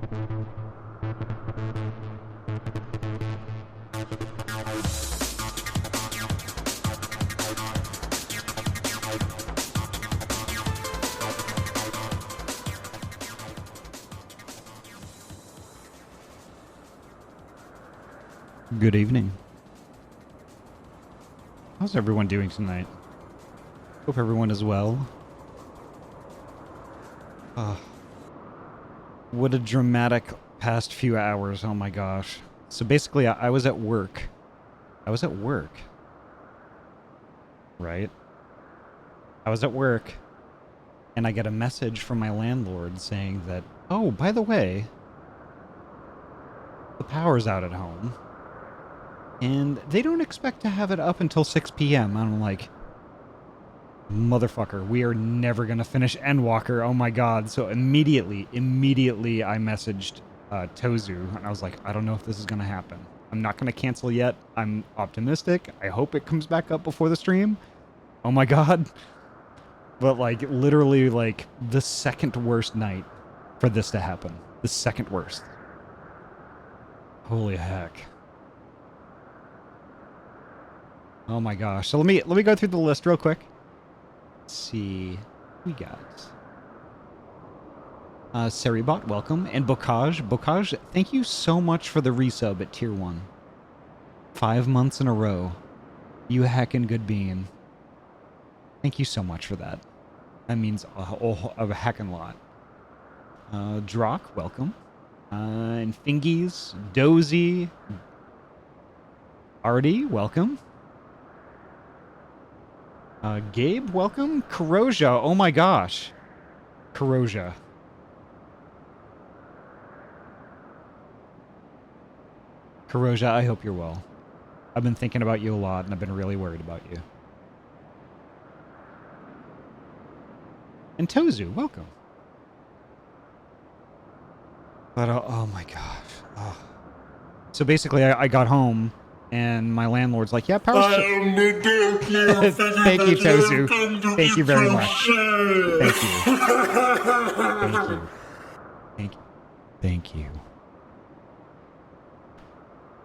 Good evening. How's everyone doing tonight? Hope everyone is well. What a dramatic past few hours. Oh my gosh. So basically, I was at work. Right? I was at work, and I get a message from my landlord saying that, oh, by the way, the power's out at home. And they don't expect to have it up until 6 p.m. I'm like, motherfucker, we are never going to finish Endwalker. Oh my god. So immediately I messaged Tozu, and I was like, I don't know if this is going to happen. I'm not going to cancel yet. I'm optimistic. I hope it comes back up before the stream. Oh my god. But like, literally, like, the second worst night for this to happen. The second worst. Holy heck. Oh my gosh. So let me go through the list real quick. Let's see. We got Seribot, welcome. And Bocage, thank you so much for the resub at tier 1. 5 months in a row. You heckin' good bean. Thank you so much for that. That means a heckin' lot. Drock, welcome. And Fingies, Dozy, Ahty, welcome. Gabe, welcome. Corrosia, oh my gosh. Corrosia. Corrosia, I hope you're well. I've been thinking about you a lot, and I've been really worried about you. And Tozu, welcome. But, oh my gosh. Oh. So basically, I got home, and my landlord's like, yeah, power's... Thank you, Tozu. Thank you very much. Thank you.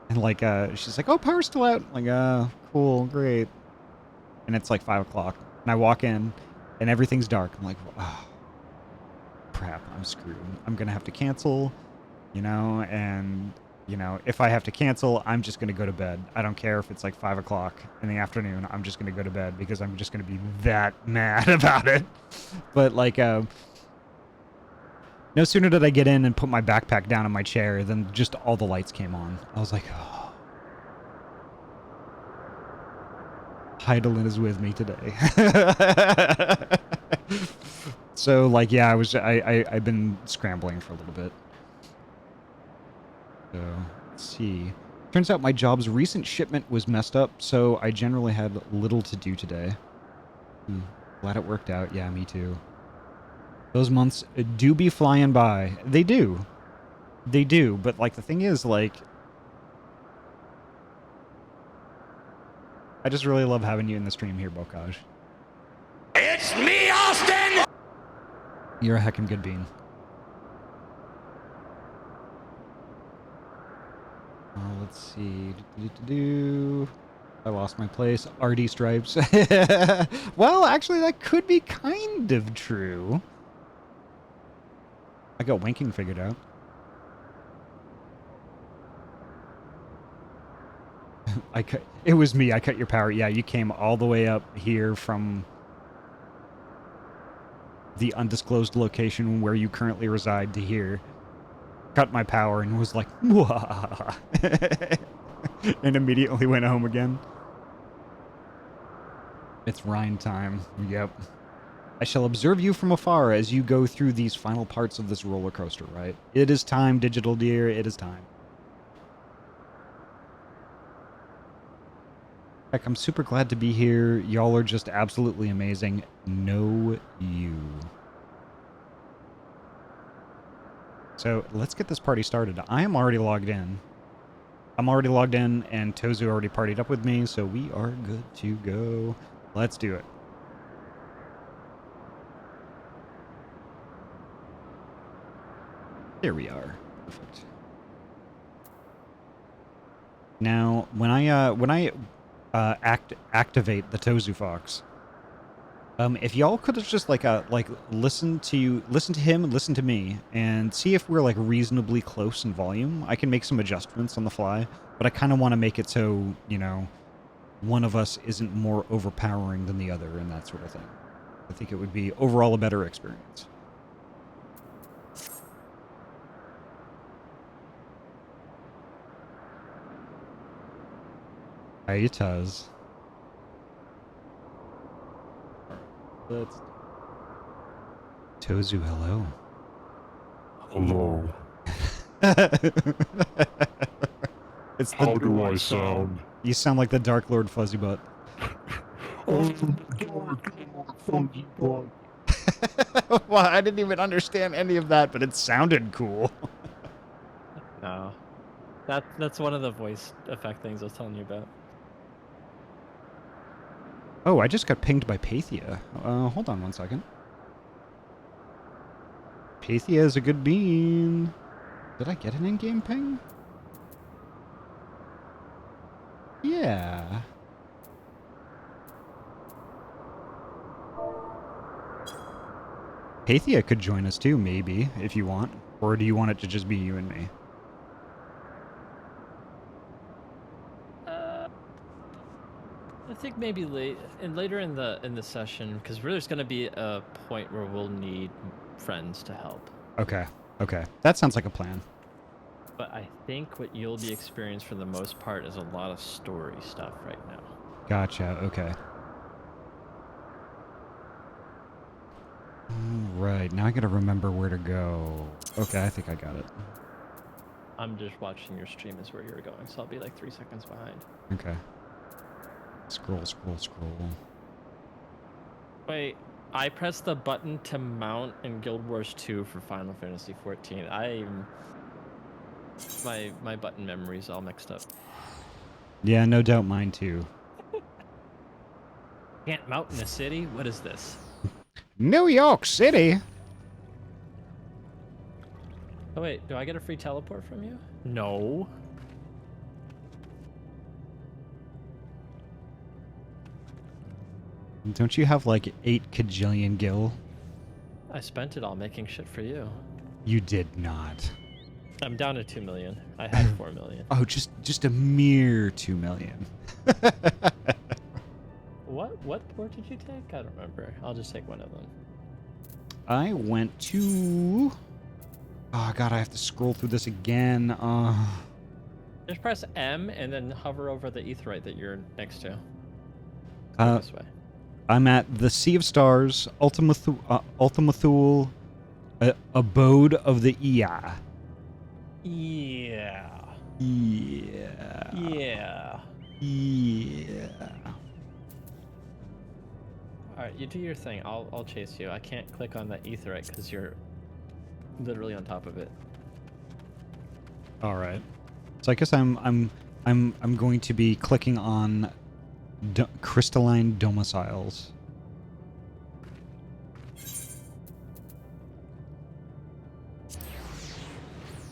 And like, she's like, oh, power's still out. I'm like, cool, great. And it's like 5 o'clock. And I walk in, and everything's dark. I'm like, oh, crap, I'm screwed. I'm going to have to cancel, you know, and, you know, if I have to cancel, I'm just going to go to bed. I don't care if it's like 5 o'clock in the afternoon. I'm just going to go to bed because I'm just going to be that mad about it. But like, no sooner did I get in and put my backpack down in my chair than just all the lights came on. I was like, oh. Heidelin is with me today. So, like, yeah, I've been scrambling for a little bit. So, let's see. Turns out my job's recent shipment was messed up, so I generally had little to do today. Glad it worked out. Yeah, me too. Those months do be flying by. They do. They do. But, like, the thing is, like, I just really love having you in the stream here, Bocage. It's me, Austin! You're a heckin' good bean. Let's see. I lost my place. RD Stripes. Well, actually, that could be kind of true. I got winking figured out. It was me. I cut your power. Yeah, you came all the way up here from the undisclosed location where you currently reside to here. Cut my power and was like, wah, and immediately went home again. It's Rhine time. Yep. I shall observe you from afar as you go through these final parts of this roller coaster, right? It is time, digital dear. It is time. Heck, I'm super glad to be here. Y'all are just absolutely amazing. Know you. So let's get this party started. I am already logged in. I'm already logged in, and Tozu already partied up with me, so we are good to go. Let's do it. There we are. Perfect. Now, when I activate the Tozu Fox, if y'all could have just like listen to him and listen to me and see if we're like reasonably close in volume, I can make some adjustments on the fly. But I kind of want to make it so, you know, one of us isn't more overpowering than the other and that sort of thing. I think it would be overall a better experience. Hi, it does. Let's... Tozu, hello. Hello. It's the... How do I sound? You sound like the Dark Lord Fuzzy Butt. Dark Lord Fuzzy Butt. Well, I didn't even understand any of that, but it sounded cool. No. That's one of the voice effect things I was telling you about. Oh, I just got pinged by Pathia. Hold on one second. Pathia is a good bean. Did I get an in-game ping? Yeah. Pathia could join us too, maybe, if you want. Or do you want it to just be you and me? I think maybe later in the session, because there's going to be a point where we'll need friends to help. Okay. Okay. That sounds like a plan. But I think what you'll be experiencing for the most part is a lot of story stuff right now. Gotcha. Okay. Right. Now I gotta remember where to go. Okay, I think I got it. I'm just watching your stream is where you're going, so I'll be like 3 seconds behind. Okay. Scroll, scroll, scroll. Wait, I pressed the button to mount in Guild Wars 2 for Final Fantasy 14. My button memory's all mixed up. Yeah, no doubt mine too. Can't mount in a city? What is this? New York City? Oh wait, do I get a free teleport from you? No. Don't you have like 8 kajillion gil? I spent it all making shit for you. You did not. I'm down to 2 million. I had 4 million. Oh, just a mere 2 million. What port did you take? I don't remember. I'll just take one of them. I went to... Oh god, I have to scroll through this again. Just press M and then hover over the aetheryte that you're next to. This way. I'm at the Sea of Stars, Ultima Thule, Abode of the Ea. Yeah. Yeah. Yeah. Yeah. Alright, you do your thing. I'll chase you. I can't click on that aetheryte because you're literally on top of it. All right. So I guess I'm going to be clicking on crystalline domiciles.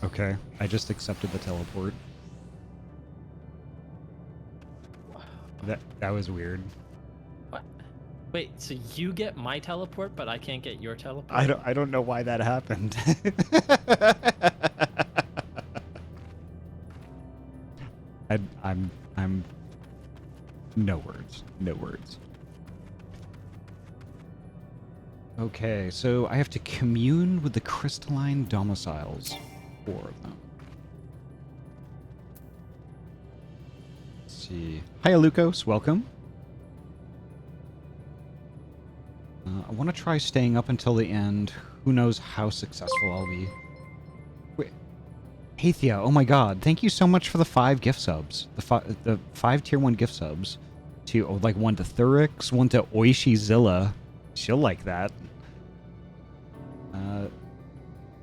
Okay, I just accepted the teleport. That was weird. What? Wait, so you get my teleport, but I can't get your teleport? I don't know why that happened. I'm no words. No words. Okay, so I have to commune with the crystalline domiciles. 4 of them. Let's see. Hi, Alucos. Welcome. I want to try staying up until the end. Who knows how successful I'll be. Wait. Hathia, oh my god. Thank you so much for the 5 gift subs. The 5 tier 1 gift subs. Like 1 to Thurix, 1 to Oishizilla. She'll like that.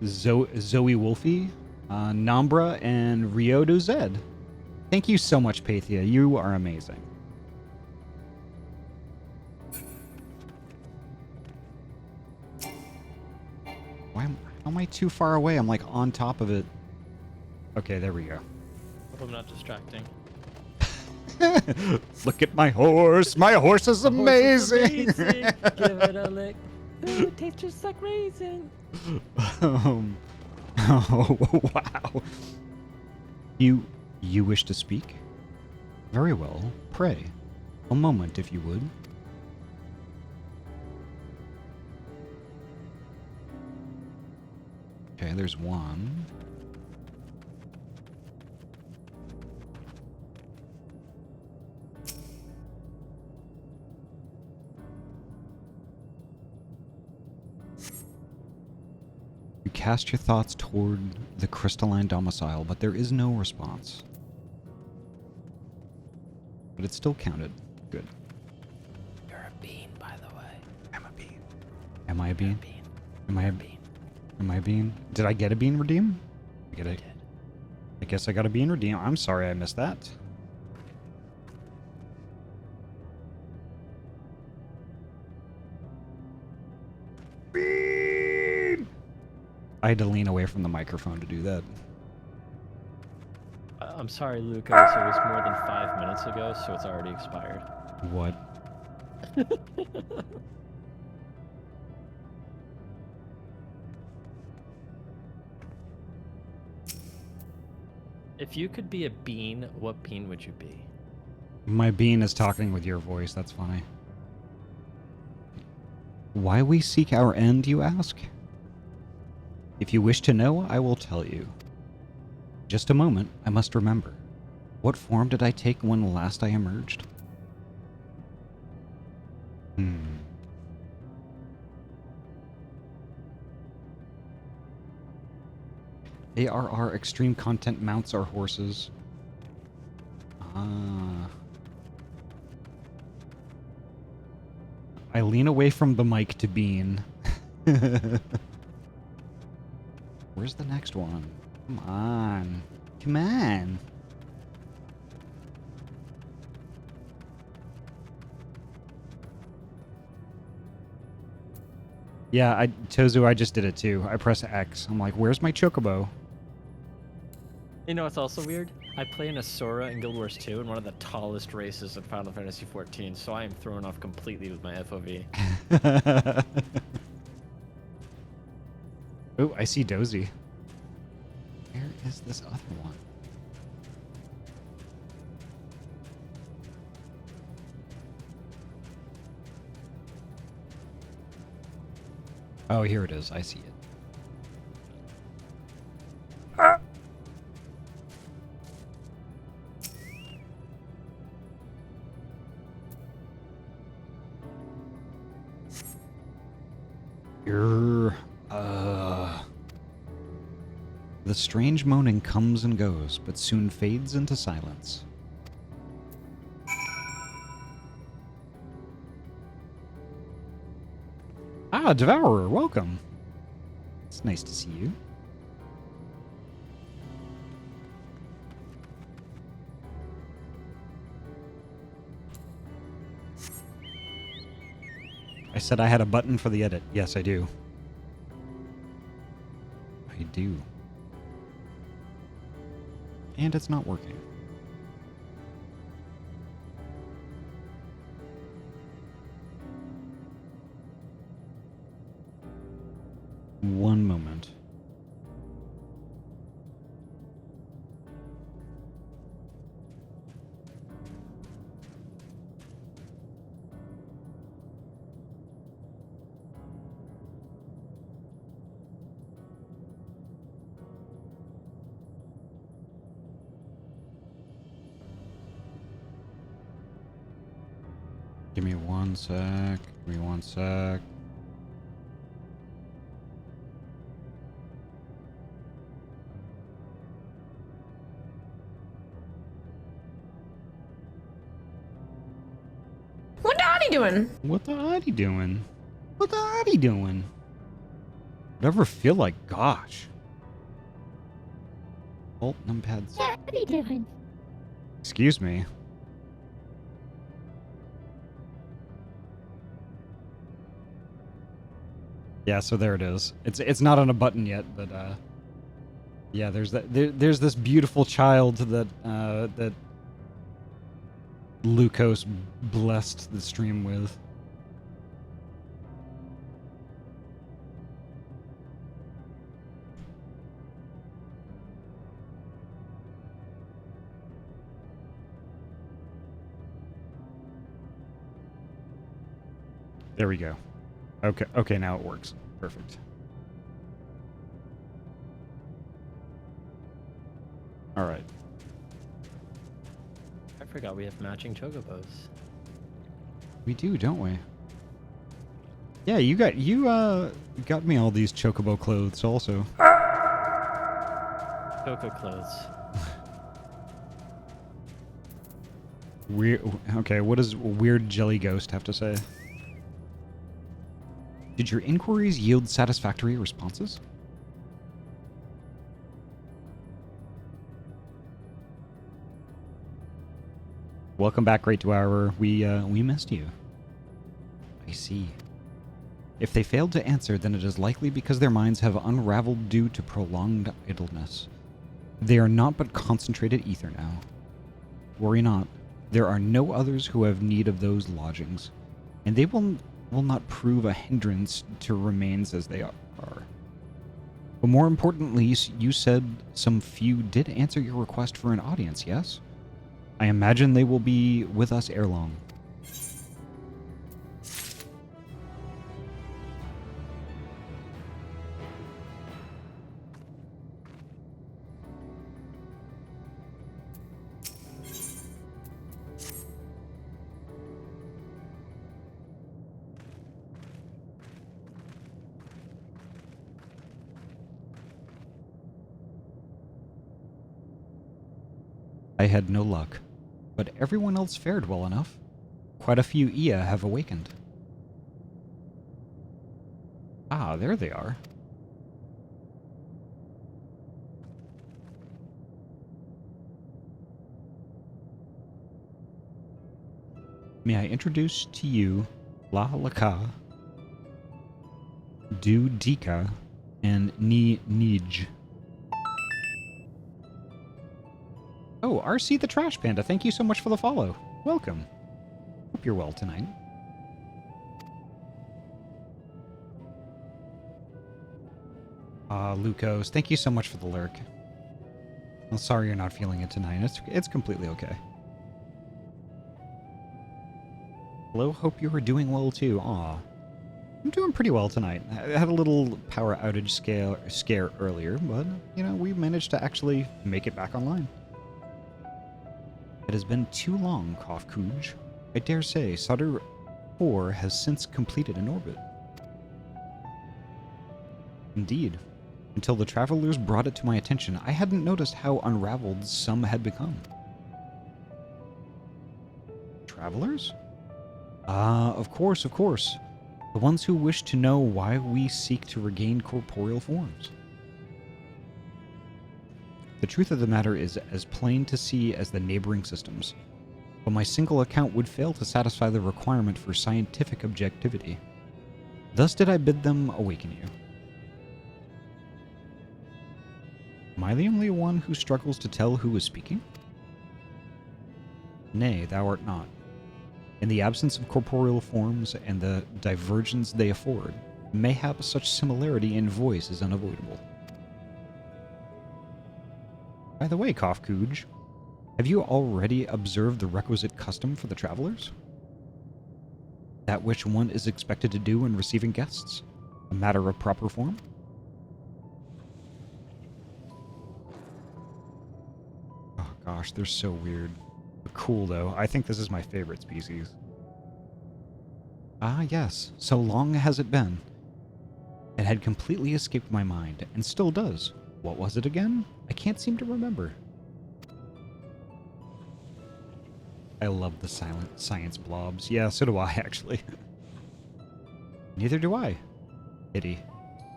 Zoe Wolfie, Nambra, and Ryodo Zed. Thank you so much, Pathia. You are amazing. How am I too far away? I'm like on top of it. Okay, there we go. Hope I'm not distracting. Look at my horse. My horse is The horse is amazing. amazing. Give it a lick. Ooh, it tastes just like raisin. Oh, wow. You wish to speak? Very well. Pray. A moment, if you would. Okay, there's one. You cast your thoughts toward the crystalline domicile, but there is no response. But it still counted. Good. You're a bean, by the way. I'm a bean. Am I a bean? Bean. Am I a Bean. Am I a bean? Did I get a bean redeem? I guess I got a bean redeem. I'm sorry I missed that. Bean! I had to lean away from the microphone to do that. I'm sorry, Lucas. It was more than 5 minutes ago, so it's already expired. What? If you could be a bean, what bean would you be? My bean is talking with your voice. That's funny. Why we seek our end, you ask? If you wish to know, I will tell you. Just a moment, I must remember. What form did I take when last I emerged? ARR extreme content mounts our horses. I lean away from the mic to Bean. Where's the next one? Come on. Come on. Yeah, Tozu, I just did it too. I press X. I'm like, where's my chocobo? You know what's also weird? I play an Asura in Guild Wars 2 in one of the tallest races in Final Fantasy XIV, so I am thrown off completely with my FOV. Oh, I see Dozy. Where is this other one? Oh, here it is. I see it. The strange moaning comes and goes, but soon fades into silence. Ah, Devourer, welcome. It's nice to see you. I said I had a button for the edit. Yes, I do. I do. And it's not working. One moment. Give me 1 sec. Give me 1 sec. What the Ahty doing? What the Ahty doing? What the Ahty doing? Whatever feel like, gosh. Alt numpads. What are you doing? Excuse me. Yeah, so there it is. It's not on a button yet, but Yeah, there's this beautiful child that that Lucos blessed the stream with. There we go. Okay, now it works. Perfect. All right. I forgot we have matching chocobos. We do, don't we? Yeah, you got me all these chocobo clothes also. Choco clothes. Weird. Okay, what does Weird Jelly Ghost have to say? Did your inquiries yield satisfactory responses? Welcome back, Great Devourer. We missed you. I see. If they failed to answer, then it is likely because their minds have unraveled due to prolonged idleness. They are not but concentrated ether now. Worry not. There are no others who have need of those lodgings, and they will not prove a hindrance to remains as they are. But more importantly, you said some few did answer your request for an audience, yes? I imagine they will be with us ere long. I had no luck, but everyone else fared well enough. Quite a few Ia have awakened. Ah, there they are. May I introduce to you La Laka, Du Dika, and Ni Nij. Oh, RC the Trash Panda, thank you so much for the follow. Welcome. Hope you're well tonight. Lucos, thank you so much for the lurk. I'm sorry you're not feeling it tonight. It's completely okay. Hello, hope you are doing well too. Aw. I'm doing pretty well tonight. I had a little power outage scare earlier, but, you know, we managed to actually make it back online. It has been too long, Kof Kuj. I dare say Sutter 4 has since completed an orbit. Indeed. Until the travelers brought it to my attention, I hadn't noticed how unraveled some had become. Travelers? Ah, of course, of course. The ones who wish to know why we seek to regain corporeal forms. The truth of the matter is as plain to see as the neighboring systems, but my single account would fail to satisfy the requirement for scientific objectivity. Thus did I bid them awaken you. Am I the only one who struggles to tell who is speaking? Nay, thou art not. In the absence of corporeal forms and the divergence they afford, mayhap such similarity in voice is unavoidable. By the way, Kof Kuj, have you already observed the requisite custom for the travelers? That which one is expected to do in receiving guests? A matter of proper form? Oh gosh, they're so weird. But cool though. I think this is my favorite species. Ah yes, so long has it been. It had completely escaped my mind, and still does. What was it again? I can't seem to remember. I love the silent science blobs. Yeah, so do I, actually. Neither do I. Pity.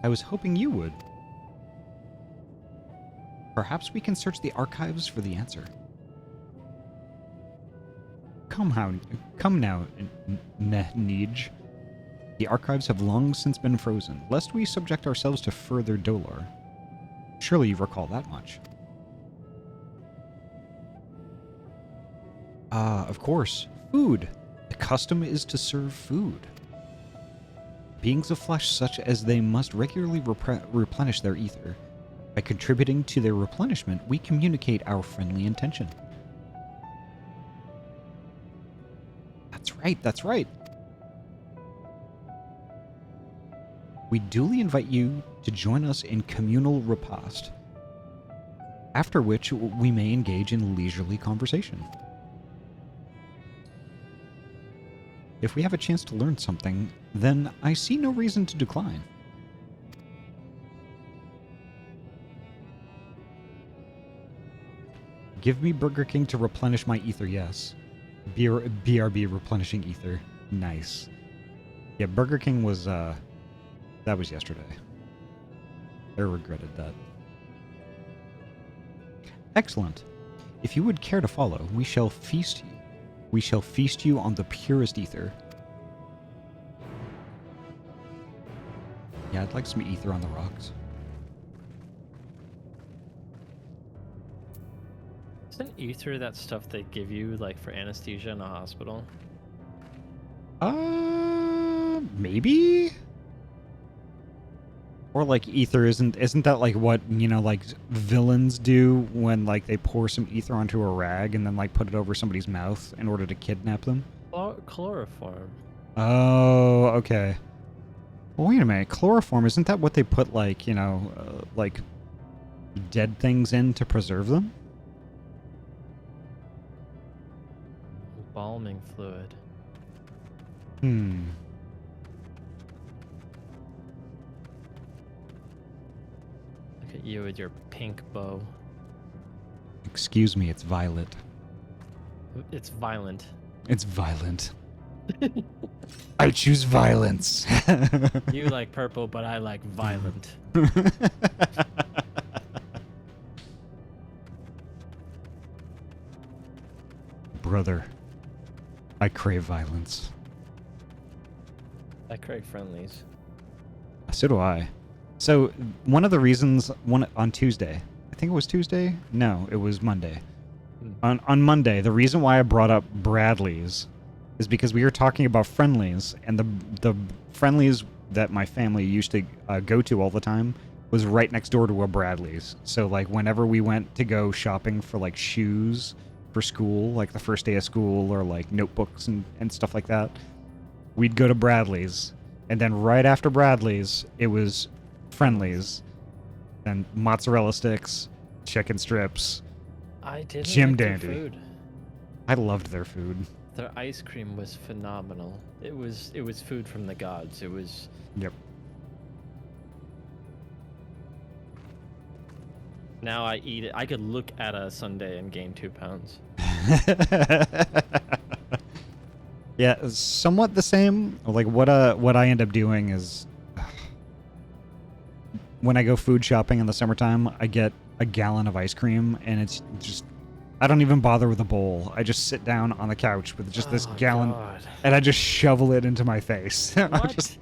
I was hoping you would. Perhaps we can search the archives for the answer. Come now, Nij. The archives have long since been frozen, lest we subject ourselves to further dolor. Surely you recall that much. Of course. Food. The custom is to serve food. Beings of flesh such as they must regularly replenish their ether. By contributing to their replenishment, we communicate our friendly intention. That's right, that's right. We duly invite you to join us in communal repast, after which we may engage in leisurely conversation. If we have a chance to learn something, then I see no reason to decline. Give me Burger King to replenish my ether, yes. BRB replenishing ether. Nice. Yeah, Burger King was, that was yesterday. I regretted that. Excellent. If you would care to follow, we shall feast you. We shall feast you on the purest ether. Yeah, I'd like some ether on the rocks. Isn't ether that stuff they give you, like, for anesthesia in a hospital? Maybe? Or like ether isn't that like what, you know, like villains do when like they pour some ether onto a rag and then like put it over somebody's mouth in order to kidnap them? Chloroform. Oh, okay. Well, wait a minute. Chloroform, isn't that what they put like, you know, like dead things in to preserve them? Embalming fluid. Look at you with your pink bow. Excuse me, it's violet. It's violent. It's violent. I choose violence. You like purple, but I like violent. Brother, I crave violence. I crave friendlies. So do I. So one of the reasons, on Tuesday, I think it was Tuesday? No, it was Monday. On Monday, the reason why I brought up Bradley's is because we were talking about friendlies, and the friendlies that my family used to go to all the time was right next door to a Bradley's. So like whenever we went to go shopping for like shoes for school, like the first day of school, or like notebooks and stuff like that, we'd go to Bradley's. And then right after Bradley's, it was Friendly's. And mozzarella sticks, chicken strips, I didn't Jim like their Dandy. food. I loved their food. Their ice cream was phenomenal. It was food from the gods. It was. Yep. Now I eat it. I could look at a sundae and gain 2 pounds. Yeah, somewhat the same. Like what I end up doing is when I go food shopping in the summertime, I get a gallon of ice cream, and it's just, I don't even bother with a bowl. I just sit down on the couch with just this gallon, God. and I just shovel it into my face. What?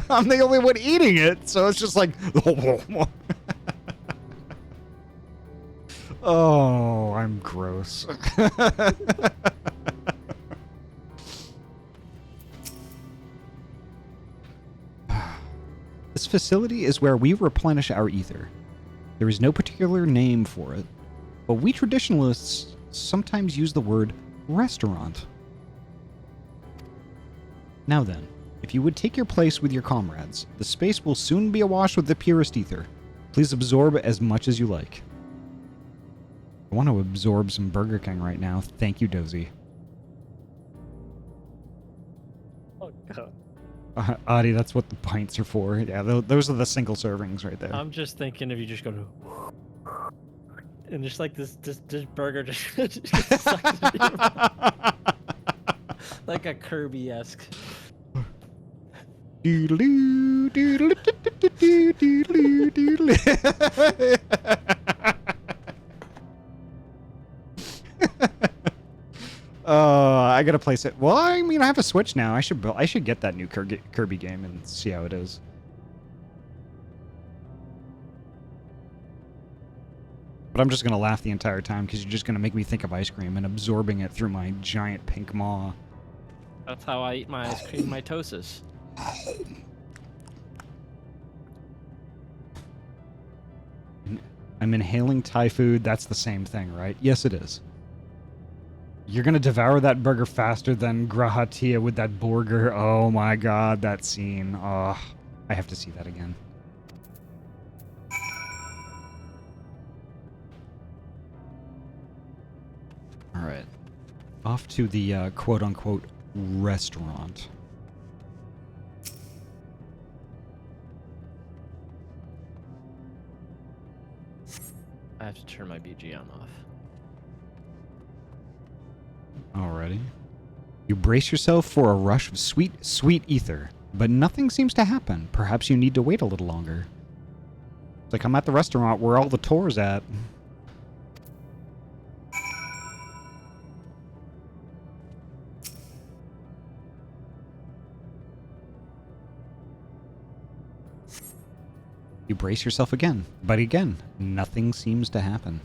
I'm the only one eating it, so it's just like, oh, I'm gross. This facility is where we replenish our ether. There is no particular name for it, but we traditionalists sometimes use the word restaurant. Now then, if you would take your place with your comrades, the space will soon be awash with the purest ether. Please absorb as much as you like. I want to absorb some Burger King right now. Thank you, Dozy. Oh God. Ahty, that's what the pints are for. Yeah, those are the single servings right there. I'm just thinking if you just go to. And just like this burger just sucks in your mouth. Like a Kirby-esque. Doodaloo, doodaloo, doodaloo, doodaloo, doodaloo. I gotta place it. Well, I mean, I have a Switch now. I should get that new Kirby game and see how it is. But I'm just going to laugh the entire time because you're just going to make me think of ice cream and absorbing it through my giant pink maw. That's how I eat my ice cream mitosis. I'm inhaling Thai food. That's the same thing, right? Yes, it is. You're going to devour that burger faster than Grahatia with that burger. Oh my god, that scene. Oh, I have to see that again. All right. Off to the quote-unquote restaurant. I have to turn my BGM off. Alrighty. You brace yourself for a rush of sweet, sweet ether, but nothing seems to happen. Perhaps you need to wait a little longer. It's like I'm at the restaurant where all the tour's at. You brace yourself again, but again, nothing seems to happen.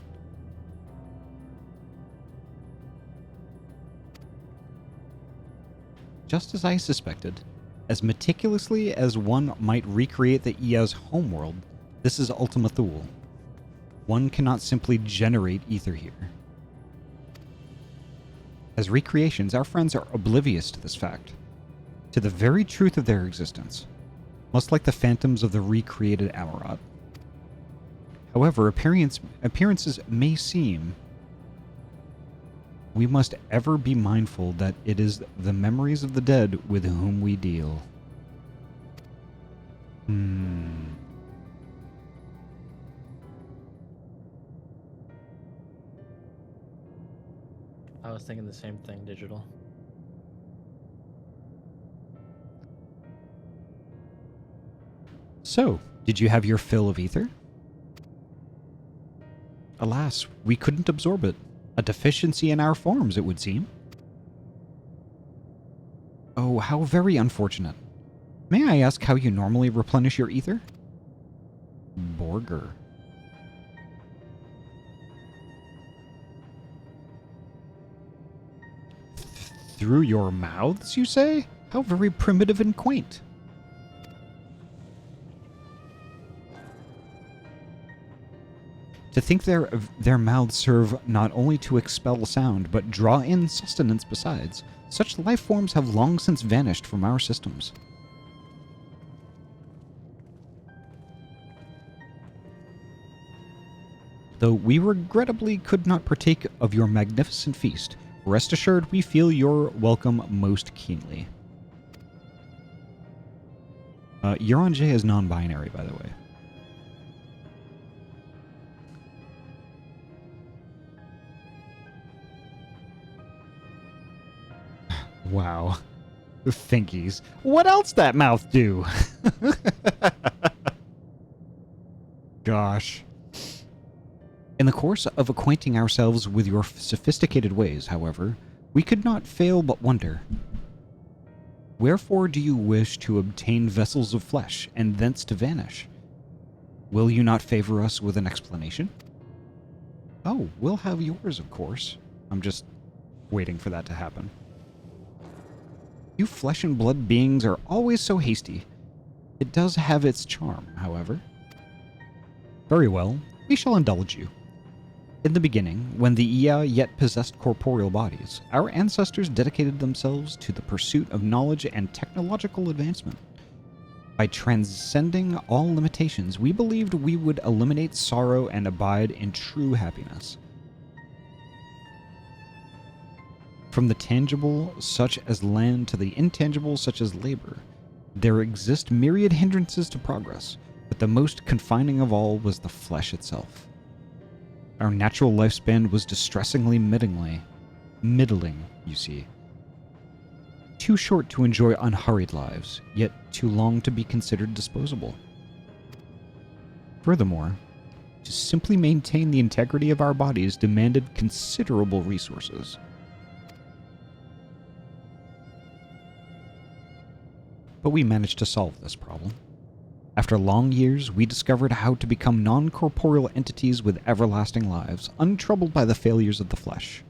Just as I suspected, as meticulously as one might recreate the Ea's homeworld, this is Ultima Thule. One cannot simply generate ether here. As recreations, our friends are oblivious to this fact, to the very truth of their existence, much like the phantoms of the recreated Amarat. However, appearances may seem. We must ever be mindful that it is the memories of the dead with whom we deal. I was thinking the same thing, Digital. So, did you have your fill of ether? Alas, we couldn't absorb it. A deficiency in our forms, it would seem. Oh, how very unfortunate. May I ask how you normally replenish your ether? Borger. Through your mouths, you say? How very primitive and quaint. To think their mouths serve not only to expel sound, but draw in sustenance besides. Such life forms have long since vanished from our systems. Though we regrettably could not partake of your magnificent feast, rest assured we feel your welcome most keenly. Euron J is non-binary, by the way. Wow. Thinkies. What else that mouth do? Gosh. In the course of acquainting ourselves with your sophisticated ways, however, we could not fail but wonder. Wherefore do you wish to obtain vessels of flesh, and thence to vanish? Will you not favor us with an explanation? Oh, we'll have yours, of course. I'm just waiting for that to happen. You flesh and blood beings are always so hasty. It does have its charm, however. Very well, we shall indulge you. In the beginning, when the Ea yet possessed corporeal bodies, our ancestors dedicated themselves to the pursuit of knowledge and technological advancement. By transcending all limitations, we believed we would eliminate sorrow and abide in true happiness. From the tangible, such as land, to the intangible, such as labor, there exist myriad hindrances to progress, but the most confining of all was the flesh itself. Our natural lifespan was distressingly middling, you see. Too short to enjoy unhurried lives, yet too long to be considered disposable. Furthermore, to simply maintain the integrity of our bodies demanded considerable resources. But we managed to solve this problem. After long years, we discovered how to become non-corporeal entities with everlasting lives, untroubled by the failures of the flesh.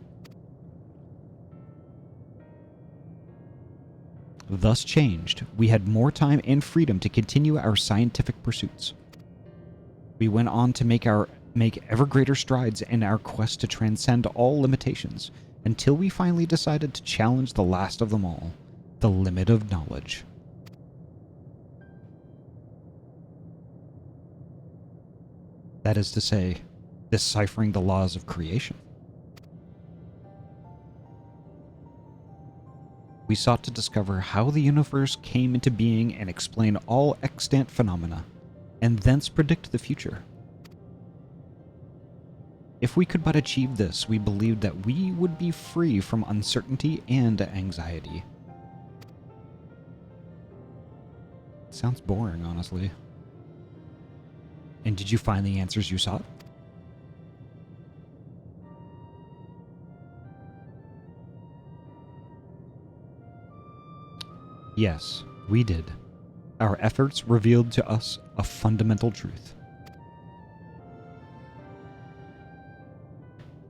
Thus changed, we had more time and freedom to continue our scientific pursuits. We went on to make ever greater strides in our quest to transcend all limitations, until we finally decided to challenge the last of them all, the limit of knowledge. That is to say, deciphering the laws of creation. We sought to discover how the universe came into being and explain all extant phenomena, and thence predict the future. If we could but achieve this, we believed that we would be free from uncertainty and anxiety. Sounds boring, honestly. And did you find the answers you sought? Yes, we did. Our efforts revealed to us a fundamental truth.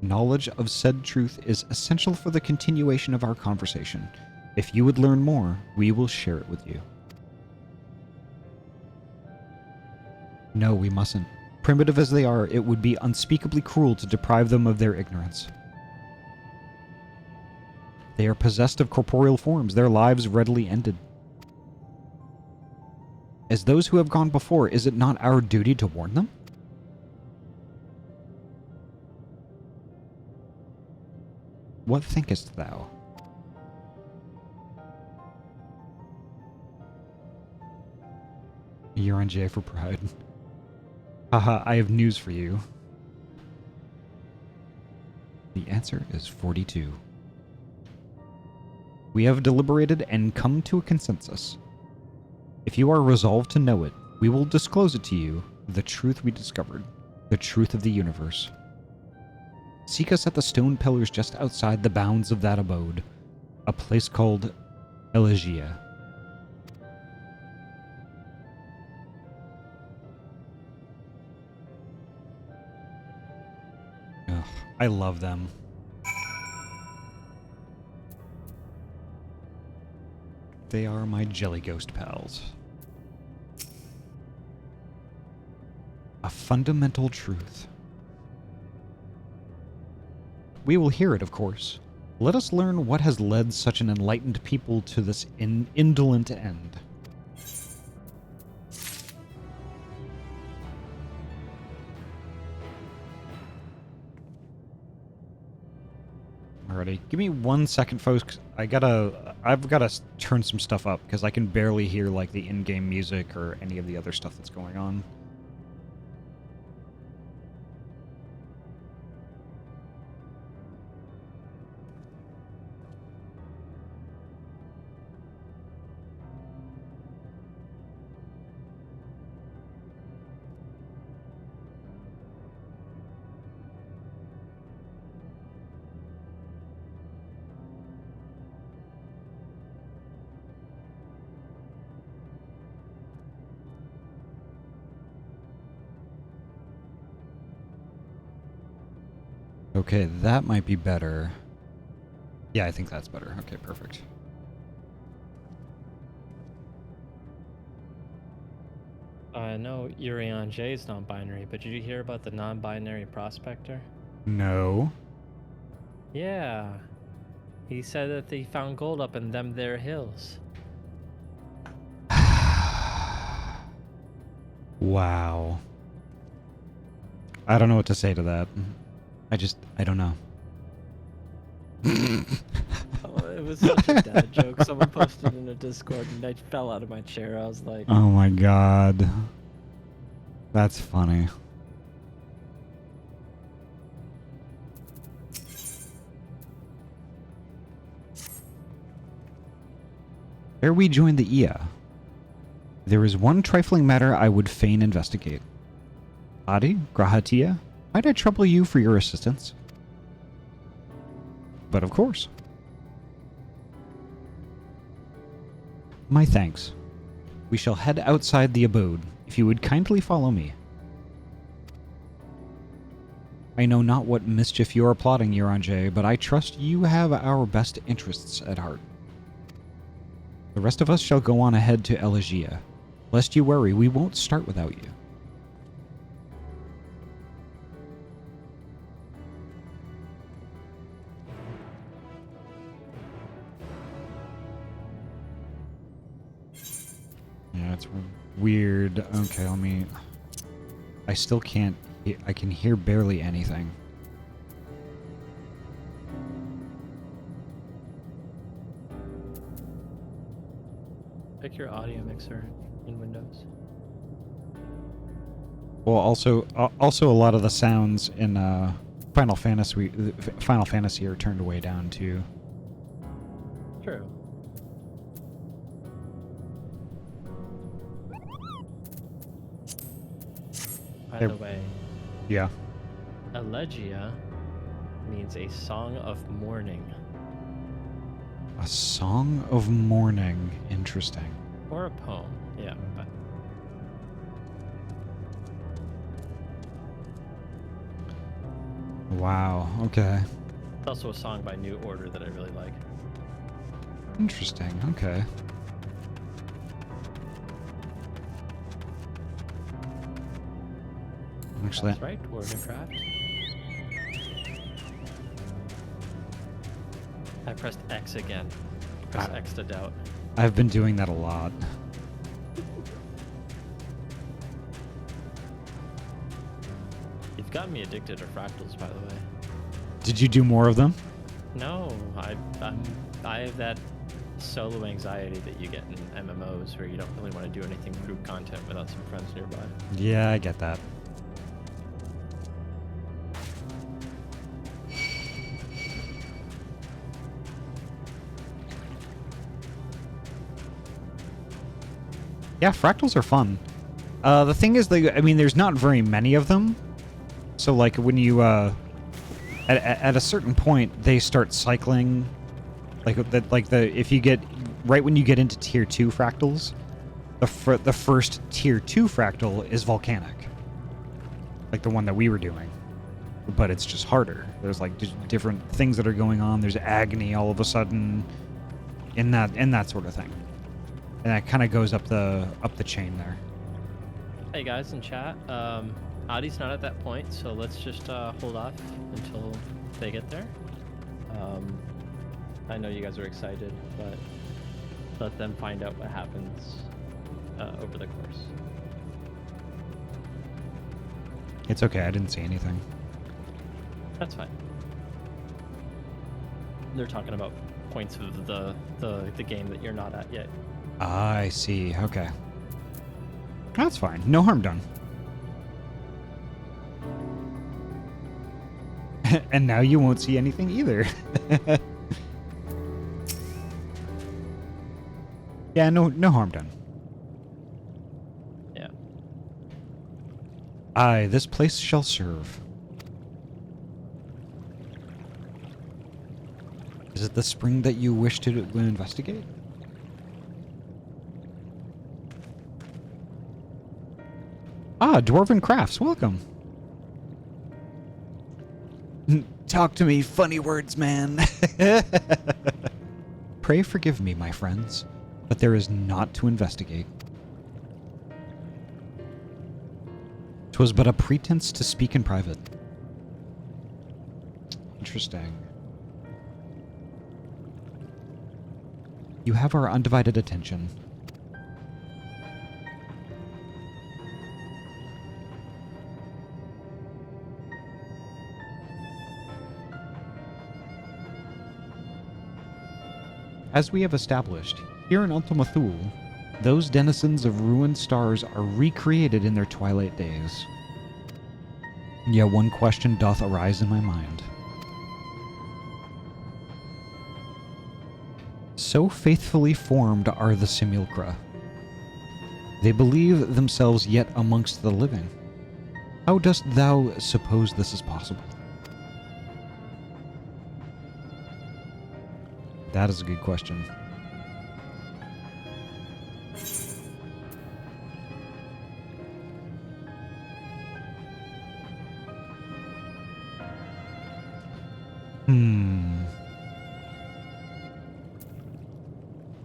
Knowledge of said truth is essential for the continuation of our conversation. If you would learn more, we will share it with you. No, we mustn't. Primitive as they are, it would be unspeakably cruel to deprive them of their ignorance. They are possessed of corporeal forms, their lives readily ended. As those who have gone before, is it not our duty to warn them? What thinkest thou? You're on J for pride. Haha, I have news for you. The answer is 42. We have deliberated and come to a consensus. If you are resolved to know it, we will disclose it to you, the truth we discovered, the truth of the universe. Seek us at the stone pillars just outside the bounds of that abode, a place called Elegia. Ugh, I love them. They are my jelly ghost pals. A fundamental truth. We will hear it, of course. Let us learn what has led such an enlightened people to this indolent end. Alrighty, give me 1 second, folks. I've gotta turn some stuff up because I can barely hear like the in-game music or any of the other stuff that's going on. Okay, that might be better. Yeah, I think that's better. Okay, perfect. I know Urion J is non-binary, but did you hear about the non-binary prospector? No. Yeah. He said that they found gold up in them there hills. Wow. I don't know what to say to that. I don't know. Oh, it was such a dad joke. Someone posted in a Discord and I fell out of my chair. I was like, Oh my god. That's funny. Ere we join the IA, there is one trifling matter I would fain investigate. Ahty, Grahatia, might I trouble you for your assistance? But of course. My thanks. We shall head outside the abode. if you would kindly follow me. I know not what mischief you are plotting, Euronjay, but I trust you have our best interests at heart. The rest of us shall go on ahead to Elegia. Lest you worry, we won't start without you. Yeah, it's weird. Okay, let me... I still can't... I can hear barely anything. Pick your audio mixer in Windows. Well, also a lot of the sounds in Final Fantasy are turned way down too. True. By There- the way, Yeah. elegia means a song of mourning. A song of mourning. Interesting. Or a poem, yeah. But Wow. Okay. it's also a song by New Order that I really like. Interesting. Okay. Actually, That's right, Word and Craft. I pressed X again. Press X to doubt. I've been doing that a lot. You've got me addicted to fractals, by the way. Did you do more of them? No, I have that solo anxiety that you get in MMOs where you don't really want to do anything group content without some friends nearby. Yeah, I get that. Yeah, fractals are fun. The thing is, I mean, there's not very many of them. So, like, when you, at a certain point, they start cycling. If you get, right when you get into tier 2 fractals, the first tier 2 fractal is volcanic. Like the one that we were doing. But it's just harder. There's, like, different things that are going on. There's agony all of a sudden. In that sort of thing. And that kind of goes up the chain there. Hey guys in chat, Ahty's not at that point, so let's just hold off until they get there. I know you guys are excited, but let them find out what happens over the course. It's okay, I didn't see anything. That's fine. They're talking about points of the game that you're not at yet. I see, okay. That's fine, no harm done. And now you won't see anything either. Yeah, no harm done. Yeah. Aye, this place shall serve. Is it the spring that you wish to investigate? Ah, Dwarven Crafts, welcome. Talk to me, funny words, man. Pray forgive me, my friends, but there is naught to investigate. 'Twas but a pretense to speak in private. Interesting. You have our undivided attention. As we have established, here in Ultima Thule, those denizens of ruined stars are recreated in their twilight days. Yet one question doth arise in my mind. So faithfully formed are the simulacra. They believe themselves yet amongst the living. How dost thou suppose this is possible? That is a good question.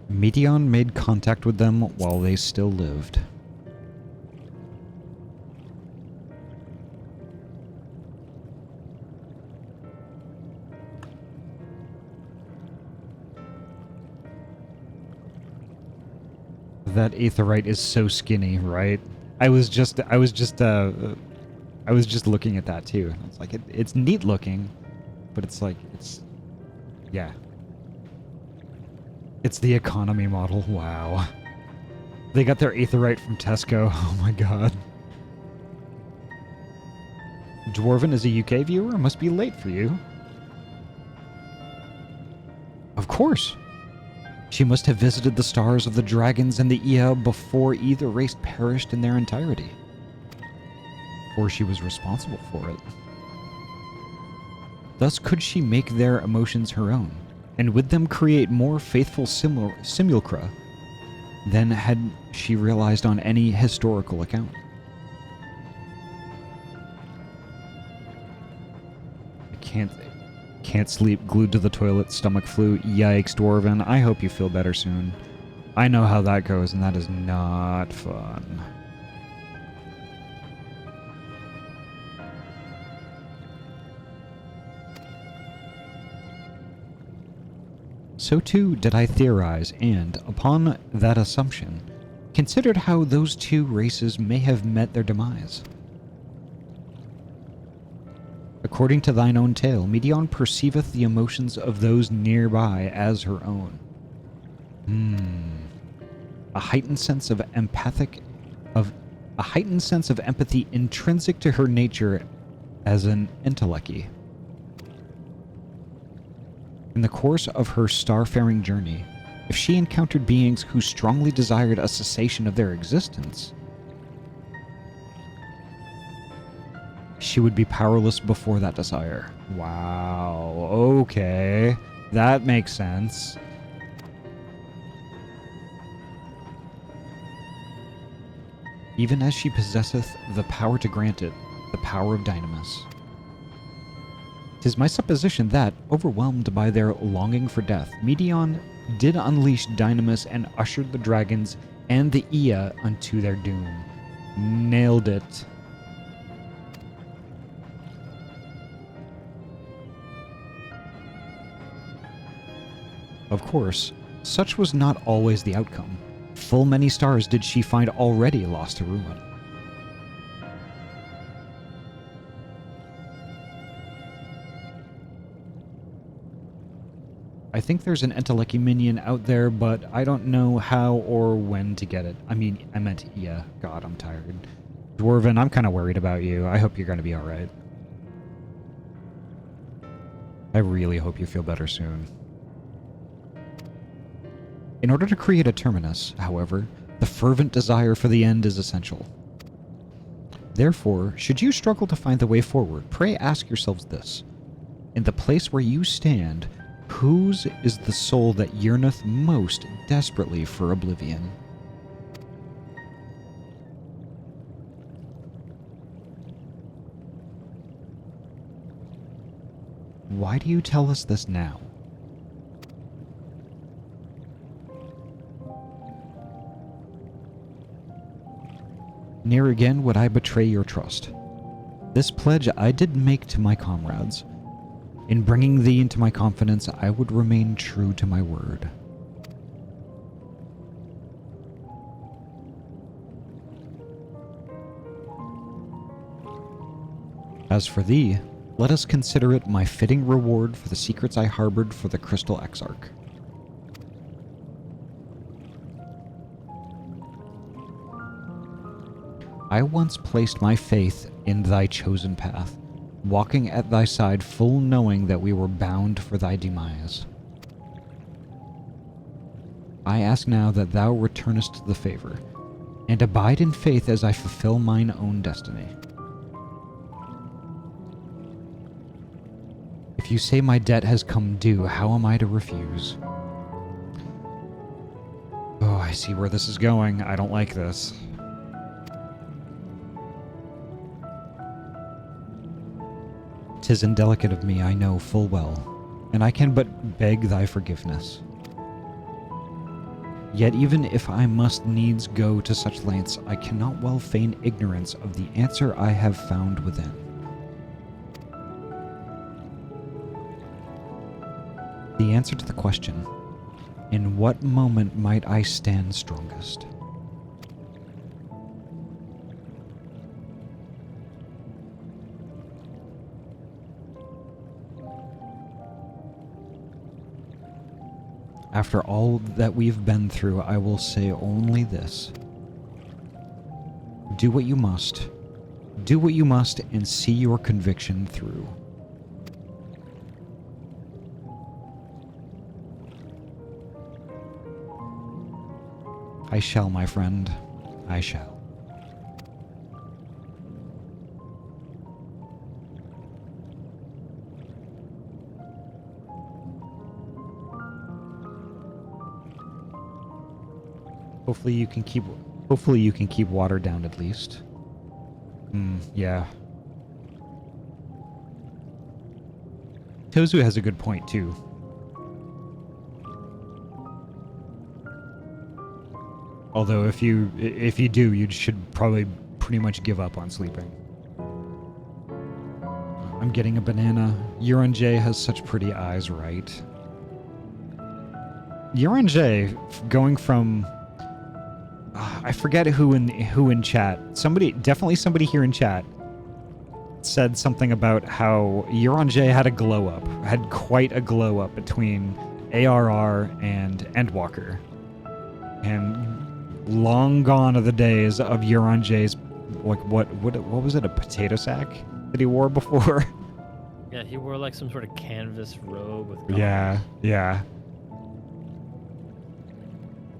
Meteon made contact with them while they still lived. That aetheryte is so skinny, right? I was just looking at that too. It's like it's neat looking, but it's like yeah. It's the economy model. Wow. They got their aetheryte from Tesco. Oh my god. Dwarven is a UK viewer? Must be late for you. Of course. She must have visited the stars of the dragons and the Ea before either race perished in their entirety. Or she was responsible for it. Thus could she make their emotions her own, and with them create more faithful simulacra than had she realized on any historical account. I can't sleep, glued to the toilet, stomach flu. Yikes, Dwarven. I hope you feel better soon. I know how that goes, and that is not fun. So too did I theorize, and, upon that assumption, considered how those two races may have met their demise. According to thine own tale, Meteon perceiveth the emotions of those nearby as her own. A heightened sense of empathy intrinsic to her nature as an entelechy. In the course of her starfaring journey, if she encountered beings who strongly desired a cessation of their existence, she would be powerless before that desire. Wow, okay. That makes sense. Even as she possesseth the power to grant it, the power of Dynamis. 'Tis my supposition that, overwhelmed by their longing for death, Meteon did unleash Dynamis and ushered the dragons and the Ea unto their doom. Nailed it. Of course, such was not always the outcome. Full many stars did she find already lost to ruin. I think there's an Entelechy minion out there, but I don't know how or when to get it. I meant yeah. God, I'm tired. Dwarven, I'm kind of worried about you. I hope you're going to be alright. I really hope you feel better soon. In order to create a terminus, however, the fervent desire for the end is essential. Therefore, should you struggle to find the way forward, pray ask yourselves this. In the place where you stand, whose is the soul that yearneth most desperately for oblivion? Why do you tell us this now? Ne'er again would I betray your trust. This pledge I did make to my comrades. In bringing thee into my confidence, I would remain true to my word. As for thee, let us consider it my fitting reward for the secrets I harbored for the Crystal Exarch. I once placed my faith in thy chosen path, walking at thy side full knowing that we were bound for thy demise. I ask now that thou returnest the favor, and abide in faith as I fulfill mine own destiny. If you say my debt has come due, how am I to refuse? Oh, I see where this is going. I don't like this. 'Tis indelicate of me, I know full well, and I can but beg thy forgiveness. Yet even if I must needs go to such lengths, I cannot well feign ignorance of the answer I have found within. The answer to the question, in what moment might I stand strongest? After all that we've been through, I will say only this. Do what you must. Do what you must and see your conviction through. I shall, my friend. I shall. Hopefully you can keep water down at least. Yeah. Tozu has a good point too. Although if you do, you should probably pretty much give up on sleeping. I'm getting a banana. Euron J has such pretty eyes, right? Euron J going from I forget who in chat. Definitely somebody here in chat said something about how Euron J had a glow up, had quite a glow up between ARR and Endwalker, and long gone are the days of Euron J's like what was it, a potato sack that he wore before? Yeah, he wore like some sort of canvas robe with Yeah.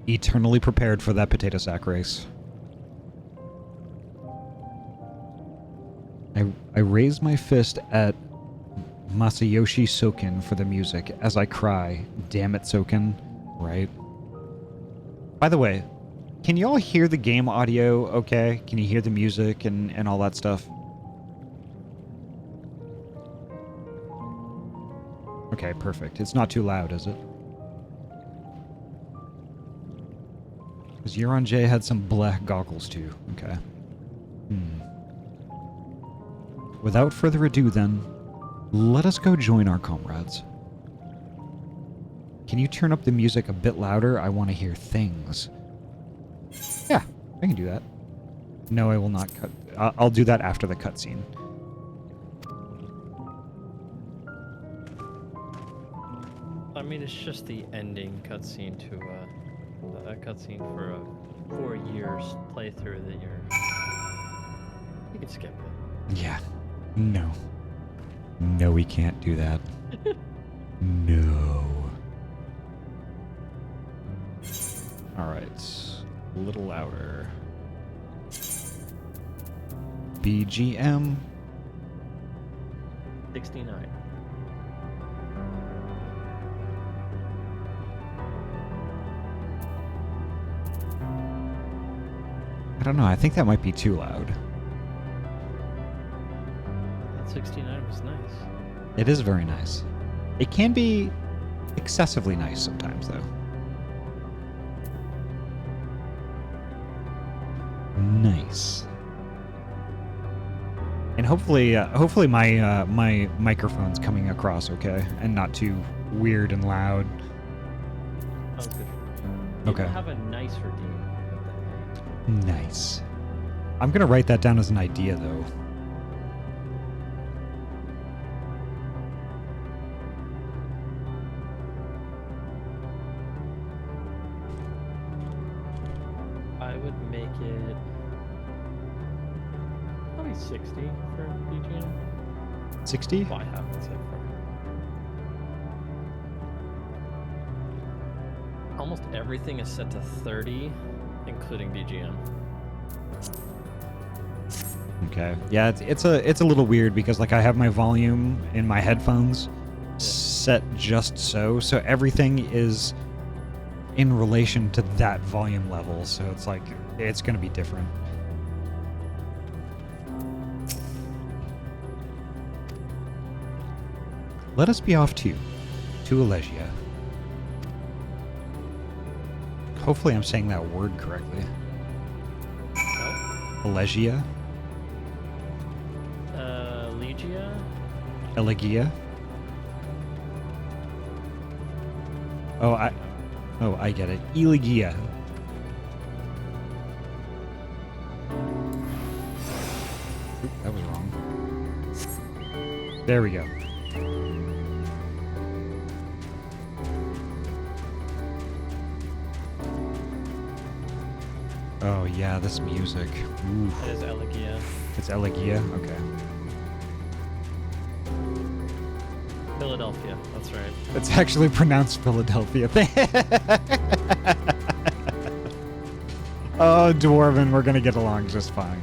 Eternally prepared for that potato sack race. I raise my fist at Masayoshi Soken for the music as I cry, damn it Soken, right? By the way, can you all hear the game audio okay? Can you hear the music and all that stuff? Okay, perfect. It's not too loud, is it? Because Euron J had some black goggles too. Okay. Without further ado then, let us go join our comrades. Can you turn up the music a bit louder? I want to hear things. Yeah, I can do that. No, I will not cut. I'll do that after the cutscene. I mean, it's just the ending cutscene to a cutscene for a 4 years playthrough that you can skip it. Yeah. No. No, we can't do that. No. Alright. A little louder. BGM. 69. I don't know. I think that might be too loud. That 69 was nice. It is very nice. It can be excessively nice sometimes, though. Nice. And hopefully my my microphone's coming across okay and not too weird and loud. That was good. Okay. People have a nice redeem. Nice. I'm gonna write that down as an idea, though. I would make it probably 60 for BGM. 60? Well, I have it set for. Almost everything is set to 30, including BGM. Okay. Yeah, it's a little weird because like I have my volume in my headphones set just so everything is in relation to that volume level, so it's like it's gonna be different. Let us be off too. to Alegia. Hopefully I'm saying that word correctly. Alegia? Legia? Elegia? Oh, I get it. Elegia. Oop, that was wrong. There we go. Oh yeah, this music. Oof. It is Elegia. It's Elegia? Okay. Philadelphia, that's right. It's actually pronounced Philadelphia. Oh, Dwarven, we're gonna get along just fine.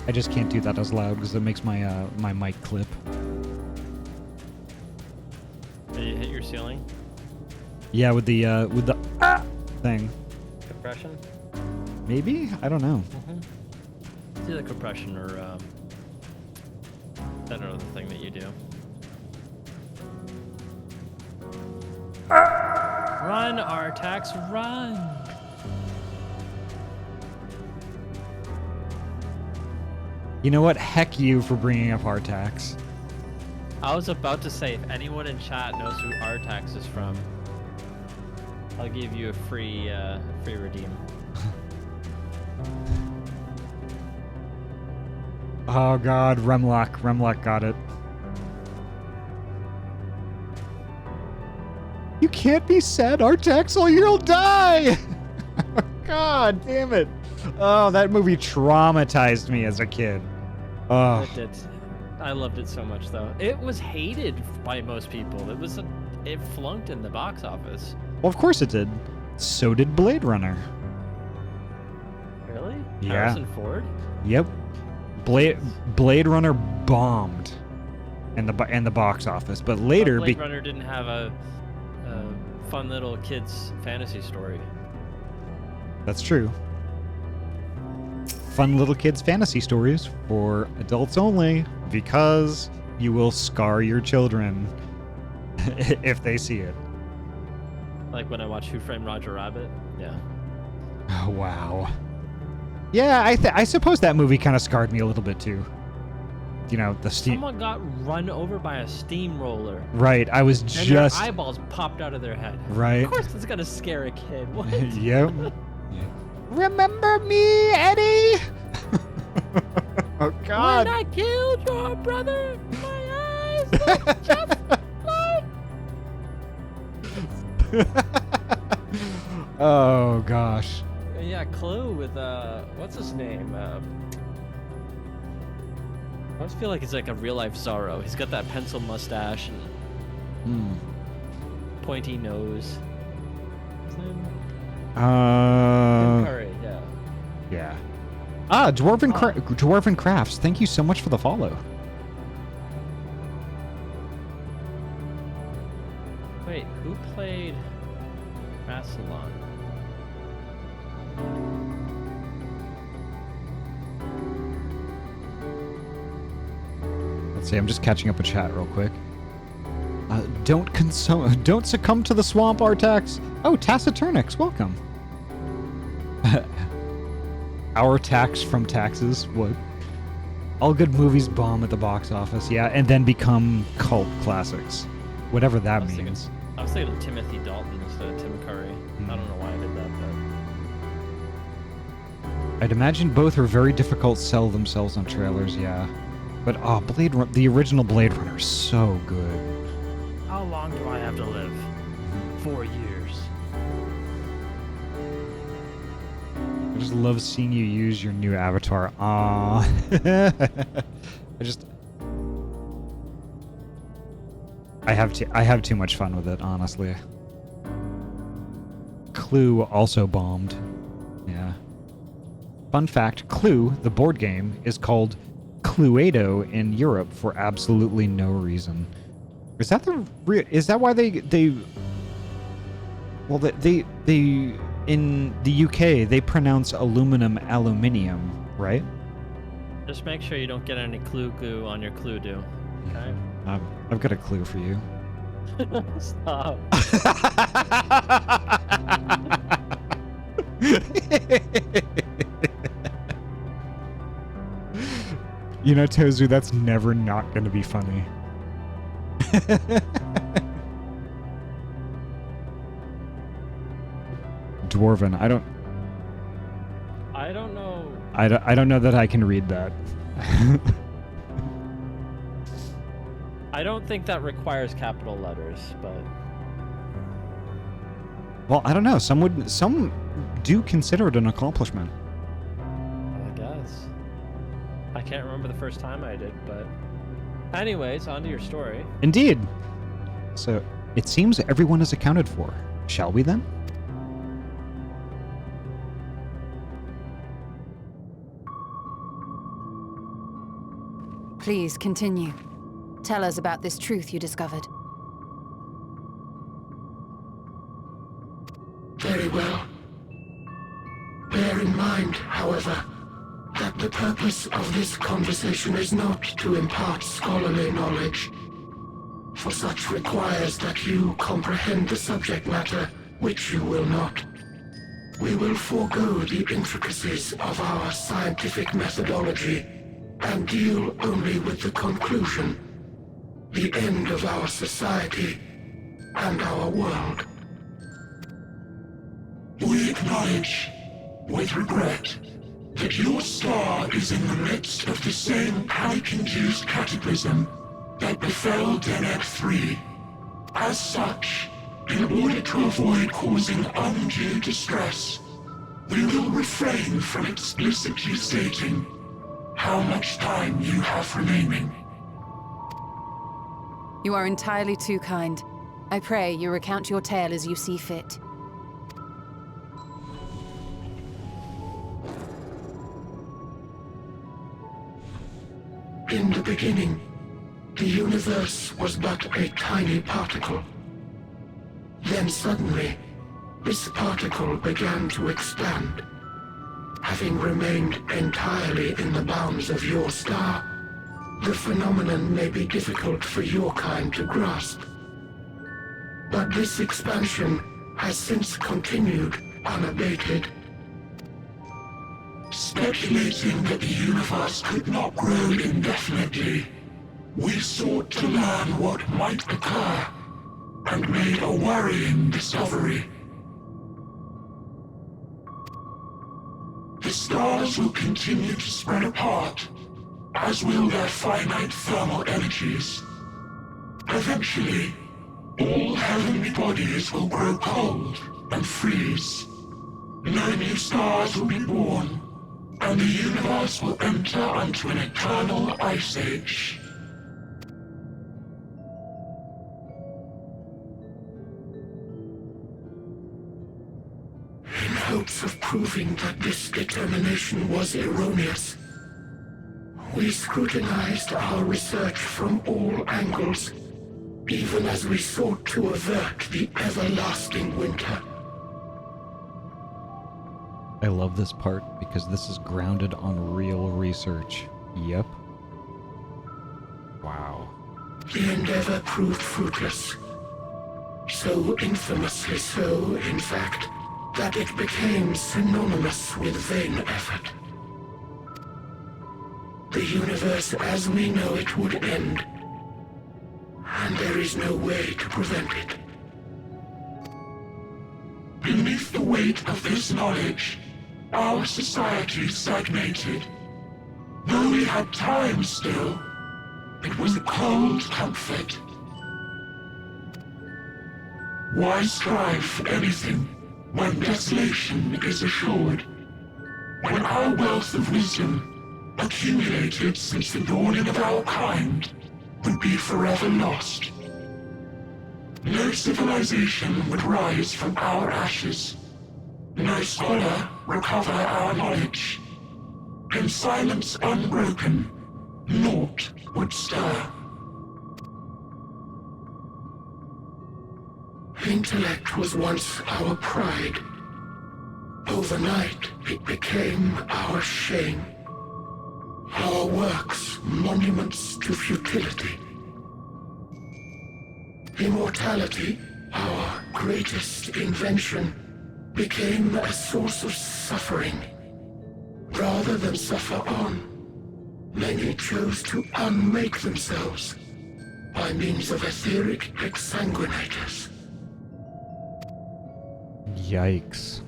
I just can't do that as loud because it makes my my mic clip. Did you hit your ceiling? Yeah, with the thing. Compression? Maybe? I don't know. It's either compression or I don't know the thing that you do. Run, Artax, run! You know what? Heck you for bringing up Artax. I was about to say, if anyone in chat knows who Artax is from, I'll give you a free redeem. Oh god, Remlock. Remlock got it. You can't be sad, Artax, or you'll die! God damn it. Oh, that movie traumatized me as a kid. Oh. It did. I loved it so much, though. It was hated by most people. It flunked in the box office. Well, of course it did. So did Blade Runner. Really? Yeah. Harrison Ford? Yep. Blade Runner bombed in the box office, but later Blade Runner didn't have a fun little kids fantasy story. That's true. Fun little kids fantasy stories for adults only, because you will scar your children if they see it. Like when I watch Who Framed Roger Rabbit? Yeah. Oh, wow. Yeah, I suppose that movie kind of scarred me a little bit too. You know, the steam. Someone got run over by a steamroller. Right, I was And just. their eyeballs popped out of their head. Right. Of course it's gonna scare a kid. What? Yep. Remember me, Eddie? Oh God. When I killed your brother, my eyes look just like. Oh gosh. Yeah, Clue with what's his name? I always feel like he's like a real life Zorro. He's got that pencil mustache and pointy nose. What's his name? Tim Curry, yeah. Yeah. Ah, Dwarven Crafts. Thank you so much for the follow. Wait, who played Rassilon? Let's see. I'm just catching up with chat real quick. Don't succumb to the swamp, Artax. Oh, Taciturnix, welcome. Our tax from taxes. What? All good movies bomb at the box office, yeah, and then become cult classics. Whatever that means. I was thinking of Timothy Dalton instead of Tim Curry. I don't know why I did that, but... I'd imagine both are very difficult to sell themselves on trailers, yeah. But the original Blade Runner is so good. How long do I have to live? 4 years. I just love seeing you use your new avatar. Aww. I have too much fun with it, honestly. Clue also bombed. Yeah. Fun fact, Clue, the board game, is called Cluedo in Europe for absolutely no reason. Is that why they Well, they in the UK they pronounce aluminum aluminium, right? Just make sure you don't get any clue goo on your clue do. Okay? I've got a clue for you. Stop. You know, Tozu, that's never not going to be funny. Dwarven, I don't know. I don't know that I can read that. I don't think that requires capital letters, but Well, I don't know. Some do consider it an accomplishment. I guess. I can't remember the first time I did, but anyways, on to your story. Indeed. So, it seems everyone is accounted for. Shall we then? Please continue. Tell us about this truth you discovered. Very well. Bear in mind, however, that the purpose of this conversation is not to impart scholarly knowledge, for such requires that you comprehend the subject matter, which you will not. We will forego the intricacies of our scientific methodology and deal only with the conclusion, the end of our society and our world. We acknowledge, with regret, that your star is in the midst of the same panic-induced cataclysm that befell Deneb 3. As such, in order to avoid causing undue distress, we will refrain from explicitly stating how much time you have remaining. You are entirely too kind. I pray you recount your tale as you see fit. In the beginning, the universe was but a tiny particle. Then suddenly, this particle began to expand. Having remained entirely in the bounds of your star, the phenomenon may be difficult for your kind to grasp. But this expansion has since continued unabated. Speculating that the universe could not grow indefinitely, we sought to learn what might occur, and made a worrying discovery. The stars will continue to spread apart, as will their finite thermal energies. Eventually, all heavenly bodies will grow cold and freeze. No new stars will be born, and the universe will enter into an eternal ice age. In hopes of proving that this determination was erroneous, we scrutinized our research from all angles, even as we sought to avert the everlasting winter. I love this part because this is grounded on real research. Yep. Wow. The endeavor proved fruitless. So infamously so, in fact, that it became synonymous with vain effort. The universe as we know it would end, and there is no way to prevent it. Beneath the weight of this knowledge, our society stagnated. Though we had time still, it was a cold comfort. Why strive for anything when desolation is assured? When our wealth of wisdom, accumulated since the dawning of our kind, would be forever lost. No civilization would rise from our ashes. No scholar recover our knowledge. In silence unbroken, naught would stir. In intellect was once our pride. Overnight, it became our shame. Our works, monuments to futility. Immortality, our greatest invention, became a source of suffering. Rather than suffer on, many chose to unmake themselves by means of etheric exsanguinators. Yikes.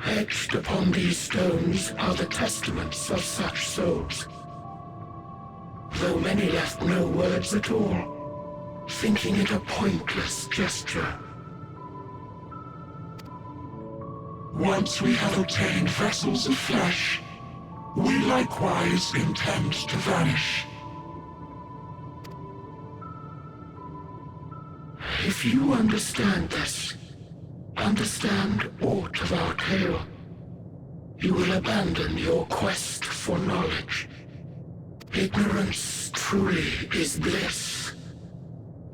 Etched upon these stones are the testaments of such souls. Though many left no words at all, thinking it a pointless gesture. Once we have obtained vessels of flesh, we likewise intend to vanish. If you understand this, understand aught of our tale, you will abandon your quest for knowledge. Ignorance truly is bliss.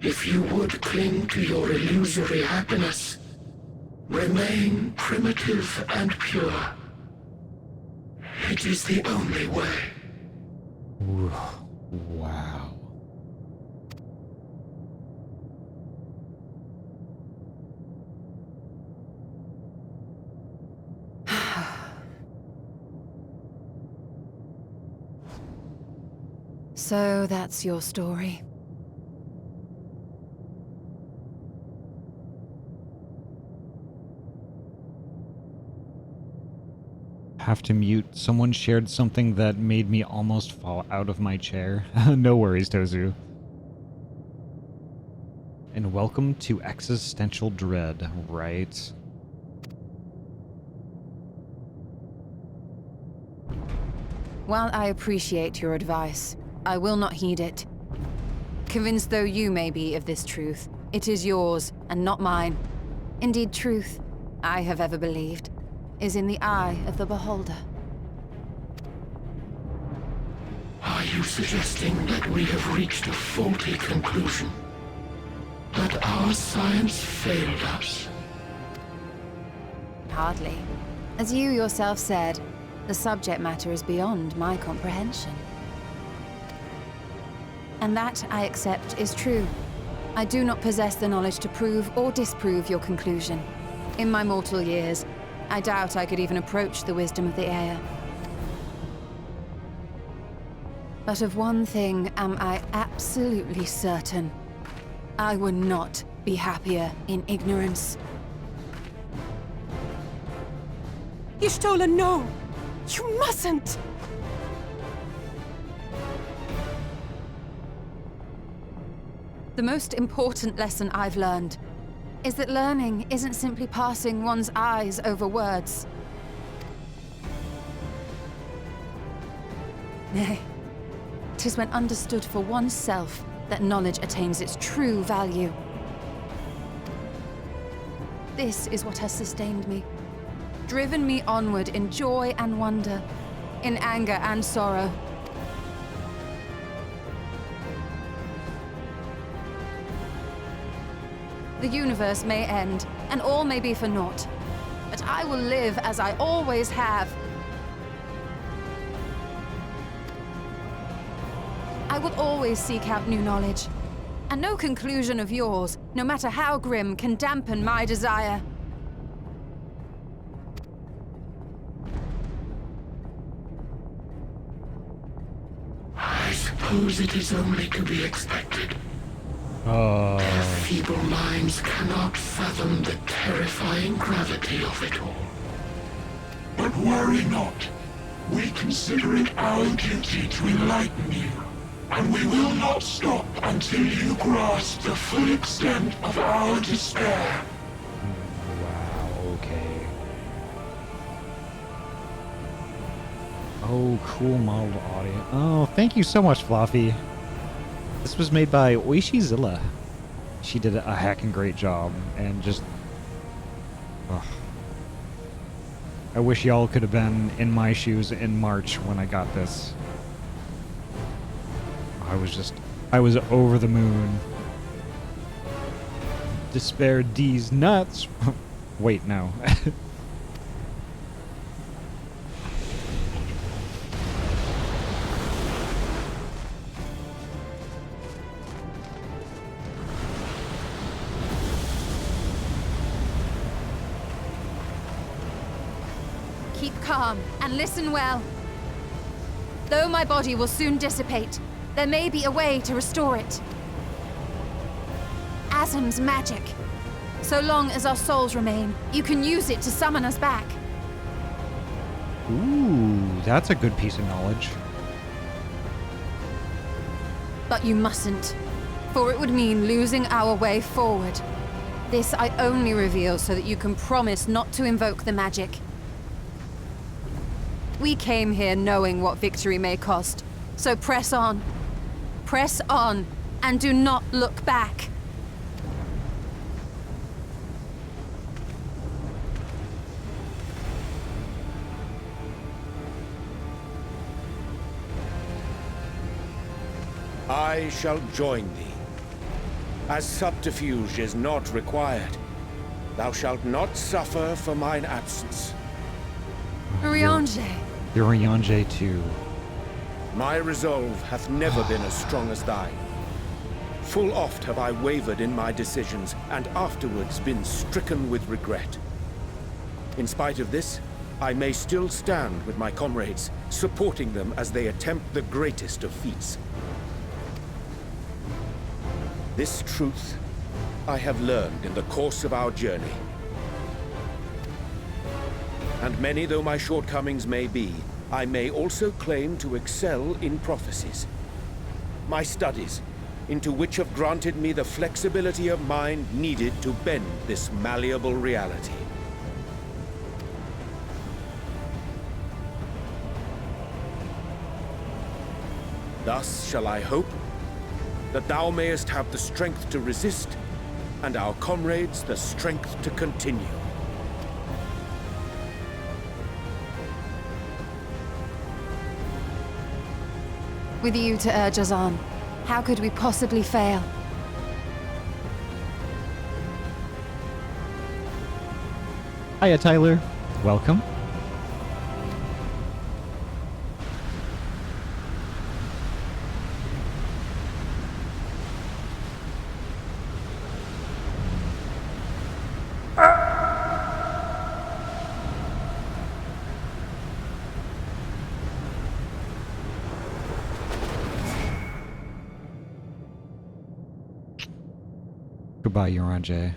If you would cling to your illusory happiness, remain primitive and pure. It is the only way. Ooh, wow. So that's your story. Have to mute. Someone shared something that made me almost fall out of my chair. No worries, Tozu. And welcome to Existential Dread, right? While I appreciate your advice, I will not heed it. Convinced though you may be of this truth, it is yours and not mine. Indeed, truth, I have ever believed, is in the eye of the beholder. Are you suggesting that we have reached a faulty conclusion? That our science failed us? Hardly. As you yourself said, the subject matter is beyond my comprehension. And that, I accept, is true. I do not possess the knowledge to prove or disprove your conclusion. In my mortal years, I doubt I could even approach the wisdom of the air. But of one thing am I absolutely certain. I would not be happier in ignorance. Y'shtola, no! You mustn't! The most important lesson I've learned is that learning isn't simply passing one's eyes over words. Nay, 'tis when understood for oneself that knowledge attains its true value. This is what has sustained me, driven me onward in joy and wonder, in anger and sorrow. The universe may end, and all may be for naught. But I will live as I always have. I will always seek out new knowledge. And no conclusion of yours, no matter how grim, can dampen my desire. I suppose it is only to be expected. Their feeble minds cannot fathom the terrifying gravity of it all. But worry not. We consider it our duty to enlighten you, and we will not stop until you grasp the full extent of our despair. Wow, okay. Oh, cool modeled audio. Oh, thank you so much, Fluffy. This was made by Oishizilla. She did a heckin' great job, and just... ugh. I wish y'all could have been in my shoes in March when I got this. I was over the moon. Despair D's nuts. Wait, no. Keep calm and listen well. Though my body will soon dissipate, there may be a way to restore it. Asm's magic. So long as our souls remain, you can use it to summon us back. Ooh, that's a good piece of knowledge. But you mustn't, for it would mean losing our way forward. This I only reveal so that you can promise not to invoke the magic. We came here knowing what victory may cost, so press on. Press on, and do not look back. I shall join thee. As subterfuge is not required, thou shalt not suffer for mine absence. Urianger. You're a Yonje too. My resolve hath never been as strong as thine. Full oft have I wavered in my decisions, and afterwards been stricken with regret. In spite of this, I may still stand with my comrades, supporting them as they attempt the greatest of feats. This truth I have learned in the course of our journey. And many though my shortcomings may be, I may also claim to excel in prophecies. My studies, into which have granted me the flexibility of mind needed to bend this malleable reality. Thus shall I hope that thou mayest have the strength to resist, and our comrades the strength to continue. With you to urge us on, how could we possibly fail? Hiya, Tyler. Welcome. Goodbye, Yonje.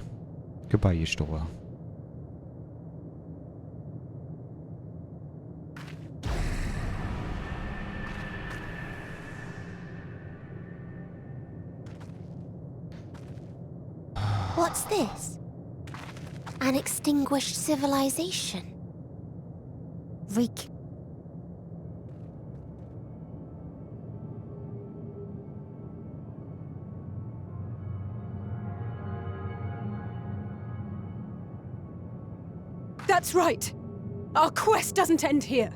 Goodbye, Y'shtola. What's this? An extinguished civilization. Reek. That's right. Our quest doesn't end here.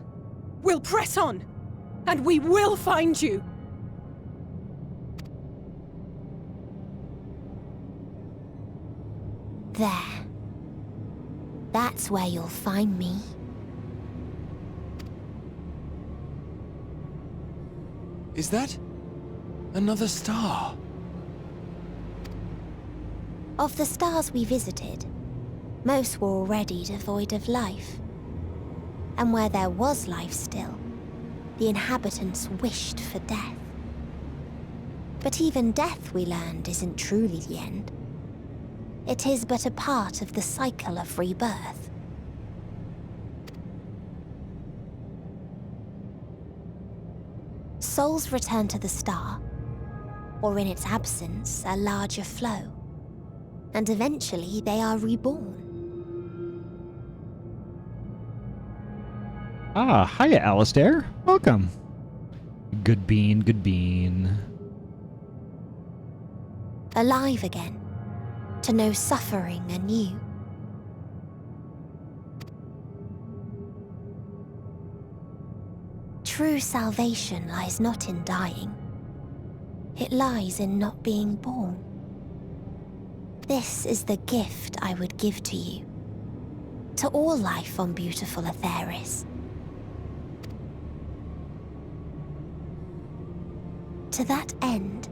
We'll press on, and we will find you. There. That's where you'll find me. Is that another star? Of the stars we visited, most were already devoid of life. And where there was life still, the inhabitants wished for death. But even death, we learned, isn't truly the end. It is but a part of the cycle of rebirth. Souls return to the star, or in its absence, a larger flow. And eventually they are reborn. Ah, hiya, Alistair. Welcome. Good bean, good bean. Alive again, to know suffering anew. True salvation lies not in dying. It lies in not being born. This is the gift I would give to you. To all life on beautiful Atheris. To that end,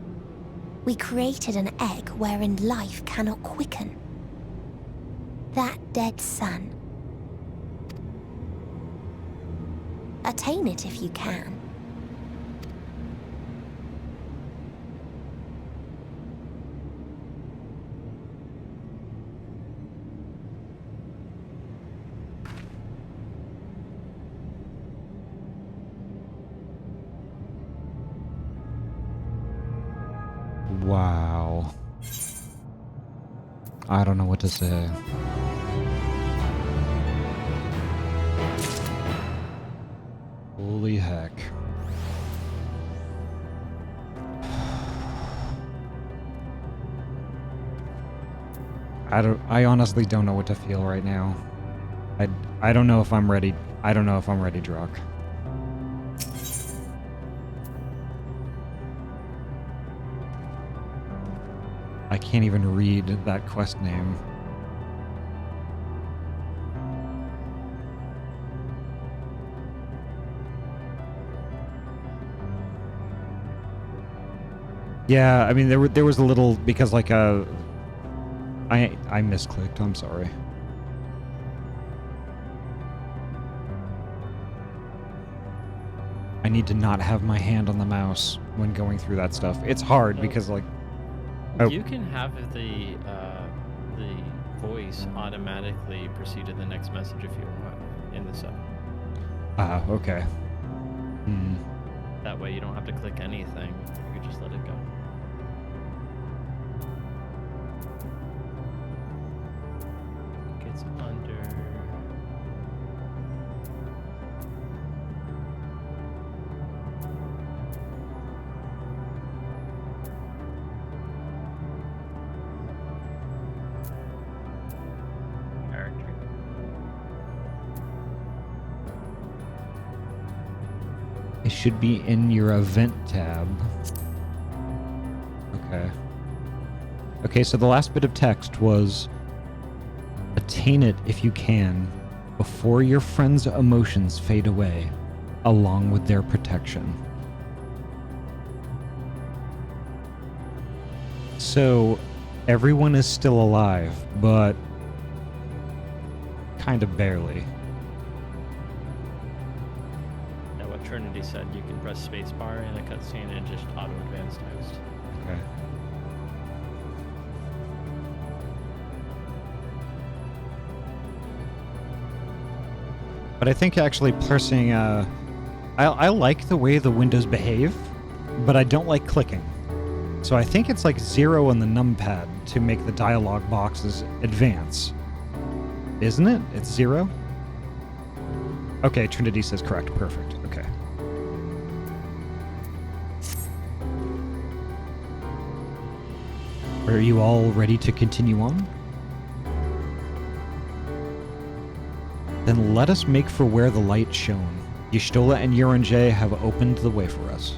we created an egg wherein life cannot quicken. That dead sun. Attain it if you can. Wow. I don't know what to say. Holy heck. I honestly don't know what to feel right now. I don't know if I'm ready. I don't know if I'm ready, Druck. I can't even read that quest name. Yeah, I mean there was a little because like I misclicked. I'm sorry. I need to not have my hand on the mouse when going through that stuff. It's hard because like You can have the voice automatically proceed to the next message if you want in the setup. Okay. Hmm. That way you don't have to click anything. You just let it go. Gets under. It should be in your event tab. Okay. Okay, so the last bit of text was attain it if you can before your friend's emotions fade away, along with their protection. So everyone is still alive, but kind of barely. Trinity said you can press spacebar in a cutscene and it just auto-advance text. Okay. But I think actually pressing, I like the way the windows behave, but I don't like clicking. So I think it's like 0 on the numpad to make the dialogue boxes advance. Isn't it? It's 0? Okay, Trinity says correct. Perfect. Okay. Are you all ready to continue on? Then let us make for where the light shone. Y'shtola and Uringer have opened the way for us.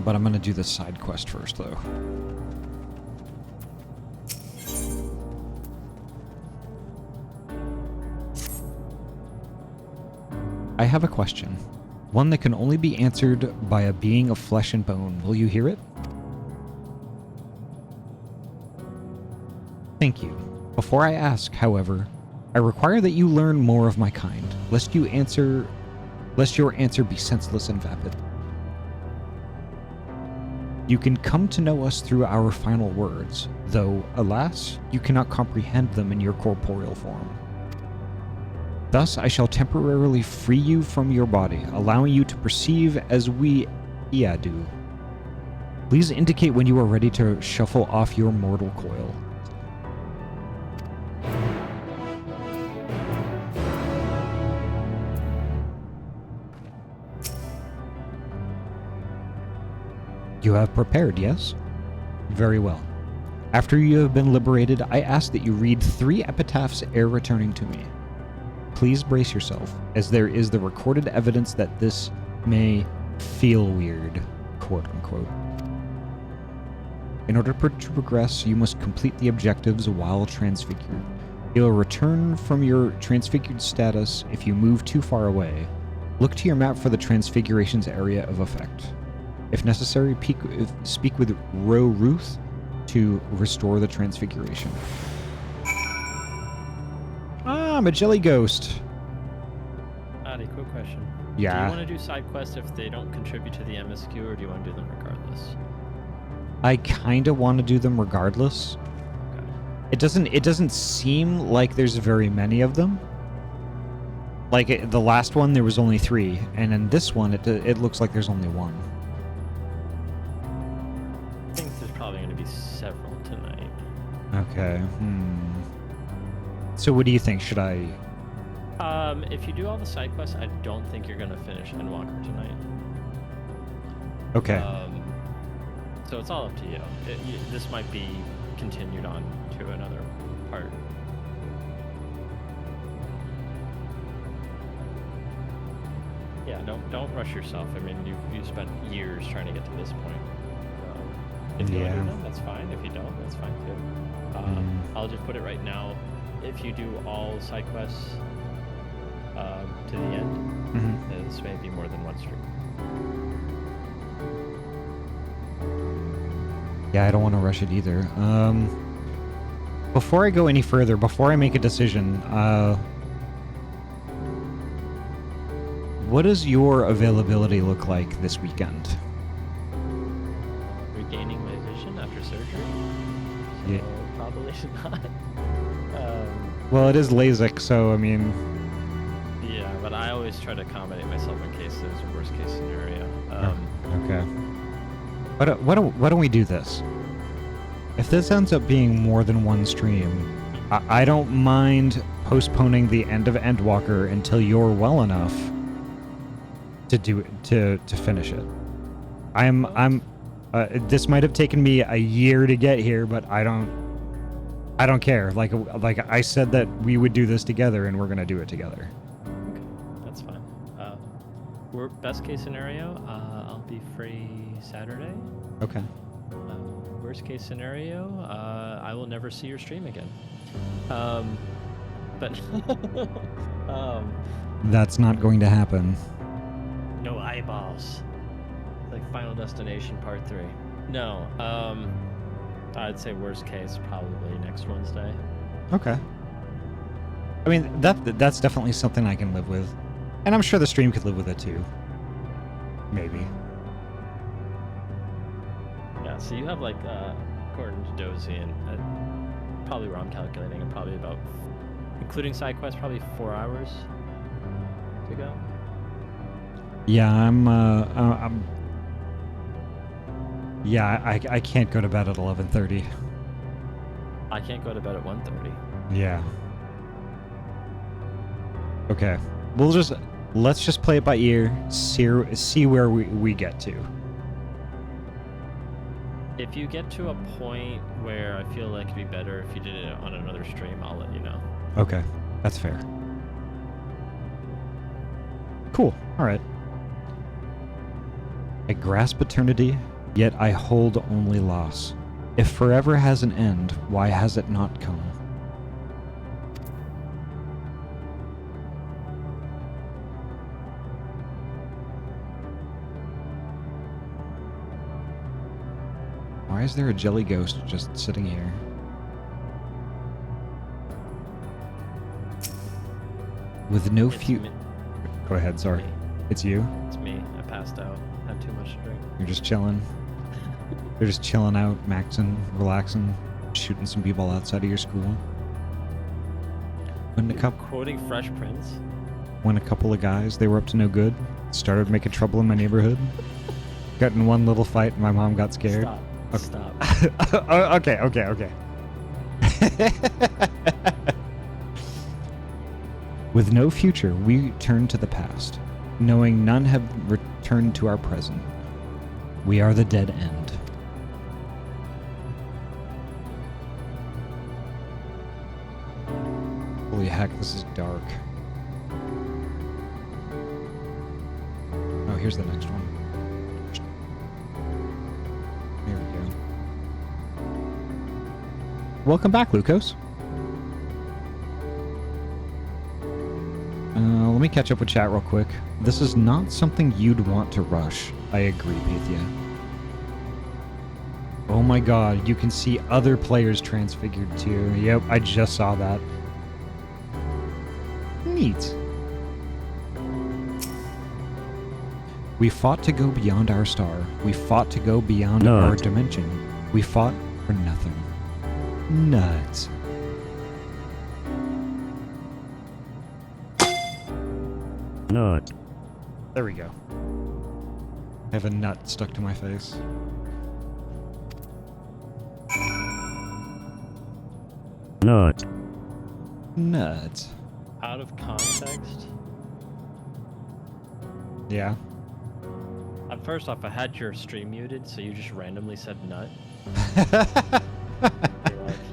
But I'm gonna do this side quest first, though. I have a question. One that can only be answered by a being of flesh and bone. Will you hear it? Thank you. Before I ask, however, I require that you learn more of my kind, lest your answer be senseless and vapid. You can come to know us through our final words, though, alas, you cannot comprehend them in your corporeal form. Thus, I shall temporarily free you from your body, allowing you to perceive as we do. Please indicate when you are ready to shuffle off your mortal coil. You have prepared, yes? Very well. After you have been liberated, I ask that you read 3 epitaphs ere returning to me. please brace yourself, as there is the recorded evidence that this may feel weird, quote unquote. In order to progress, you must complete the objectives while transfigured. You'll return from your transfigured status if you move too far away. Look to your map for the transfiguration's area of effect. If necessary, speak with Ro Ruth to restore the transfiguration. Ah, I'm a jelly ghost. Ahty, quick question. Yeah. Do you want to do side quests if they don't contribute to the MSQ, or do you want to do them regardless? I kind of want to do them regardless. Okay. It doesn't seem like there's very many of them. Like the last one, there was only 3, and in this one, it looks like there's only 1. I think there's probably going to be several tonight. Okay. So what do you think? Should I? If you do all the side quests, I don't think you're going to finish Endwalker tonight. Okay. So it's all up to you. This might be continued on to another part. Yeah, don't rush yourself. I mean, you spent years trying to get to this point. If you want to do them, that's fine. If you don't, that's fine too. I'll just put it right now. If you do all side quests to the end, this may be more than one stream. Yeah, I don't want to rush it either. Before I go any further, before I make a decision, what does your availability look like this weekend? Regaining my vision after surgery? So Yeah. probably not. Well, it is LASIK, so I mean... Yeah, but I always try to accommodate myself in case there's a worst case scenario. Okay. Why don't we do this? If this ends up being more than one stream, I don't mind postponing the end of Endwalker until you're well enough to finish it. This might have taken me a year to get here, but I don't care. Like I said that we would do this together, and we're gonna do it together. Okay, that's fine. Best case scenario, I'll be free Saturday. Okay. Worst case scenario, I will never see your stream again. But That's not going to happen. no eyeballs. Like Final Destination Part 3. No. I'd say worst case probably next Wednesday. Okay. I mean, that's definitely something I can live with. And I'm sure the stream could live with it too. Maybe. Yeah, so you have like, according to Dozy, and probably where I'm calculating, and probably about, including side quests, probably 4 hours to go. Yeah, I can't go to bed at 11:30. I can't go to bed at 1:30. Yeah. Okay. Let's just play it by ear, see where we get to. If you get to a point where I feel like it'd be better if you did it on another stream, I'll let you know. Okay. That's fair. Cool. All right. I grasp eternity, yet I hold only loss. If forever has an end, why has it not come? Why is there a jelly ghost just sitting here? With no Me. Go ahead, sorry. Me. It's you? It's me. I passed out. Had too much to drink. You're just chilling? You're just chilling out, maxing, relaxing, shooting some people outside of your school? When Quoting Fresh Prince. When a couple of guys, they were up to no good, started making trouble in my neighborhood, got in one little fight, and my mom got scared. Stop. Okay. Okay. With no future, we turn to the past, knowing none have returned to our present. We are the dead end. Holy heck, this is dark. here's the next one. There we go. Welcome back, Lucas. Let me catch up with chat real quick. This is not something you'd want to rush. I agree, Pythia. Oh my god, you can see other players transfigured too. Yep, I just saw that. Neat. We fought to go beyond our star. We fought to go beyond our dimension. We fought for nothing. Nuts. Nut. There we go. I have a nut stuck to my face. Nut. Nut. Out of context. Yeah. First off, I had your stream muted, so you just randomly said nut.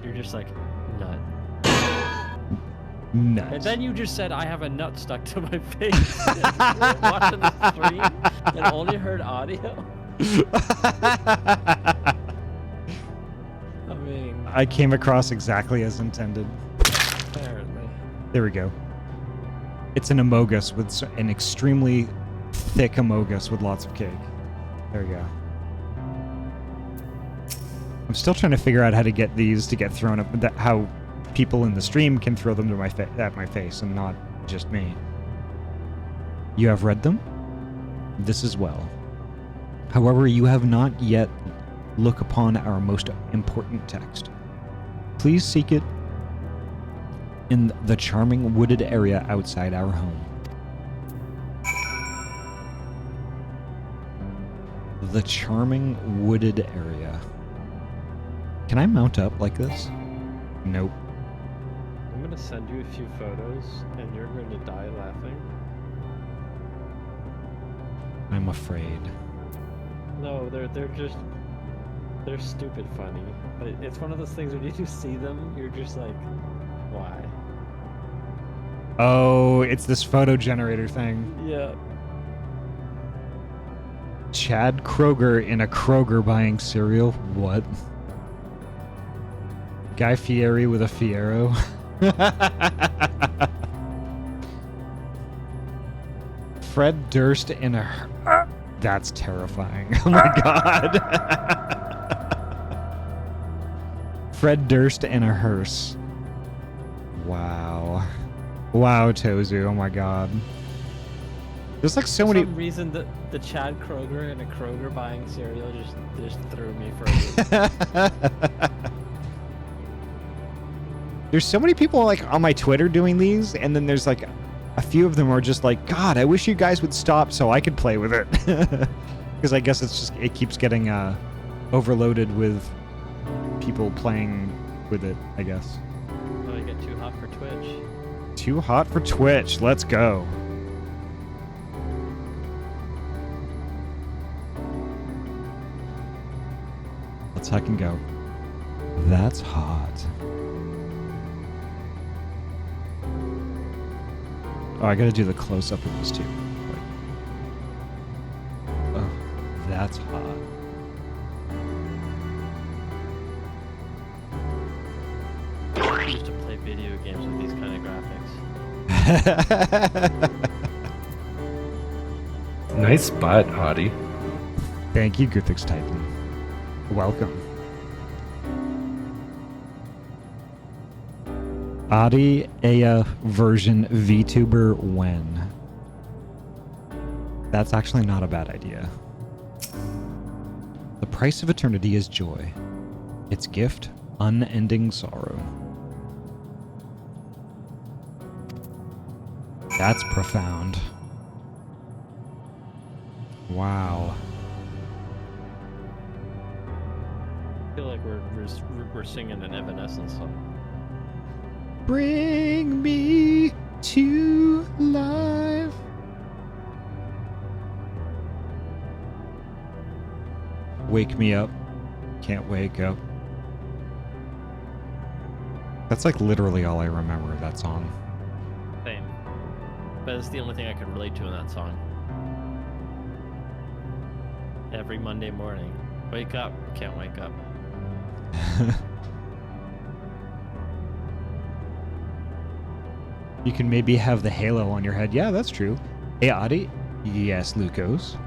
You're just like, nut. Nut. And then you just said, I have a nut stuck to my face. Watching the stream and only heard audio. I mean... I came across exactly as intended. Apparently. There we go. It's an amogus with an extremely thick amogus with lots of cake. There we go. I'm still trying to figure out how to get these to get thrown up. How people in the stream can throw them to at my face and not just me. You have read them? This as well. However, you have not yet looked upon our most important text. Please seek it in the charming wooded area outside our home. The charming wooded area. Can I mount up like this? Nope. I'm gonna send you a few photos, and you're going to die laughing. I'm afraid. No, they're stupid funny. But it's one of those things when you do see them, you're just like, why? Oh, it's this photo generator thing. Yeah. Chad Kroger in a Kroger buying cereal? What? Guy Fieri with a Fiero? Fred Durst in a... That's terrifying. Oh my god. Fred Durst in a hearse. Wow. Wow, Tozu. Oh my god. There's like so many... For some reason, the Chad Kroger and a Kroger buying cereal just threw me for a loop. There's so many people like on my Twitter doing these, and then there's like a few of them are just like, God, I wish you guys would stop so I could play with it. Because I guess it keeps getting overloaded with people playing with it, I guess. Oh, you get too hot for Twitch. Too hot for Twitch. Let's go. Let's hack and go. That's hot. Oh, I gotta do the close-up of this too. Wait. Oh, that's hot. I used to play video games with these kind of graphics. Nice spot, Ahty. Thank you, Guthix Titan. Welcome. Ahty Aya version VTuber when? That's actually not a bad idea. The price of eternity is joy. Its gift, unending sorrow. That's profound. Wow. I feel like we're singing an Evanescence song. Bring me to life. Wake me up. Can't wake up. That's like literally all I remember of that song. Same. But it's the only thing I could relate to in that song. Every Monday morning. Wake up. Can't wake up. You can maybe have the halo on your head. Yeah, that's true. Hey, Ahty. Yes, Lucos.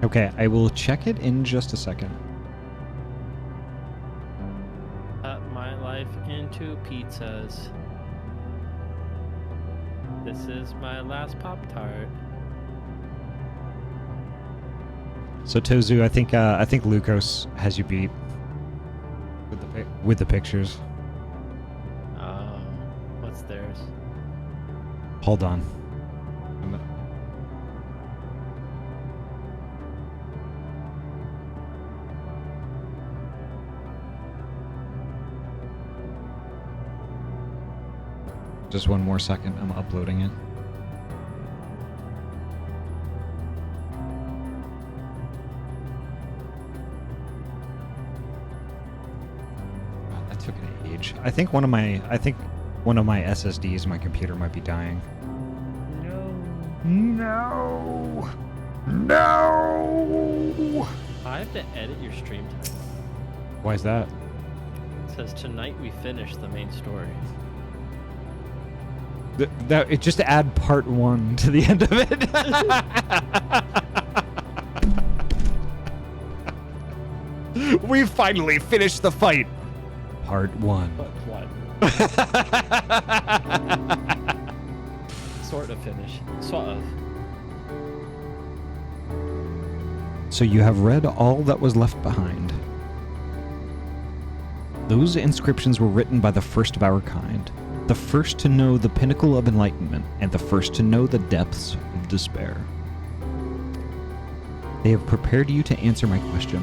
Okay, I will check it in just a second. Cut my life into pizzas. This is my last Pop-Tart. So Tozu, I think Lucos has you beat with the pictures. What's theirs? Hold on. Just one more second. I'm uploading it. God, that took an age. I think one of my SSDs, my computer might be dying. No. I have to edit your stream time. Why is that? It says tonight we finish the main story. That it just add part 1 to the end of it. We finally finished the fight. Part 1. Sort of finish. Sort of. So you have read all that was left behind. Those inscriptions were written by the first of our kind. The first to know the pinnacle of enlightenment, and the first to know the depths of despair. They have prepared you to answer my question.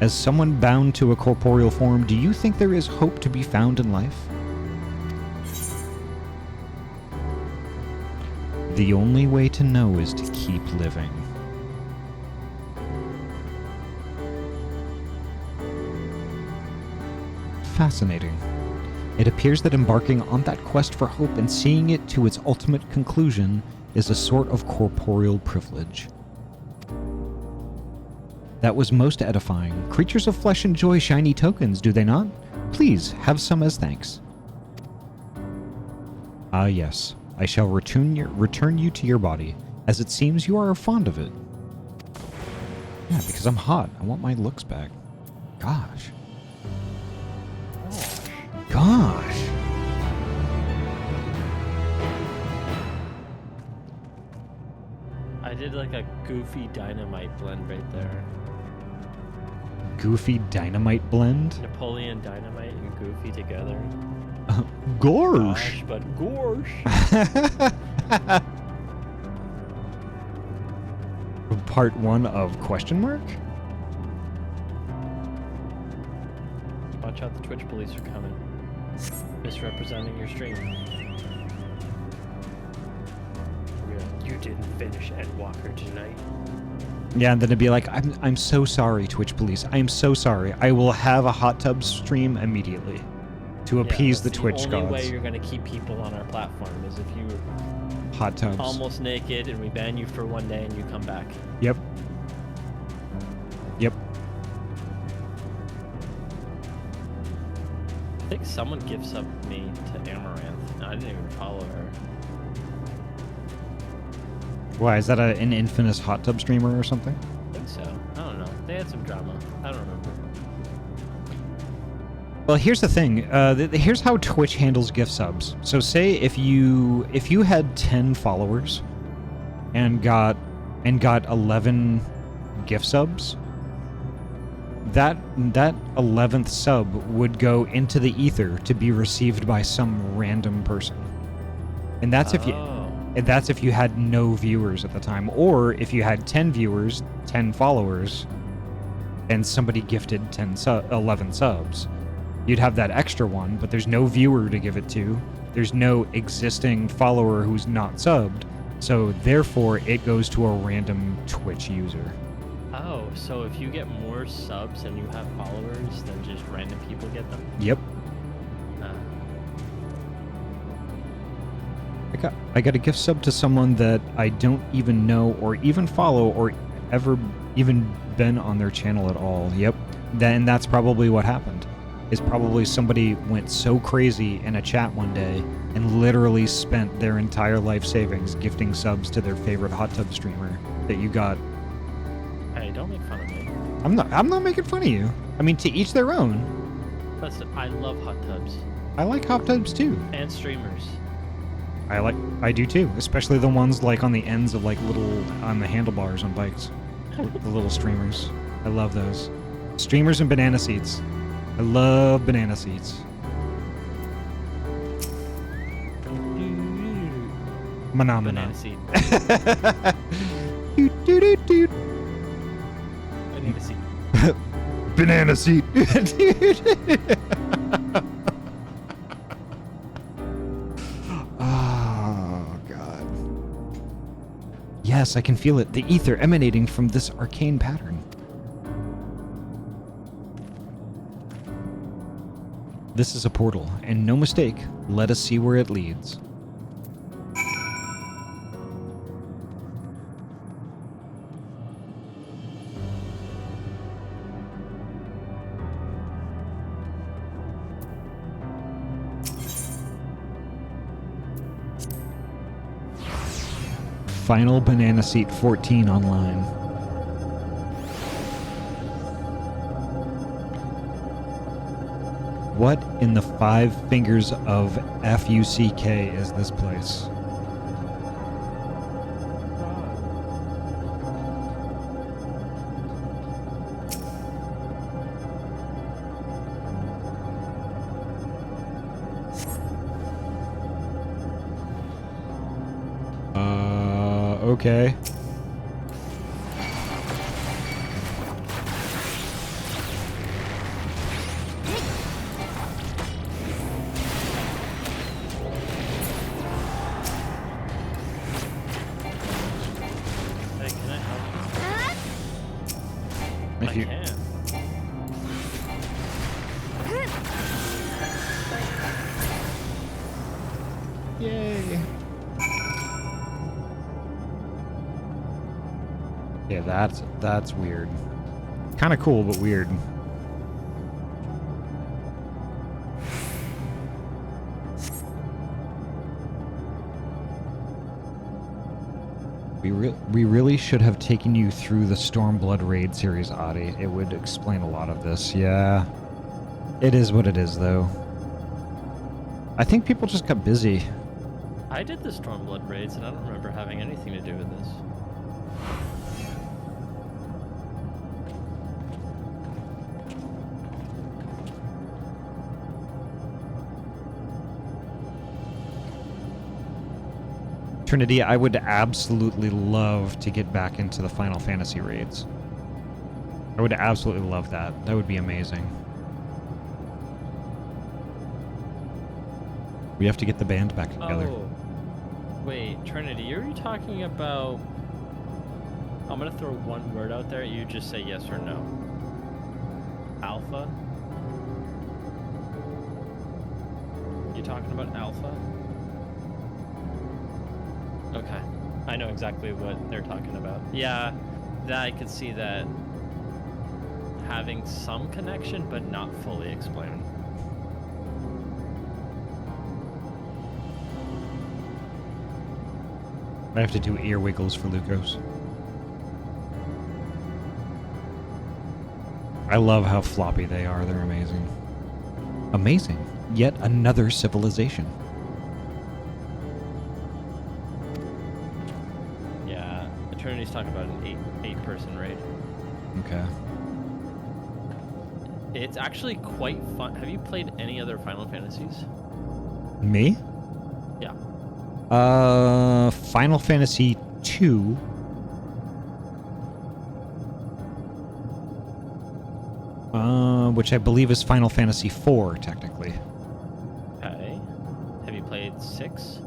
As someone bound to a corporeal form, do you think there is hope to be found in life? The only way to know is to keep living. Fascinating. It appears that embarking on that quest for hope and seeing it to its ultimate conclusion is a sort of corporeal privilege. That was most edifying. Creatures of flesh enjoy shiny tokens, do they not? Please, have some as thanks. Ah, yes. I shall return you to your body, as it seems you are fond of it. Yeah, because I'm hot. I want my looks back. Gosh. Gosh. I did like a goofy dynamite blend right there. Goofy dynamite blend? Napoleon Dynamite and Goofy together. Gorsh. Gosh, but gorsh. Part 1 of question mark? Watch out, the Twitch police are coming. Misrepresenting your stream. You didn't finish Endwalker tonight. Yeah, and then it'd be like, I'm so sorry, Twitch police. I'm so sorry. I will have a hot tub stream immediately to appease the Twitch gods. The only way you're going to keep people on our platform is if you hot tubs almost naked and we ban you for one day and you come back. Yep. Yep. I think someone gifts up me to Amaranth. I didn't even follow her. Why, is that an infamous hot tub streamer or something? I think so. I don't know. They had some drama. I don't remember. Well, here's the thing. Here's how Twitch handles gift subs. So say if you had 10 followers and got 11 gift subs, that 11th sub would go into the ether to be received by some random person. And that's if you had no viewers at the time, or if you had 10 viewers, 10 followers, and somebody gifted 11 subs. You'd have that extra one, but there's no viewer to give it to. There's no existing follower who's not subbed, so therefore it goes to a random Twitch user. Oh, so if you get more subs and you have followers, then just random people get them? Yep. I got a gift sub to someone that I don't even know or even follow or ever even been on their channel at all. Yep. Then that's probably what happened. Is probably somebody went so crazy in a chat one day and literally spent their entire life savings gifting subs to their favorite hot tub streamer that you got. Hey, don't make fun of me. I'm not making fun of you. I mean, to each their own. Listen, I love hot tubs. I like hot tubs too. And streamers. I do too, especially the ones like on the ends of like little on the handlebars on bikes. The little streamers. I love those. Streamers and banana seats. I love banana seats. Banana seat. Doot, doot, doot, doot. Banana seat. Banana seat. Oh, God. Yes, I can feel it. The ether emanating from this arcane pattern. This is a portal, and no mistake, let us see where it leads. Final Banana Seat 14 online. What in the 5 fingers of FUCK is this place? Okay. Hey, can I help you? If you I can. Yay. Yeah, that's weird. Kind of cool, but weird. We really should have taken you through the Stormblood raid series, Ahty. It would explain a lot of this. Yeah. It is what it is, though. I think people just got busy. I did the Stormblood raids, and I don't remember having anything to do with this. Trinity, I would absolutely love to get back into the Final Fantasy raids. I would absolutely love that. That would be amazing. We have to get the band back together. Oh. Wait, Trinity, are you talking about... I'm gonna throw one word out there, you just say yes or no. Alpha? You talking about Alpha? Okay. I know exactly what they're talking about. Yeah, that I could see that having some connection, but not fully explained. I have to do ear wiggles for Lucos. I love how floppy they are. They're amazing. Amazing. Yet another civilization. Yeah, Eternity's talking about an eight-person raid. Okay. It's actually quite fun. Have you played any other Final Fantasies? Me? Yeah. Final Fantasy II. Which I believe is Final Fantasy IV, technically. Okay. Have you played 6?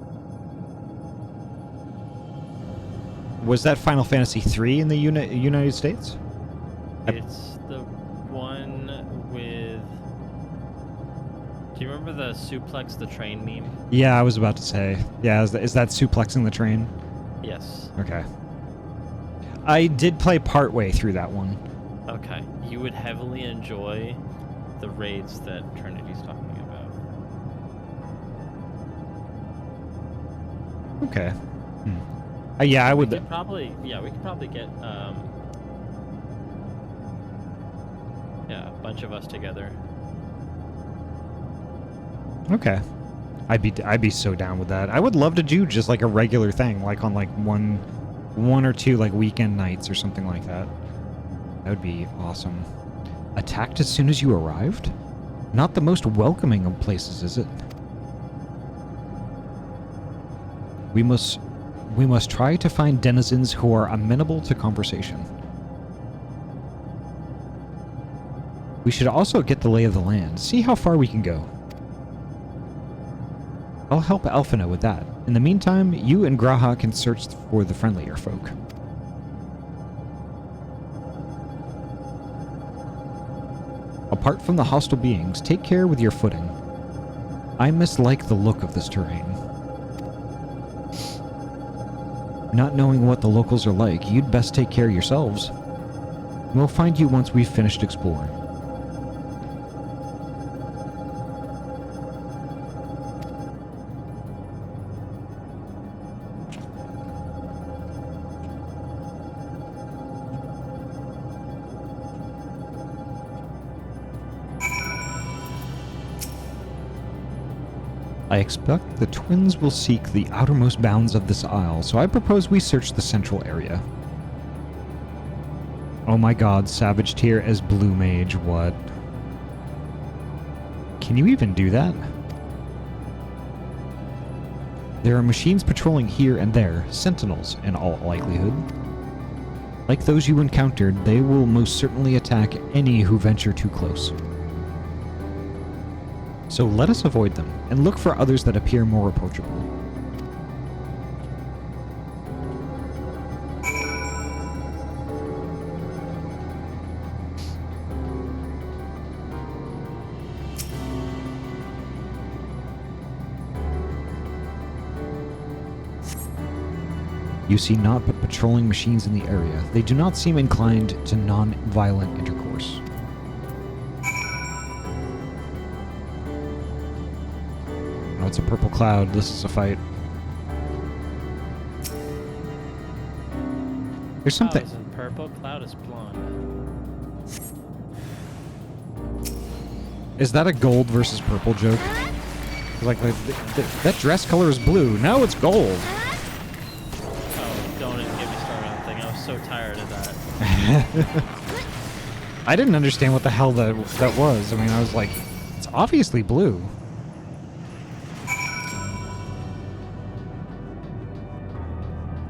Was that Final Fantasy III in the United States? It's the one with... Do you remember the suplex the train meme? Yeah, I was about to say. Yeah, is that suplexing the train? Yes. Okay. I did play part way through that one. Okay. You would heavily enjoy the raids that Trinity's talking about. Okay. Yeah, I would. We could probably get yeah, a bunch of us together. Okay. I'd be so down with that. I would love to do just like a regular thing, like on like one or two like weekend nights or something like that. That would be awesome. Attacked as soon as you arrived? Not the most welcoming of places, is it? We must try to find denizens who are amenable to conversation. We should also get the lay of the land, see how far we can go. I'll help Alphina with that. In the meantime, you and Graha can search for the friendlier folk. Apart from the hostile beings, take care with your footing. I mislike the look of this terrain. Not knowing what the locals are like, you'd best take care yourselves. We'll find you once we've finished exploring. I expect the twins will seek the outermost bounds of this isle, so I propose we search the central area. Oh my god, Savage Tier as Blue Mage, what? Can you even do that? There are machines patrolling here and there, sentinels in all likelihood. Like those you encountered, they will most certainly attack any who venture too close. So let us avoid them, and look for others that appear more approachable. You see naught but patrolling machines in the area. They do not seem inclined to non-violent intercourse. Oh, it's a purple cloud. This is a fight. There's something. Cloud is in purple, cloud is blonde. Is that a gold versus purple joke? Like that dress color is blue. No, it's gold. Oh, don't even get me started on the thing. I was so tired of that. I didn't understand what the hell that was. I mean, I was like, it's obviously blue.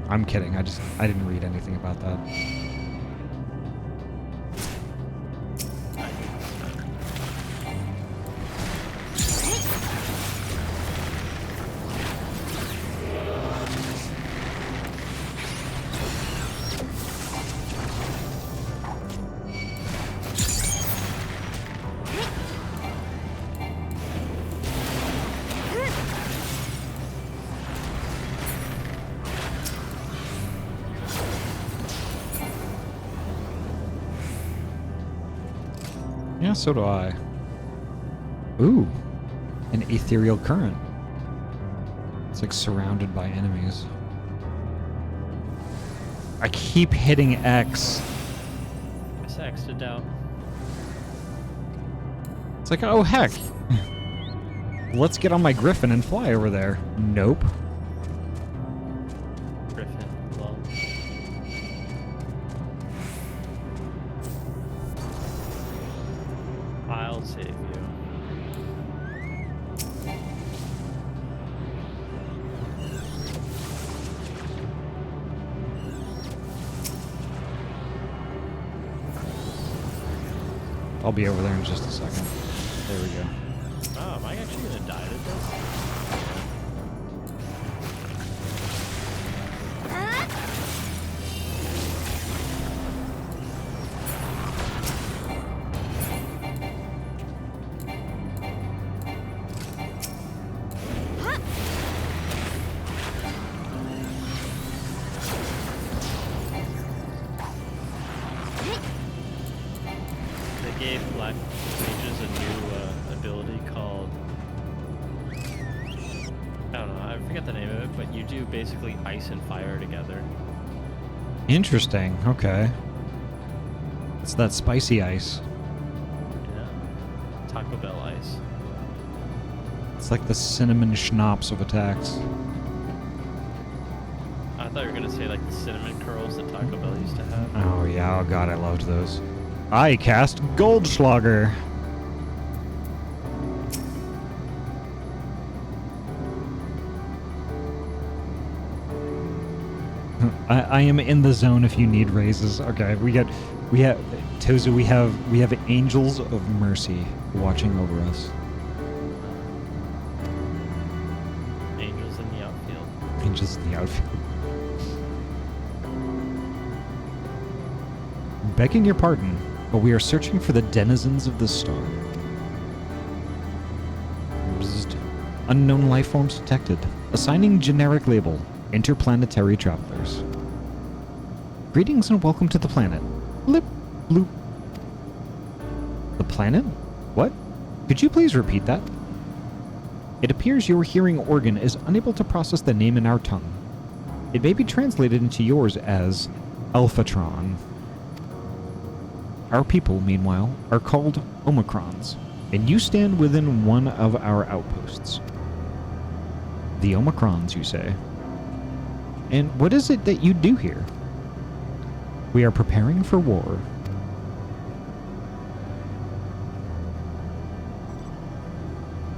I'm kidding. I didn't read anything about that. Yeah, so do I. Ooh, an ethereal current. It's like surrounded by enemies. I keep hitting X. It's X'd it down. It's like, oh heck. Let's get on my griffin and fly over there. Nope. Griffin, lol. I'll save you. I'll be over there in just a second. There we go. Oh, am I actually gonna die to this? gave black mages a new ability called, I don't know, I forget the name of it, but you do basically ice and fire together. Interesting. Okay. It's that spicy ice. Yeah. Taco Bell ice. It's like the cinnamon schnapps of attacks. I thought you were gonna say like the cinnamon curls that Taco Bell used to have. Oh yeah, oh god, I loved those. I cast Goldschlager. I am in the zone if you need raises. Okay, we have Tozu, we have Angels of Mercy watching over us. Angels in the outfield. Angels in the outfield. Begging your pardon, but we are searching for the denizens of the star. Bzzzt. Unknown life forms detected. Assigning generic label. Interplanetary travelers. Greetings and welcome to the planet. Blip, bloop. The planet? What? Could you please repeat that? It appears your hearing organ is unable to process the name in our tongue. It may be translated into yours as Alphatron. Our people, meanwhile, are called Omicrons, and you stand within one of our outposts. The Omicrons, you say? And what is it that you do here? We are preparing for war.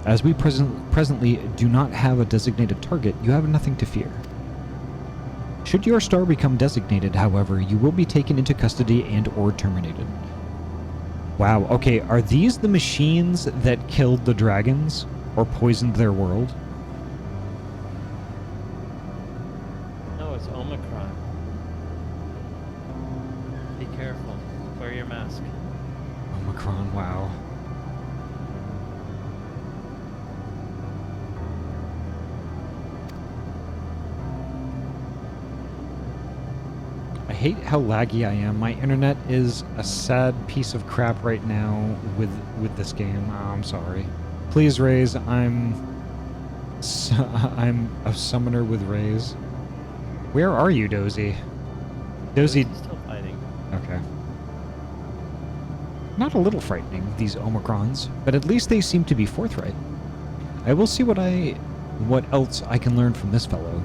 As we presently do not have a designated target, you have nothing to fear. Should your star become designated, however, you will be taken into custody and/or terminated. Wow, okay, are these the machines that killed the dragons or poisoned their world? No, it's Omicron. Be careful. Wear your mask. Omicron, wow. I hate how laggy I am. My internet is a sad piece of crap right now with this game. Oh, I'm sorry. Please raise. I'm a summoner with raise. Where are you, Dozy? Dozy. Still fighting. Okay. Not a little frightening, these Omicrons, but at least they seem to be forthright. I will see what else I can learn from this fellow.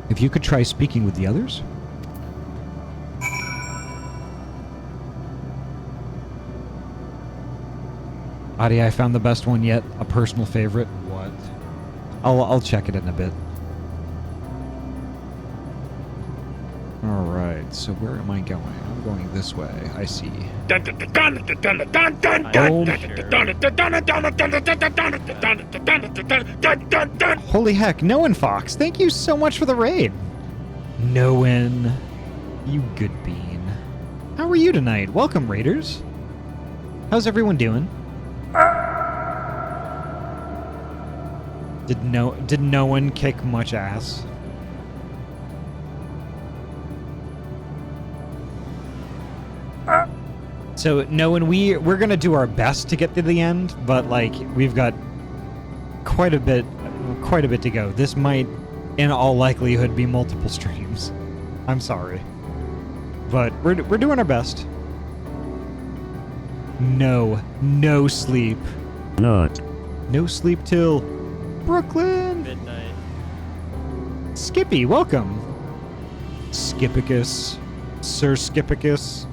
If you could try speaking with the others? Ahty, I found the best one yet. A personal favorite. What? I'll check it in a bit. Alright, so where am I going? I'm going this way. I see. Holy heck, Noen Fox, thank you so much for the raid. Noen, you good bean. How are you tonight? Welcome, raiders. How's everyone doing? Did no one kick much ass? So no, and we're gonna do our best to get to the end, but like we've got quite a bit to go. This might, in all likelihood, be multiple streams. I'm sorry, but we're doing our best. No sleep. Not. No sleep till Brooklyn. Midnight. Skippy, welcome. Skipicus, Sir Skipicus.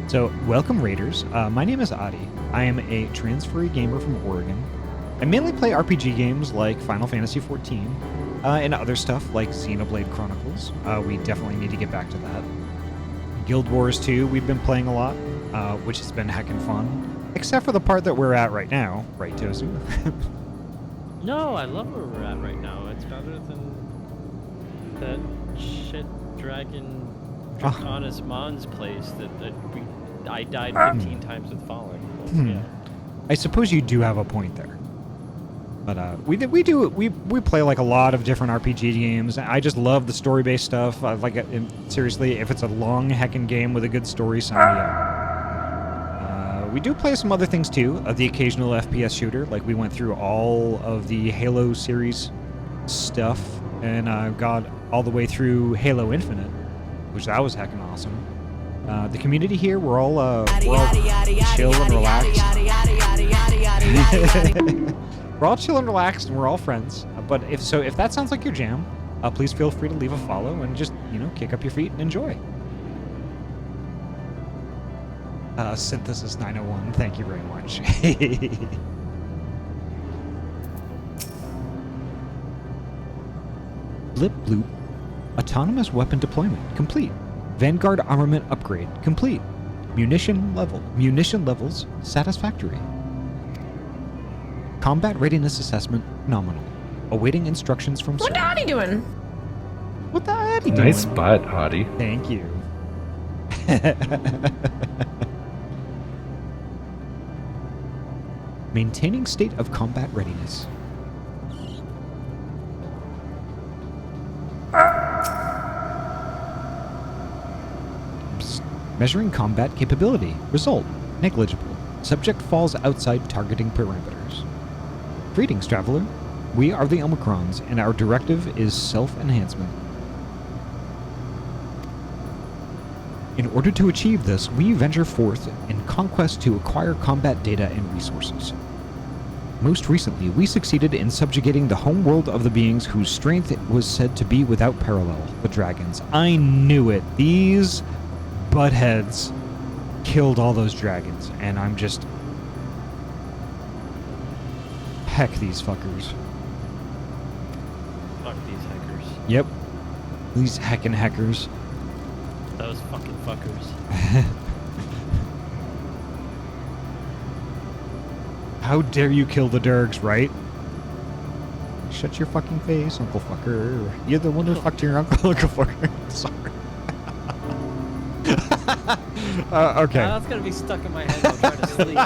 So, welcome Raiders. My name is Ahty. I am a transferee gamer from Oregon. I mainly play RPG games like Final Fantasy XIV and other stuff like Xenoblade Chronicles. We definitely need to get back to that. Guild Wars 2 we've been playing a lot, which has been heckin' fun. Except for the part that we're at right now. Right, Tozu? No, I love where we're at right now. It's better than that shit dragon Draconis Mon's place that I died 15 times with Fallen. Yeah. I suppose you do have a point there. But we play like a lot of different RPG games. I just love the story-based stuff. Seriously, if it's a long heckin' game with a good story, sign me up. We do play some other things too. The occasional FPS shooter, like we went through all of the Halo series stuff, and got all the way through Halo Infinite, which that was heckin' awesome. The community here, we're all chill and relaxed. We're all chill and relaxed, and we're all friends. But if that sounds like your jam, please feel free to leave a follow and just, kick up your feet and enjoy. Synthesis 901, thank you very much. Blip bloop. Autonomous weapon deployment complete. Vanguard armament upgrade complete. Munition levels satisfactory. Combat readiness assessment nominal. Awaiting instructions from What the Ahty doing? What the Ahty doing? Nice spot, Ahty. Thank you. Maintaining state of combat readiness. Measuring combat capability. Result. Negligible. Subject falls outside targeting parameters. Greetings, traveler. We are the Omicrons, and our directive is self-enhancement. In order to achieve this, we venture forth in conquest to acquire combat data and resources. Most recently, we succeeded in subjugating the home world of the beings whose strength was said to be without parallel, the dragons. I knew it. These buttheads killed all those dragons, and I'm just... Heck these fuckers. Fuck these hackers. Yep. These heckin' hackers. Those fucking fuckers. How dare you kill the Durgs, right? Shut your fucking face, Uncle Fucker. You're the one who fucked your uncle, Uncle Fucker. Sorry. Okay. That's gonna be stuck in my head while I'm trying to sleep.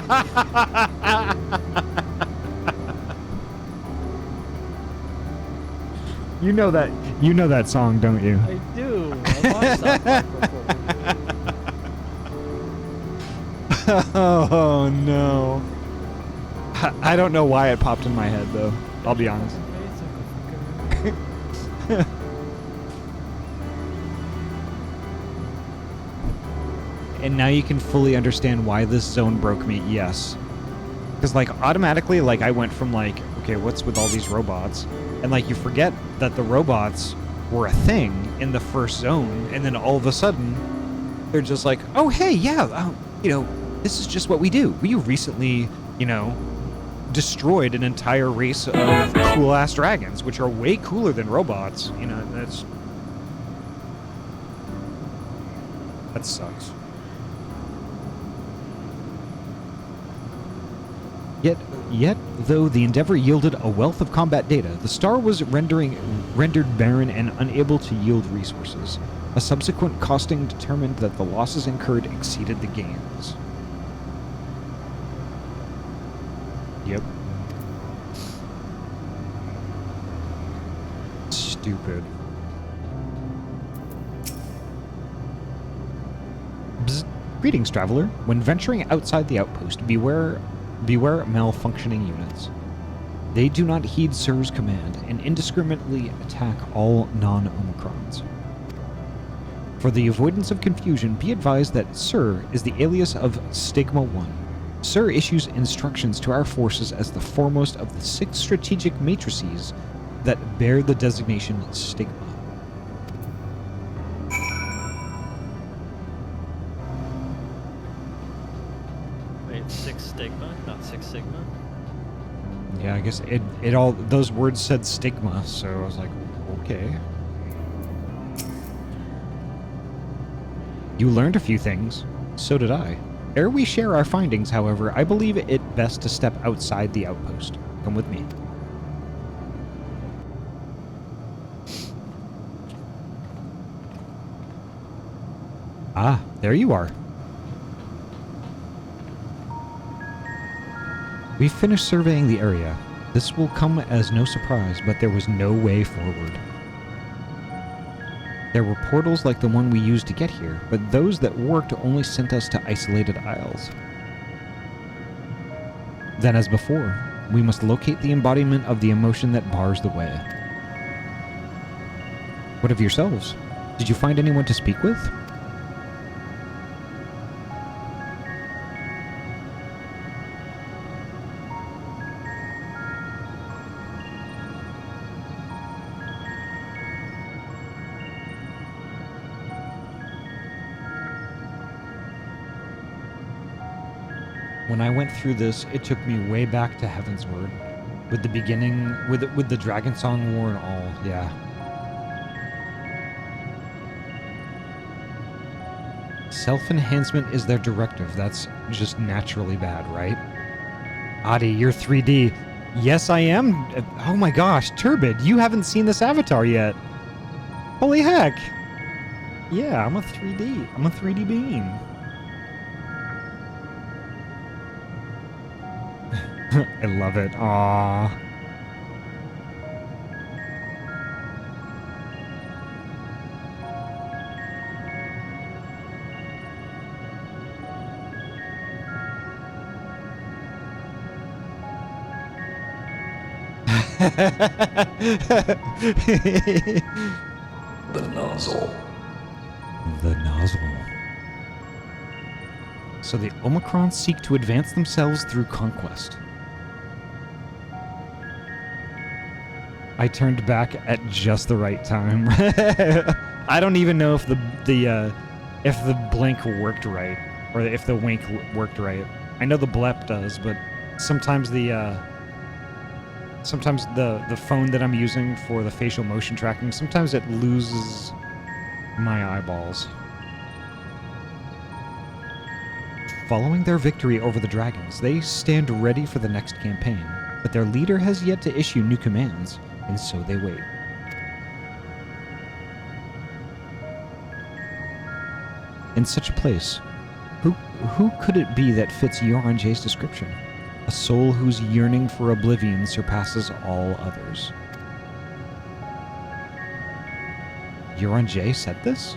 You know that song, don't you? I do. I've watched that before. Oh no. I don't know why it popped in my head though. I'll be honest. And now you can fully understand why this zone broke me. Yes. Because automatically I went from okay, what's with all these robots? And you forget that the robots were a thing in the first zone, and then all of a sudden they're just oh hey, yeah, this is just what we do. We recently, destroyed an entire race of cool ass dragons, which are way cooler than robots. That sucks. Yet, though the Endeavor yielded a wealth of combat data, the star was rendered barren and unable to yield resources. A subsequent costing determined that the losses incurred exceeded the gains. Yep. Stupid. Bzz. Greetings, traveler. When venturing outside the outpost, beware malfunctioning units. They do not heed Sir's command and indiscriminately attack all non-Omicrons. For the avoidance of confusion, be advised that Sir is the alias of Stigma 1. Sir issues instructions to our forces as the foremost of the 6 strategic matrices that bear the designation Stigma. Wait, 6 Stigma, not 6 Sigma? Yeah, I guess it all, those words said Stigma, so I was like, okay. You learned a few things. So did I. Ere we share our findings, however, I believe it best to step outside the outpost. Come with me. Ah, there you are. We've finished surveying the area. This will come as no surprise, but there was no way forward. There were portals like the one we used to get here, but those that worked only sent us to isolated isles. Then, as before, we must locate the embodiment of the emotion that bars the way. What of yourselves? Did you find anyone to speak with? When I went through this, it took me way back to Heaven's Word, with the beginning, with the Dragon Song War and all. Yeah. Self-enhancement is their directive. That's just naturally bad, right? Ahty, you're 3D. Yes, I am. Oh my gosh, Turbid, you haven't seen this avatar yet. Holy heck. Yeah, I'm a 3D. I'm a 3D being. I love it. Aww. The nozzle. The nozzle. So the Omicrons seek to advance themselves through conquest. I turned back at just the right time. I don't even know if the blink worked right, or if the wink worked right. I know the blep does, but sometimes the phone that I'm using for the facial motion tracking, sometimes it loses my eyeballs. Following their victory over the dragons, they stand ready for the next campaign, but their leader has yet to issue new commands, and so they wait. In such a place, who could it be that fits Yoranjay's description? A soul whose yearning for oblivion surpasses all others. Yoranjay said this?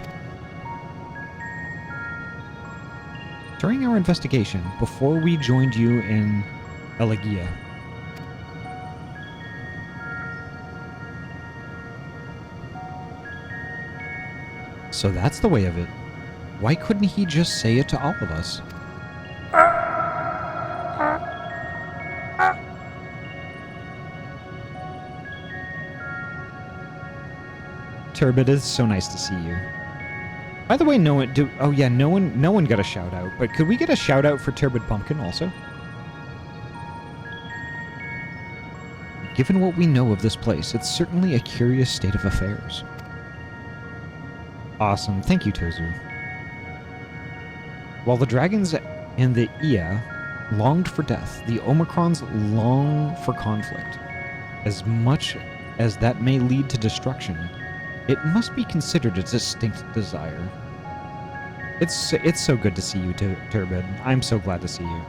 During our investigation, before we joined you in Elegia, so that's the way of it. Why couldn't he just say it to all of us? Turbid, it's so nice to see you. By the way, no one got a shout out, but could we get a shout out for Turbid Pumpkin also? Given what we know of this place, it's certainly a curious state of affairs. Awesome, thank you, Tozu. While the dragons and the Ia longed for death, the Omicrons long for conflict. As much as that may lead to destruction, it must be considered a distinct desire. It's so good to see you, Turbid. I'm so glad to see you.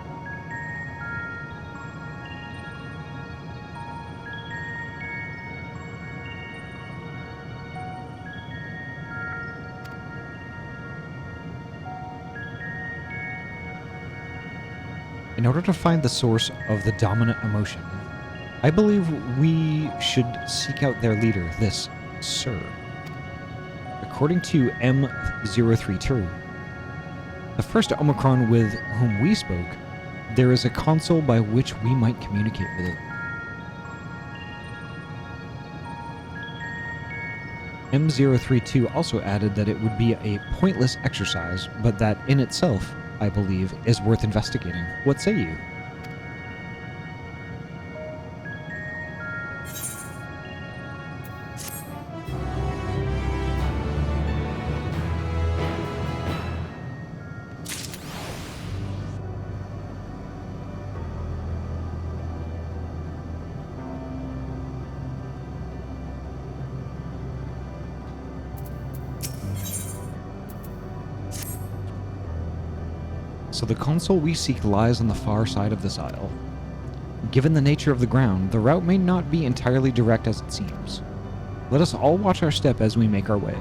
In order to find the source of the dominant emotion, I believe we should seek out their leader, this Sir. According to M032, the first Omicron with whom we spoke, there is a console by which we might communicate with it. M032 also added that it would be a pointless exercise, but that in itself, I believe, is worth investigating. What say you? So the console we seek lies on the far side of this isle. Given the nature of the ground, the route may not be entirely direct as it seems. Let us all watch our step as we make our way.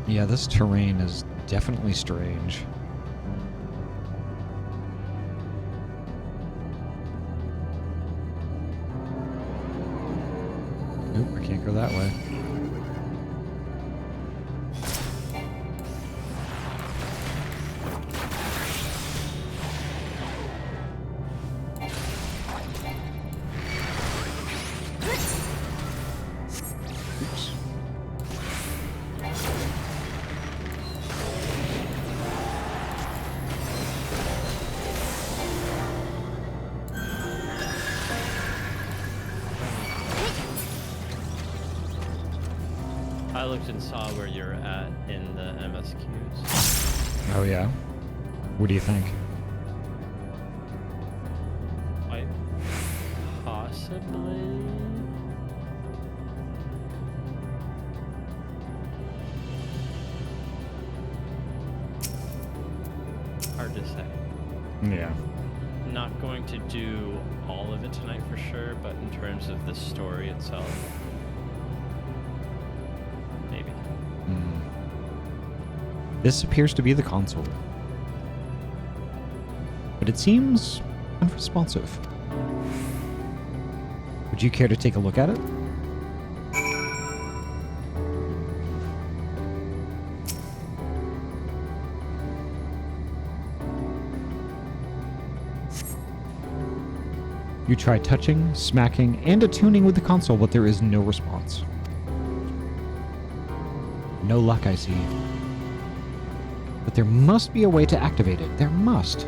Yeah, this terrain is definitely strange. Nope, I can't go that way. Oops. I looked and saw where you're at in the MSQs. Oh yeah? What do you think? Quite possibly. Hard to say. Yeah. Not going to do all of it tonight for sure, but in terms of the story itself, maybe. This appears to be the console. But it seems unresponsive. Would you care to take a look at it? You try touching, smacking, and attuning with the console, but there is no response. No luck, I see. But there must be a way to activate it. There must.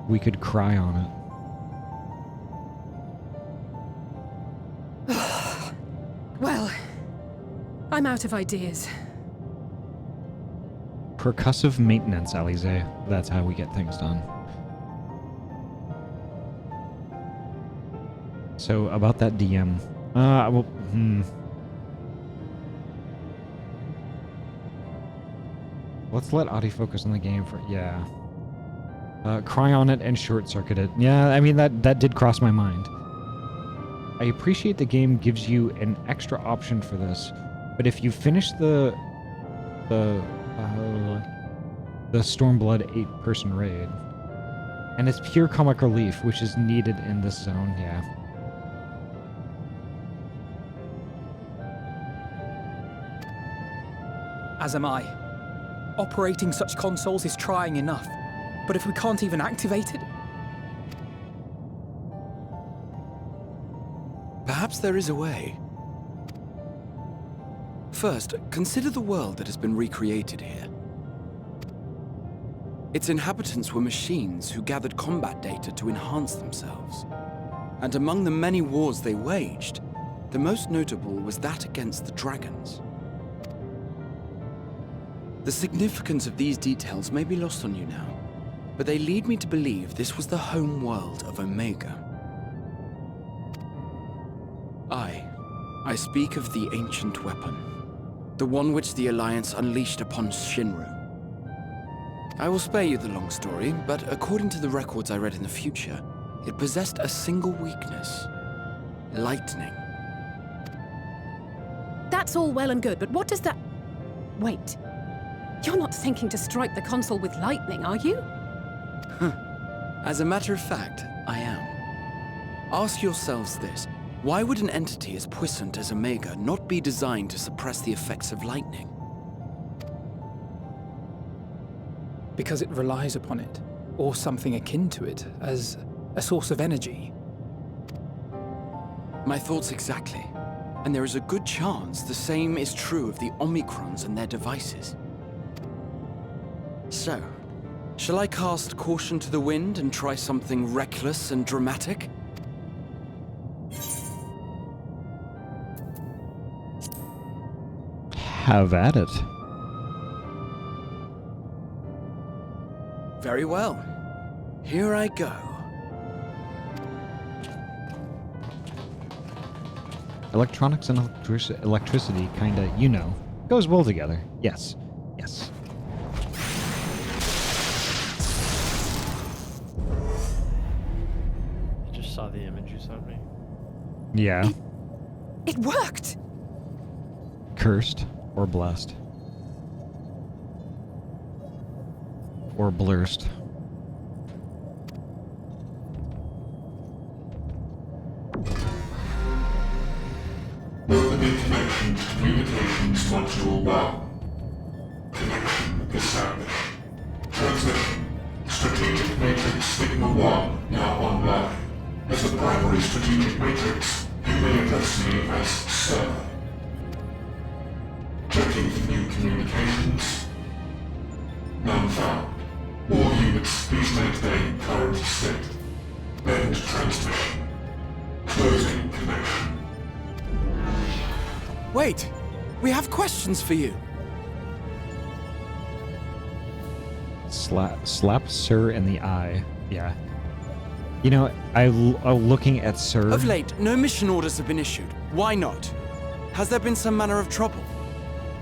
We could cry on it. Well, I'm out of ideas. Percussive maintenance, Alize. That's how we get things done. So, about that DM. Let's let Ahty focus on the game for... Yeah. Cry on it and short-circuit it. Yeah, I mean, that did cross my mind. I appreciate the game gives you an extra option for this, but if you finish the Stormblood 8-person raid, and it's pure comic relief, which is needed in this zone, yeah. As am I. Operating such consoles is trying enough, but if we can't even activate it... Perhaps there is a way. First, consider the world that has been recreated here. Its inhabitants were machines who gathered combat data to enhance themselves. And among the many wars they waged, the most notable was that against the dragons. The significance of these details may be lost on you now, but they lead me to believe this was the home world of Omega. I speak of the ancient weapon, the one which the Alliance unleashed upon Shinru. I will spare you the long story, but according to the records I read in the future, it possessed a single weakness: lightning. That's all well and good, but what does that... Wait. You're not thinking to strike the console with lightning, are you? As a matter of fact, I am. Ask yourselves this. Why would an entity as puissant as Omega not be designed to suppress the effects of lightning? Because it relies upon it, or something akin to it, as a source of energy. My thoughts exactly. And there is a good chance the same is true of the Omicrons and their devices. So, Shall I cast caution to the wind and try something reckless and dramatic? Have at it. Very well. Here I go. Electronics and electricity kinda, you know, goes well together. Yes. Yes. I just saw the image you sent me. Yeah. It worked! Cursed or blessed. Or blurst. Opening connection to communications module 1. Connection established. Transmission. Strategic Matrix Signal 1 now online. As a primary strategic matrix, you may address me as Sir. Checking for new communications. None found. All units, please maintain current state. End transmission. Closing connection. Wait! We have questions for you! Slap Sir in the eye. Yeah. You know, looking at Sir... Of late, no mission orders have been issued. Why not? Has there been some manner of trouble?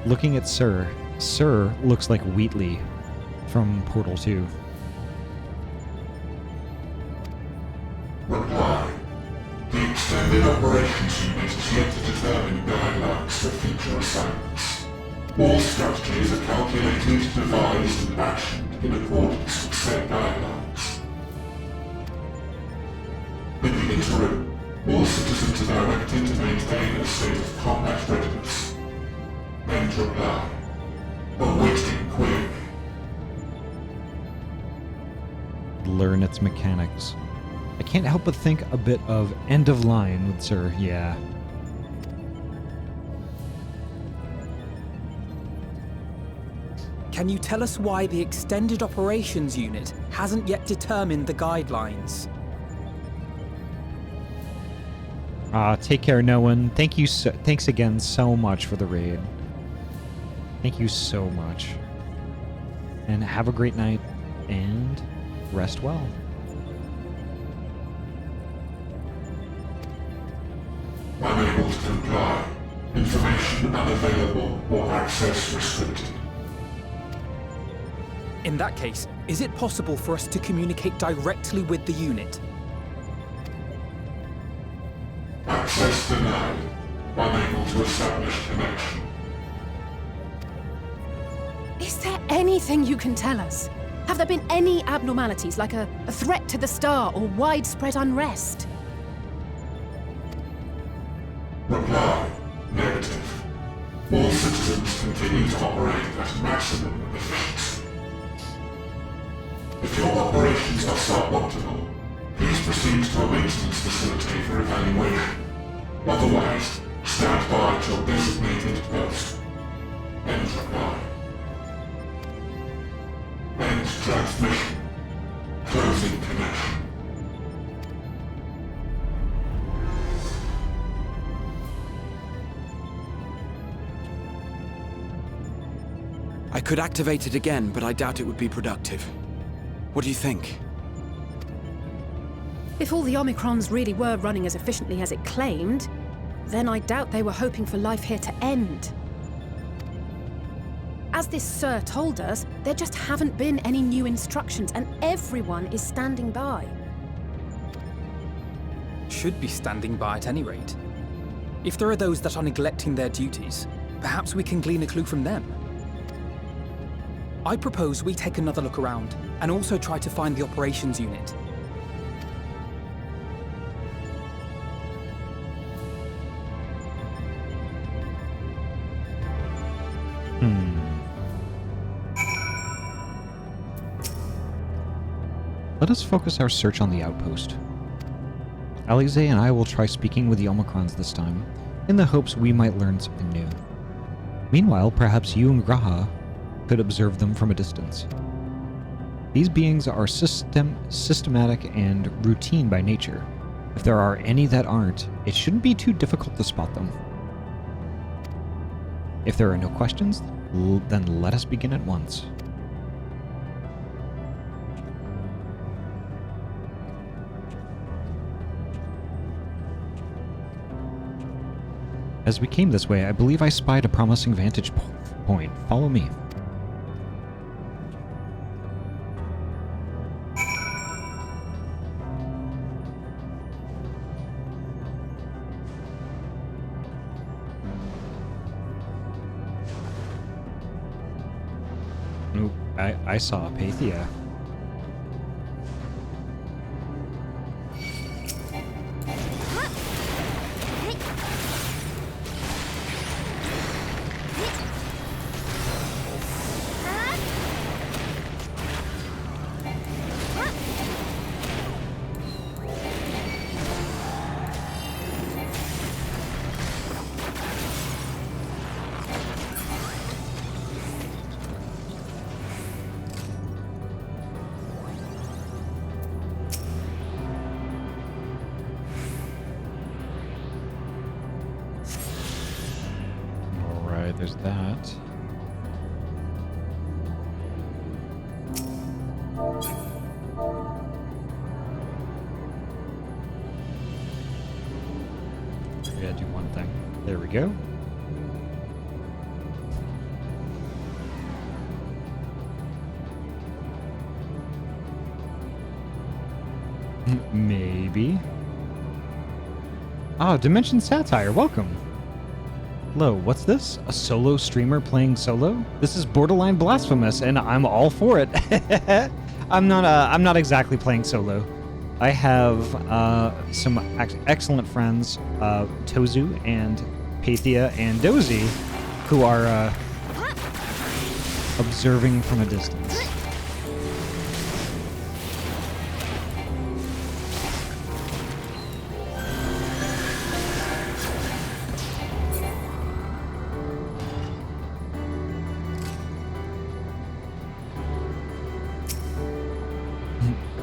Looking at Sir looks like Wheatley from Portal 2. Reply. The Extended Operations Unit is yet to determine guidelines for future assignments. All strategies are calculated, devised, and actioned in accordance with said guidelines. In the interim, all citizens are directed to maintain a state of combat readiness. End reply. Awaiting query. Learn its mechanics. I can't help but think a bit of End of Line with Sir, yeah. Can you tell us why the Extended Operations Unit hasn't yet determined the guidelines? Take care, no one. Thanks again so much for the raid. Thank you so much. And have a great night, and rest well. Unable to comply. Information unavailable or access restricted. In that case, is it possible for us to communicate directly with the unit? Access denied. Unable to establish connection. Is there anything you can tell us? Have there been any abnormalities, like a threat to the star or widespread unrest? Reply. Negative. All citizens continue to operate at maximum efficiency. If your operations are suboptimal, please proceed to a maintenance facility for evaluation. Otherwise, stand by at your designated post. End reply. End transmission. Closing connection. I could activate it again, but I doubt it would be productive. What do you think? If all the Omicrons really were running as efficiently as it claimed, then I doubt they were hoping for life here to end. As this Sir told us, there just haven't been any new instructions, and everyone is standing by. Should be standing by at any rate. If there are those that are neglecting their duties, perhaps we can glean a clue from them. I propose we take another look around, and also try to find the operations unit. Let us focus our search on the outpost. Alize and I will try speaking with the Omicrons this time, in the hopes we might learn something new. Meanwhile, perhaps you and Graha could observe them from a distance. These beings are systematic and routine by nature. If there are any that aren't, it shouldn't be too difficult to spot them. If there are no questions, then let us begin at once. As we came this way, I believe I spied a promising vantage point. Follow me. Ooh, I saw Pathia. There's that. I gotta do one thing. There we go. Maybe. Oh, Dimension Satire, welcome. Hello, what's this? A solo streamer playing solo? This is borderline blasphemous, and I'm all for it. I'm not exactly playing solo. I have some excellent friends, Tozu and Pathia and Dozy, who are observing from a distance.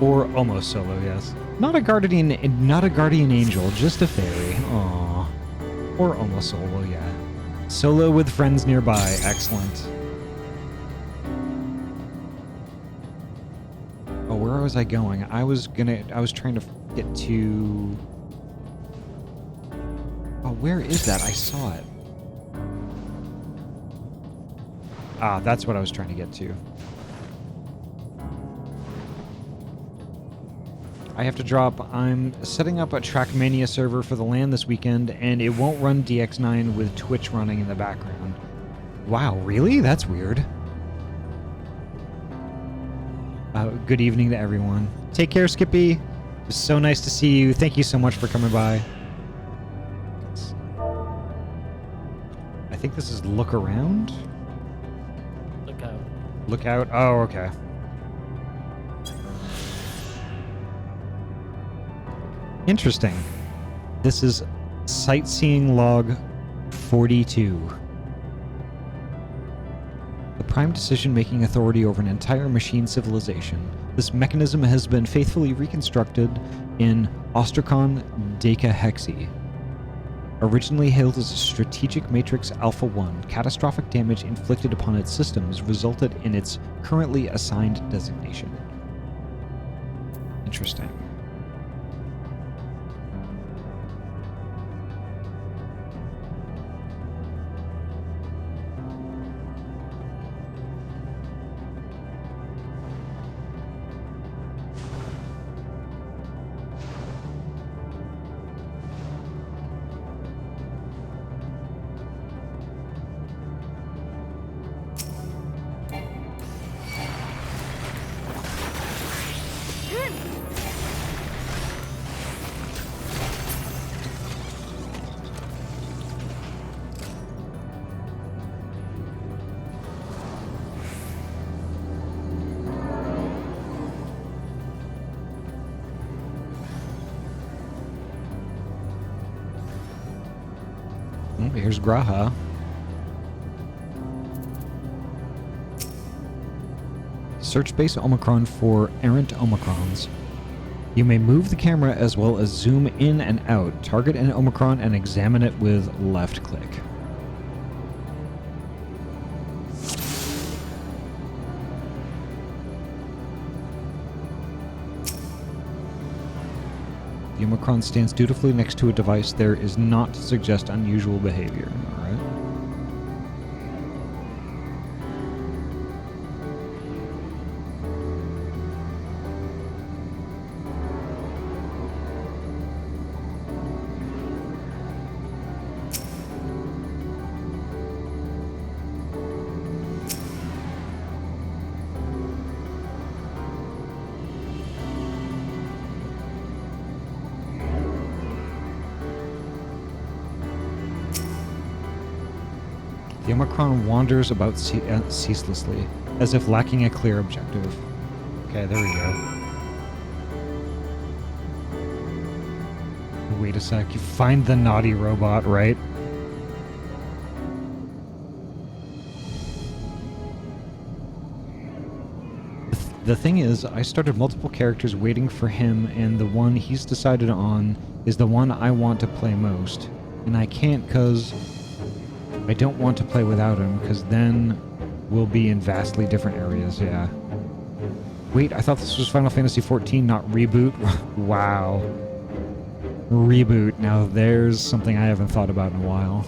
Or almost solo, yes. Not a guardian angel, just a fairy. Aww. Or almost solo, yeah. Solo with friends nearby, excellent. Oh, where was I going? I was trying to get to... Oh, where is that? I saw it. Ah, that's what I was trying to get to. I have to drop. I'm setting up a Trackmania server for the LAN this weekend, and it won't run DX9 with Twitch running in the background. Wow, really? That's weird. Good evening to everyone. Take care, Skippy. It was so nice to see you. Thank you so much for coming by. I think this is look around. Look out. Look out. Oh, okay. Interesting. This is sightseeing log 42. The prime decision-making authority over an entire machine civilization. This mechanism has been faithfully reconstructed in Ostracon Decahexi. Originally hailed as a strategic matrix Alpha 1, catastrophic damage inflicted upon its systems resulted in its currently assigned designation. Interesting. Here's Graha. Search base Omicron for errant Omicrons. You may move the camera as well as zoom in and out. Target an Omicron and examine it with left click. The Omicron stands dutifully next to a device there is not to suggest unusual behavior. Alright. The Omicron wanders about ceaselessly, as if lacking a clear objective. Okay, there we go. Wait a sec, you find the naughty robot, right? The thing is, I started multiple characters waiting for him, and the one he's decided on is the one I want to play most. And I can't because I don't want to play without him, because then we'll be in vastly different areas, yeah. Wait, I thought this was Final Fantasy XIV, not Reboot? Wow. Reboot. Now there's something I haven't thought about in a while.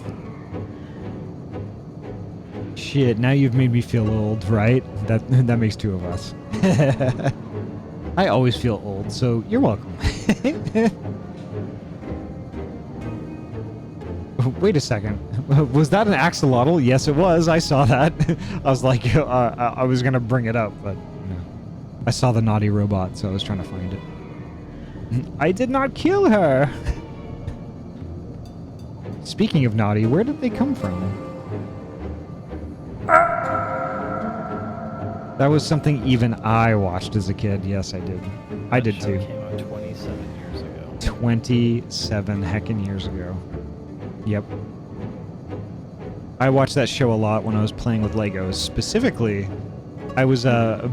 Shit, now you've made me feel old, right? That makes two of us. I always feel old, so you're welcome. Wait a second. Was that an axolotl? Yes, it was. I saw that. I was like, I was going to bring it up, but no. I saw the naughty robot, so I was trying to find it. I did not kill her! Speaking of naughty, where did they come from? That was something even I watched as a kid. Yes, I did. I did too. That show came out 27 years ago. 27 heckin' years ago. Yep. I watched that show a lot when I was playing with Legos. Specifically, I was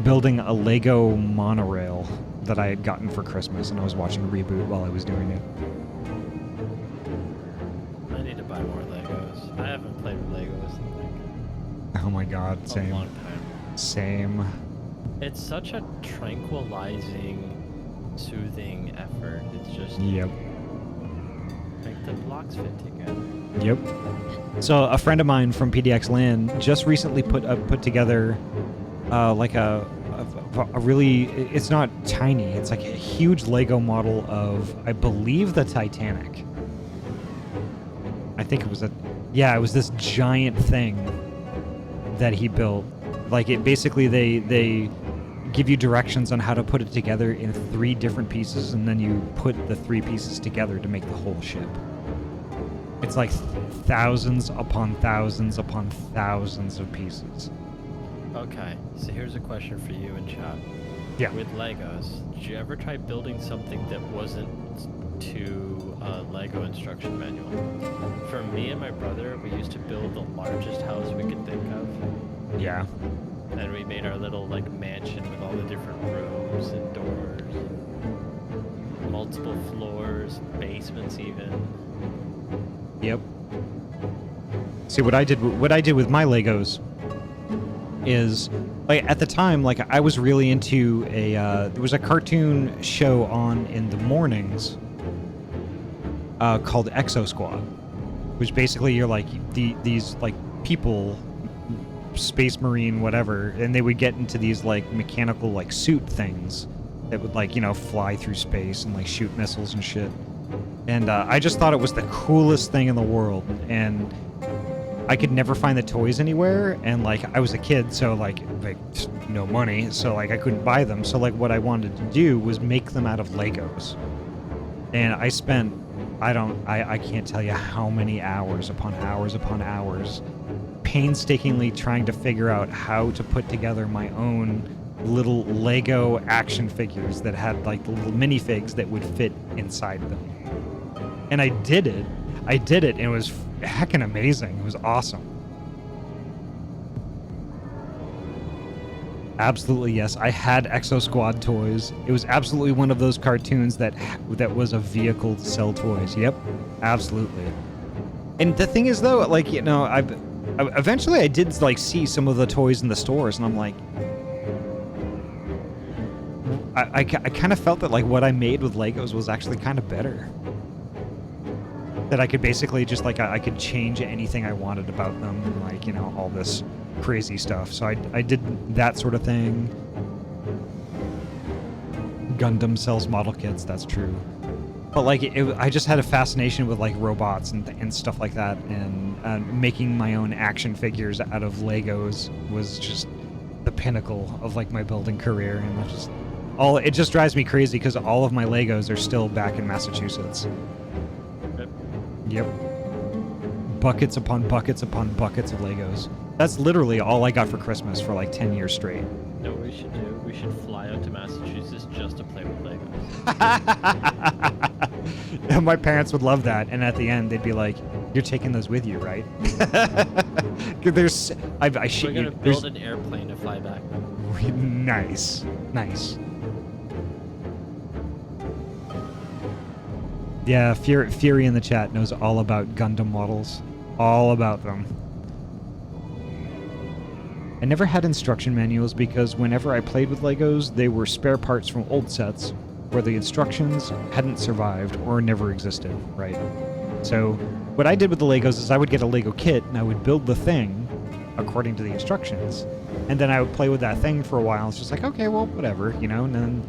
building a Lego monorail that I had gotten for Christmas, and I was watching Reboot while I was doing it. I need to buy more Legos. I haven't played with Legos in Oh my god, a same. long time. Same. It's such a tranquilizing, soothing effort. It's just Yep. make the blocks fit together. Yep. So a friend of mine from PDX Land just recently put together like a really, it's not tiny, it's like a huge Lego model of, I believe, the Titanic. I think it was it was this giant thing that he built. Like, it basically, they give you directions on how to put it together in 3 different pieces, and then you put the 3 pieces together to make the whole ship. It's like thousands upon thousands upon thousands of pieces. Okay, so here's a question for you in chat. Yeah. With Legos, did you ever try building something that wasn't to a Lego instruction manual? For me and my brother, we used to build the largest house we could think of. Yeah. And we made our little, like, mansion with all the different rooms and doors, and multiple floors, basements even. Yep. See, what I did with my Legos is, like, at the time, like, I was really into there was a cartoon show on in the mornings called Exo Squad, which basically you're like these like people, space marine, whatever, and they would get into these like mechanical like suit things that would, like, you know, fly through space and like shoot missiles and shit. And I just thought it was the coolest thing in the world, and I could never find the toys anywhere, and like I was a kid, so like no money, so like I couldn't buy them. So like what I wanted to do was make them out of Legos. And I spent I can't tell you how many hours upon hours upon hours painstakingly trying to figure out how to put together my own little Lego action figures that had like the little minifigs that would fit inside them. And I did it, and it was heckin' amazing. It was awesome. Absolutely, yes. I had Exo Squad toys. It was absolutely one of those cartoons that was a vehicle to sell toys. Yep, absolutely. And the thing is, though, like, you know, eventually I did, like, see some of the toys in the stores, and I'm like, I kind of felt that, like, what I made with Legos was actually kind of better. That I could basically just, like, I could change anything I wanted about them, and, like, you know, all this crazy stuff. So I did that sort of thing. Gundam sells model kits, that's true. But like I just had a fascination with like robots and stuff like that, and making my own action figures out of Legos was just the pinnacle of like my building career. And it just drives me crazy because all of my Legos are still back in Massachusetts. Yep. Buckets upon buckets upon buckets of Legos. That's literally all I got for Christmas for like 10 years straight. No, what we should do? We should fly out to Massachusetts just to play with Legos. My parents would love that, and at the end they'd be like, "You're taking those with you, right?" We're gonna build an airplane to fly back. Nice, nice. Yeah, Fury in the chat knows all about Gundam models, all about them. I never had instruction manuals because whenever I played with Legos, they were spare parts from old sets where the instructions hadn't survived or never existed, right? So what I did with the Legos is I would get a Lego kit and I would build the thing according to the instructions. And then I would play with that thing for a while. It's just like, okay, well, whatever, you know, and then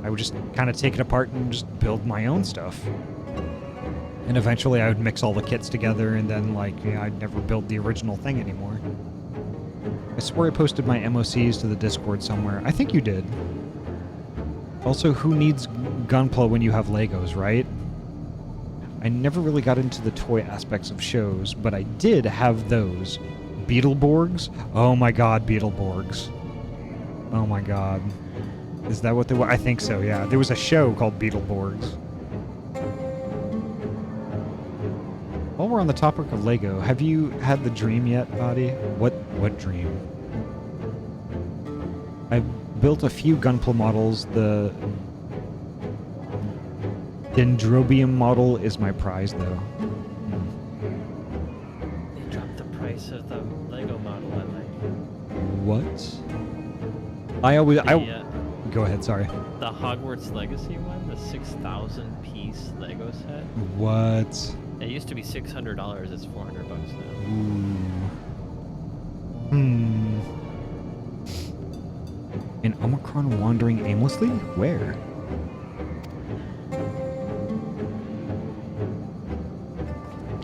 I would just kind of take it apart and just build my own stuff. And eventually I would mix all the kits together, and then, like, you know, I'd never build the original thing anymore. I swear I posted my MOCs to the Discord somewhere. I think you did. Also, who needs Gunpla when you have Legos, right? I never really got into the toy aspects of shows, but I did have those. Beetleborgs? Oh my god, Beetleborgs. Oh my god. Is that what they were? I think so, yeah. There was a show called Beetleborgs. While we're on the topic of Lego, have you had the dream yet, Ahty? What dream? I built a few Gunpla models. The Dendrobium model is my prize, though. They dropped the price of the Lego model, I like. What? Go ahead, sorry. The Hogwarts Legacy one, the 6,000 piece Lego set. What? It used to be $600, it's $400 now. Ooh. An Omicron wandering aimlessly? Where?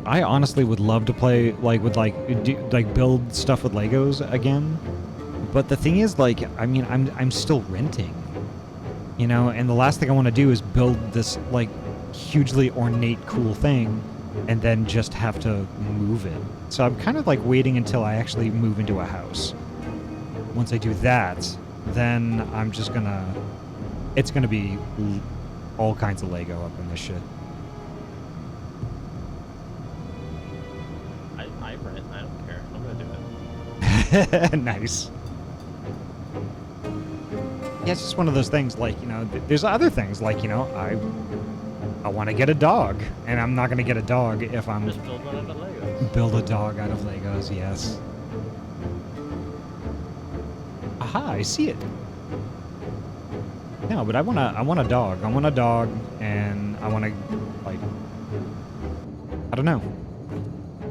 I honestly would love to play build stuff with Legos again. But the thing is, like, I mean, I'm still renting, you know, and the last thing I want to do is build this like hugely ornate, cool thing, and then just have to move it. So I'm kind of like waiting until I actually move into a house. Once I do that, then I'm just it's gonna be all kinds of Lego up in this shit. I rent, I don't care. I'm gonna do it. Nice. Yeah, it's just one of those things, like, you know, there's other things, like, you know, I want to get a dog, and I'm not going to get a dog if I'm... Just build one out of Legos. Build a dog out of Legos, yes. Aha, I see it. No, but I want a dog. I want a dog, and I want to, like... I don't know.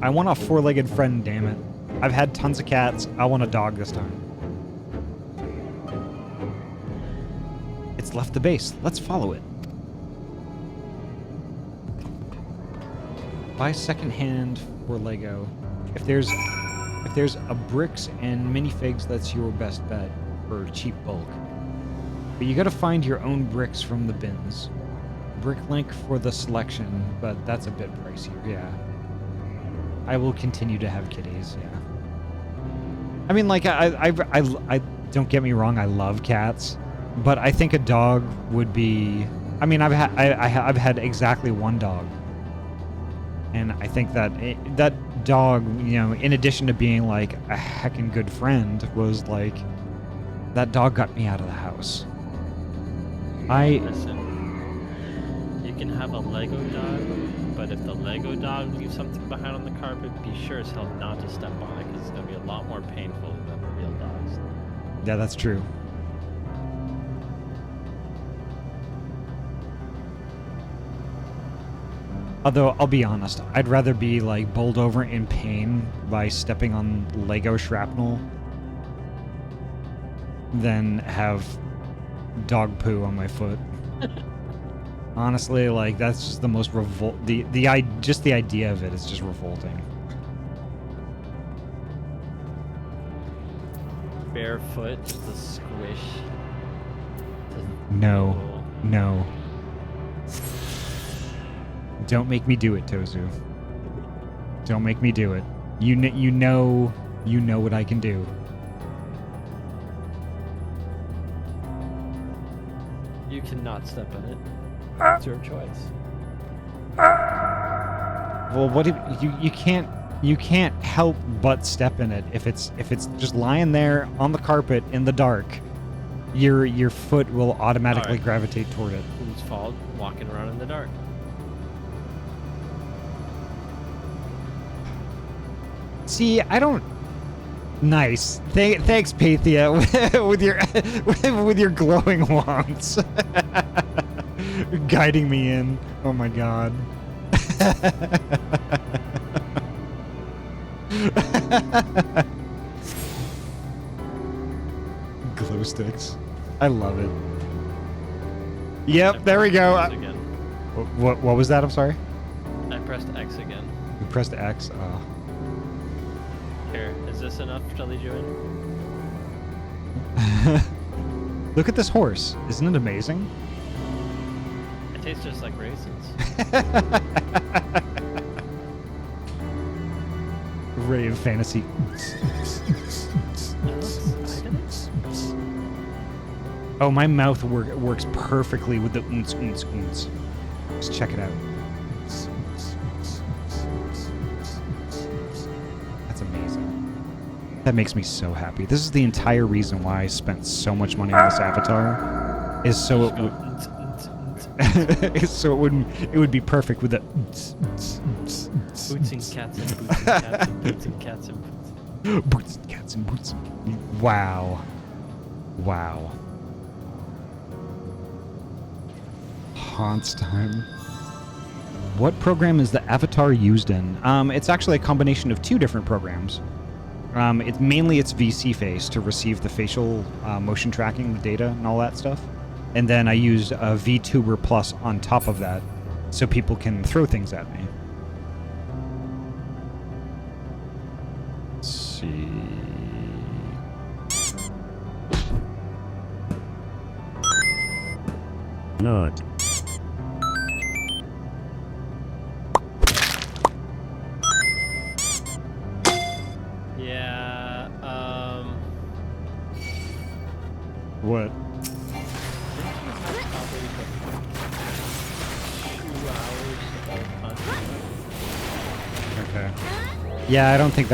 I want a four-legged friend, damn it. I've had tons of cats. I want a dog this time. It's left the base. Let's follow it. Buy secondhand for Lego. If there's a bricks and minifigs, that's your best bet for cheap bulk. But you gotta find your own bricks from the bins. Bricklink for the selection, but that's a bit pricier, yeah. I will continue to have kitties, yeah. I mean, like, I don't get me wrong, I love cats. But I think a dog would be... I mean, I've had exactly one dog. And I think that that dog, you know, in addition to being, like, a heckin' good friend, was, like, That dog got me out of the house. I... Listen, you can have a Lego dog, but if the Lego dog leaves something behind on the carpet, be sure as hell not to step on it, because it's going to be a lot more painful than the real dogs. Yeah, that's true. Although, I'll be honest, I'd rather be, like, bowled over in pain by stepping on Lego shrapnel than have dog poo on my foot. Honestly, like, that's just the most just the idea of it is just revolting. Barefoot, just a squish. No. No. Don't make me do it, Tozu. Don't make me do it. You know what I can do. You cannot step in it. It's your choice. Well, what if you can't help but step in it if it's just lying there on the carpet in the dark. Your foot will automatically gravitate toward it. Whose fault? Walking around in the dark. See, I don't. Nice. Thanks, Pathia, with your glowing wands, guiding me in. Oh my god. Glow sticks. I love it. Yep, there we go. What was that? I'm sorry. I pressed X again. You pressed X. Oh. Here, is this enough to lead you in? Look at this horse. Isn't it amazing? It tastes just like raisins. Ray of fantasy. Oh, my mouth works perfectly with the oons, oons, oons. Just check it out. That's amazing. That makes me so happy. This is the entire reason why I spent so much money on this avatar. Is so it would. So it would be perfect with the. Boots and cats and boots and cats and boots and cats and boots. Boots and cats and boots. Wow. Wow. Haunts time. What program is the avatar used in? It's actually a combination of two different programs. It's mainly its VC face to receive the facial motion tracking, the data, and all that stuff. And then I used a VTuber Plus on top of that, so people can throw things at me. Let's see. Not. Yeah, What? Okay. Yeah, I don't think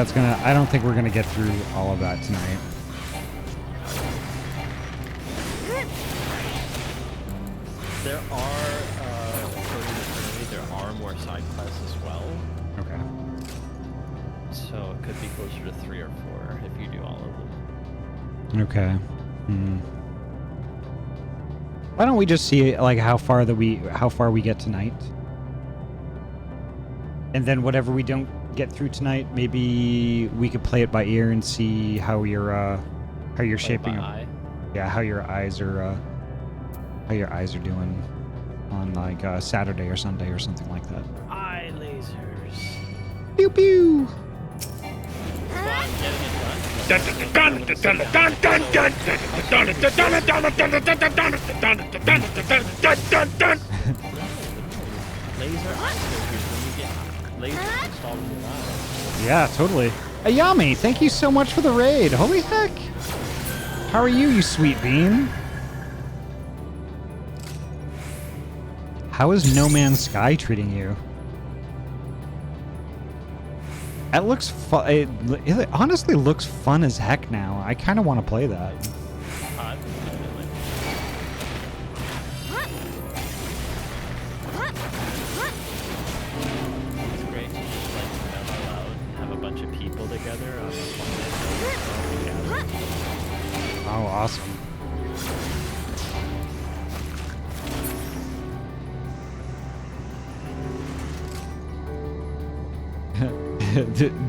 we're gonna get through all of that tonight. there are, there are more side quests as well. Okay. So it could be closer to 3 or 4 if you do all of them. Okay. Why don't we just see like how far we get tonight? And then whatever we don't get through tonight, maybe we could play it by ear and see how you're shaping up. Yeah, how your eyes are doing on like Saturday or Sunday or something like that. Eye lasers. Pew pew. Yeah, totally. Ayami, thank you so much for the raid. Holy heck. How are you, you sweet bean? How is No Man's Sky treating you? That looks fun. It honestly looks fun as heck now. I kind of want to play that. Oh, awesome.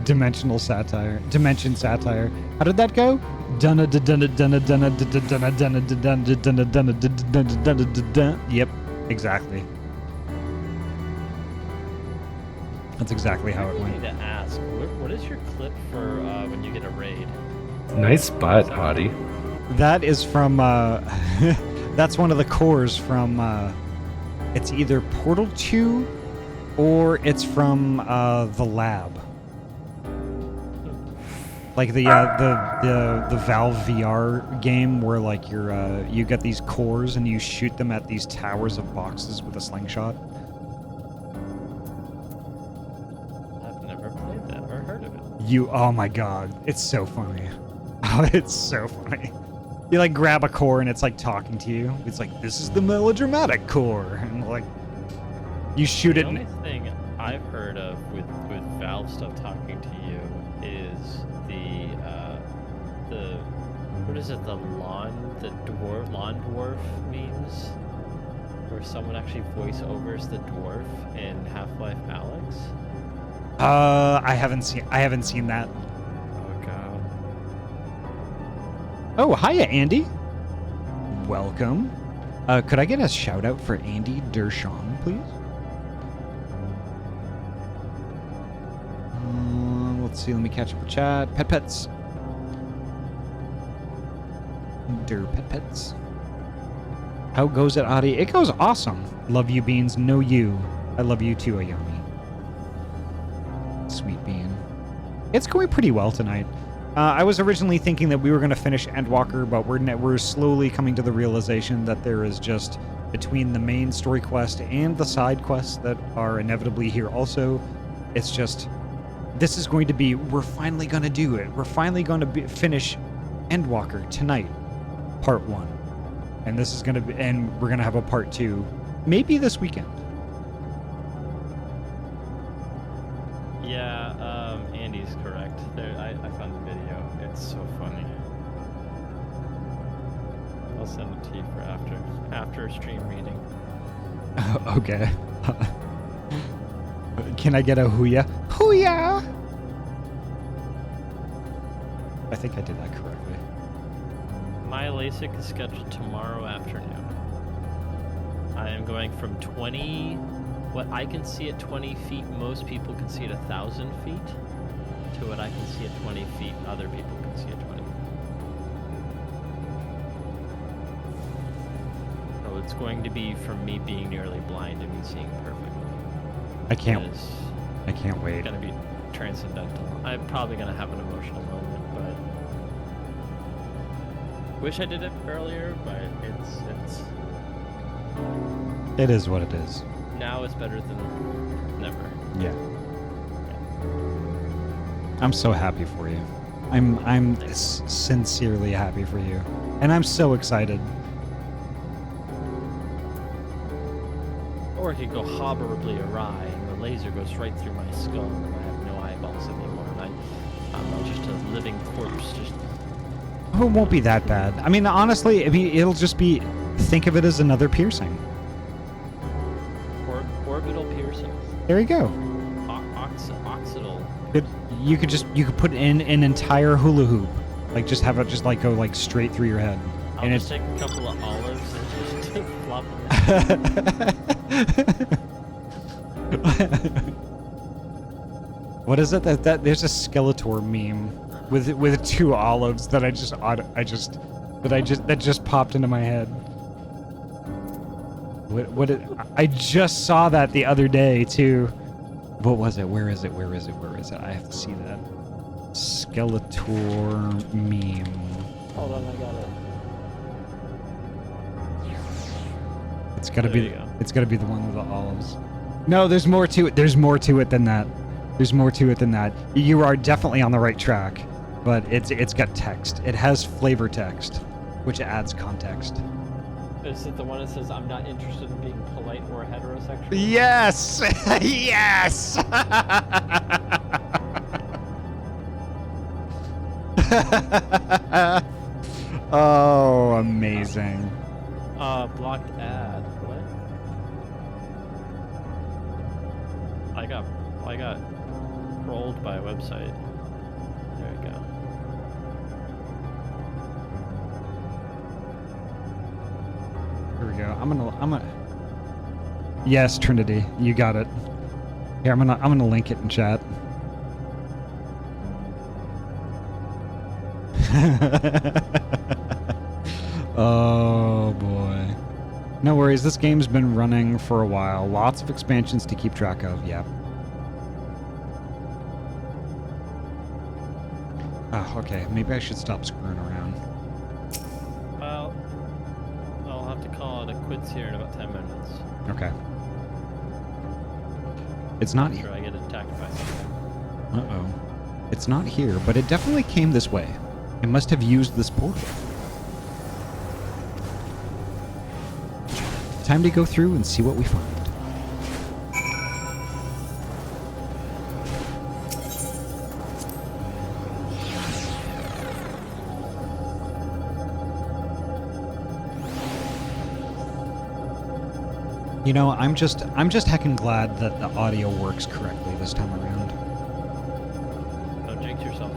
Dimensional satire. Dimension satire. How did that go? Dunna dunna dunna dunna dunna dunna dunna dunna dunna dunna. Yep, exactly. That's exactly how it I went. need to ask, what is your clip for when you get a raid? Nice spot, Ahty. That is from, that's one of the cores from, it's either Portal 2 or it's from, the lab. Like the Valve VR game where like you get these cores and you shoot them at these towers of boxes with a slingshot. I've never played that or heard of it. Oh my god, it's so funny. Oh, it's so funny. You like grab a core and it's like talking to you. It's like, this is the melodramatic core, and like you shoot it. The only thing I've heard of with Valve stuff talking to you is the what is it, the lawn dwarf memes, where someone actually voice overs the dwarf in Half-Life Alyx. I haven't seen that. Oh god. Oh, hiya, Andy. Welcome. Could I get a shout out for Andy Dershawn, please? Let's see. Let me catch up with chat. Pets. Pets. How goes it, Ahty? It goes awesome. Love you, Beans. No you. I love you too, Ayami. Sweet Bean. It's going pretty well tonight. I was originally thinking that we were going to finish Endwalker, but we're slowly coming to the realization that there is just, between the main story quest and the side quests that are inevitably here also, it's just, this is going to be, we're finally going to do it. We're finally going to finish Endwalker tonight, part 1. And this is going to be, and we're going to have a part 2, maybe this weekend. Yeah, Andy's correct. I found the video. It's so funny. I'll send it to you for after stream reading. Okay. Can I get a hooyah? Hooyah! I think I did that correctly. My LASIK is scheduled tomorrow afternoon. I am going from 20, what I can see at 20 feet, most people can see at 1,000 feet, to what I can see at 20 feet, other people can see at 20 feet. So it's going to be from me being nearly blind to me seeing perfectly. I can't wait. It's going to be transcendental. I'm probably going to have an emotional moment, but wish I did it earlier, but It is what it is. now it's better than never. Yeah. I'm so happy for you. I'm sincerely happy for you. And I'm so excited. Or it could go horribly awry and the laser goes right through my skull and I have no eyeballs anymore and I'm just a living corpse. Just Oh, it won't be that bad. I mean, honestly, it'll just be, think of it as another piercing. orbital piercings. There you go. Occipital. You could put in an entire hula hoop. Like, just have it just like go like straight through your head. I'll And just take a couple of olives and just flop them. What is it that there's a Skeletor meme with 2 olives that that just popped into my head. I just saw that the other day too. What was it? Where is it? I have to see that. Skeletor meme. Hold on, I got it. It's gotta There be. you go. It's gotta be the one with the olives. No, there's more to it. There's more to it than that. You are definitely on the right track, but it's got text. It has flavor text, which adds context. Is it the one that says I'm not interested in being polite or heterosexual? Yes! Yes! Oh, amazing. Blocked ad. What? I got rolled by a website. There we go. Here we go. I'm gonna. Yes, Trinity, you got it. Here, I'm gonna link it in chat. Oh boy. No worries, this game's been running for a while. Lots of expansions to keep track of, yeah. Oh, okay. Maybe I should stop screwing around. Well, I'll have to call it a quits here in about 10 minutes. Okay. It's not I'm here. sure I get attacked by something. Uh-oh. It's not here, but it definitely came this way. It must have used this portal. Time to go through and see what we find. You know, I'm just heckin' glad that the audio works correctly this time around. Don't jinx yourself.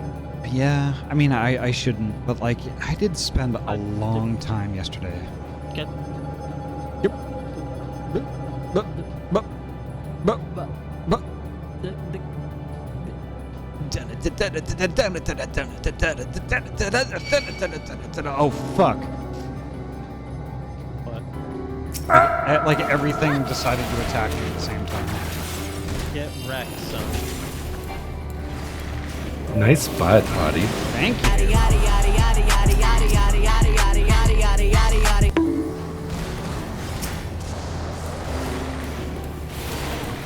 Yeah, I mean, I shouldn't, but like, I did spend a long time yesterday. Get. Yep. Oh fuck. What? Like everything decided to attack me at the same time. Get wrecked, son. Nice spot, Ahty. Thank you.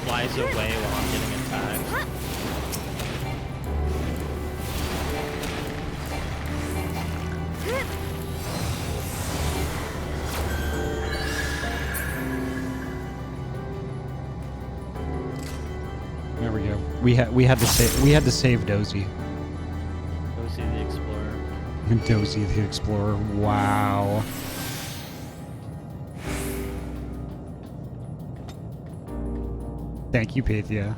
Flies away while I'm getting attacked. There we go. We had to save Dozy. Go see the explorer. Dozy the Explorer. Wow. Thank you, Pathia.